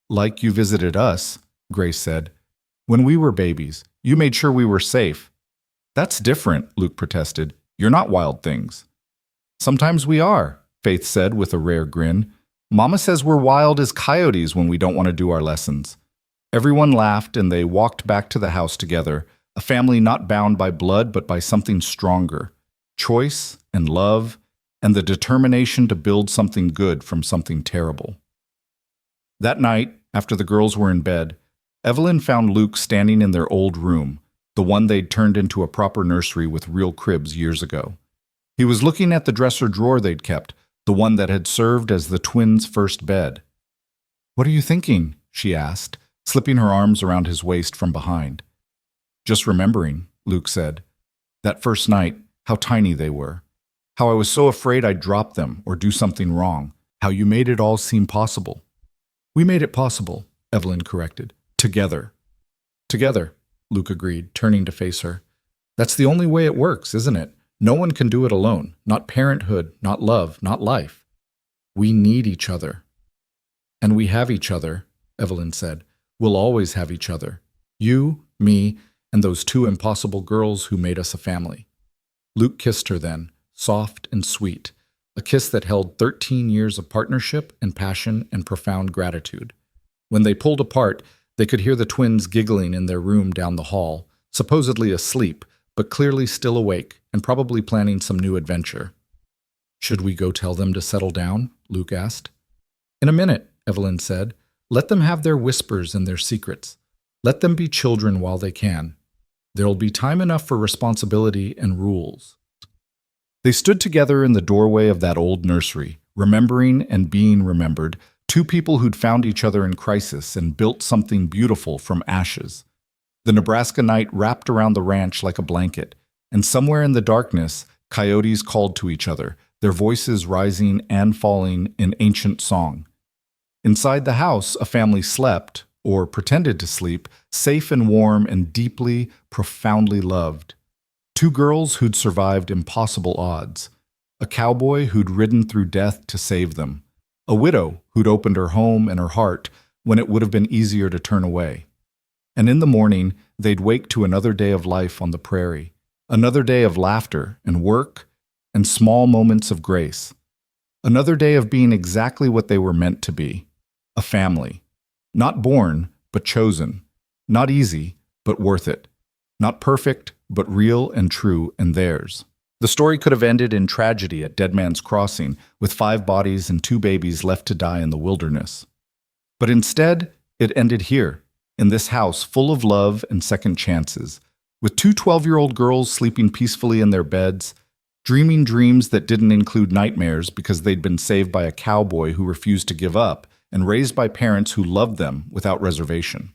"Like you visited us," Grace said. "When we were babies, you made sure we were safe. That's different, Luke protested. You're not wild things. Sometimes we are, Faith said with a rare grin. Mama says we're wild as coyotes when we don't want to do our lessons. Everyone laughed and they walked back to the house together, a family not bound by blood but by something stronger, choice and love, and the determination to build something good from something terrible. That night, after the girls were in bed, Evelyn found Luke standing in their old room, the one they'd turned into a proper nursery with real cribs years ago. He was looking at the dresser drawer they'd kept, the one that had served as the twins' first bed. "What are you thinking?" she asked, slipping her arms around his waist from behind. "Just remembering," Luke said. "That first night, how tiny they were. How I was so afraid I'd drop them or do something wrong. How you made it all seem possible." "We made it possible," Evelyn corrected. "Together." "Together," Luke agreed, turning to face her. "That's the only way it works, isn't it? No one can do it alone. Not parenthood, not love, not life. We need each other." "And we have each other," Evelyn said. "We'll always have each other. You, me, and those two impossible girls who made us a family." Luke kissed her then, soft and sweet, a kiss that held 13 years of partnership and passion and profound gratitude. When they pulled apart, they could hear the twins giggling in their room down the hall, supposedly asleep, but clearly still awake and probably planning some new adventure. "Should we go tell them to settle down?" Luke asked. "In a minute," Evelyn said. "Let them have their whispers and their secrets. Let them be children while they can. There'll be time enough for responsibility and rules." They stood together in the doorway of that old nursery, remembering and being remembered, two people who'd found each other in crisis and built something beautiful from ashes. The Nebraska night wrapped around the ranch like a blanket, and somewhere in the darkness, coyotes called to each other, their voices rising and falling in ancient song. Inside the house, a family slept, or pretended to sleep, safe and warm and deeply, profoundly loved. Two girls who'd survived impossible odds. A cowboy who'd ridden through death to save them. A widow who'd opened her home and her heart when it would have been easier to turn away. And in the morning, they'd wake to another day of life on the prairie, another day of laughter and work and small moments of grace, another day of being exactly what they were meant to be, a family, not born, but chosen, not easy, but worth it, not perfect, but real and true and theirs. The story could have ended in tragedy at Dead Man's Crossing, with 5 bodies and 2 babies left to die in the wilderness. But instead, it ended here, in this house full of love and second chances, with 2 12-year-old girls sleeping peacefully in their beds, dreaming dreams that didn't include nightmares because they'd been saved by a cowboy who refused to give up, and raised by parents who loved them without reservation.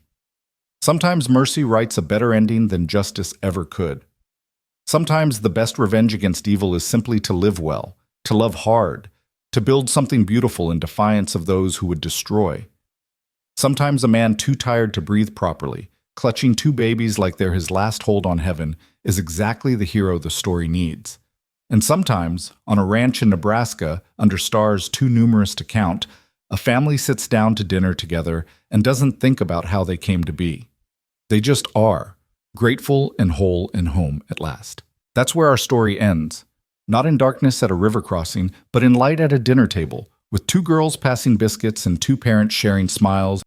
Sometimes mercy writes a better ending than justice ever could. Sometimes the best revenge against evil is simply to live well, to love hard, to build something beautiful in defiance of those who would destroy. Sometimes a man too tired to breathe properly, clutching 2 babies like they're his last hold on heaven, is exactly the hero the story needs. And sometimes, on a ranch in Nebraska, under stars too numerous to count, a family sits down to dinner together and doesn't think about how they came to be. They just are, grateful and whole and home at last. That's where our story ends. Not in darkness at a river crossing, but in light at a dinner table, with 2 girls passing biscuits and 2 parents sharing smiles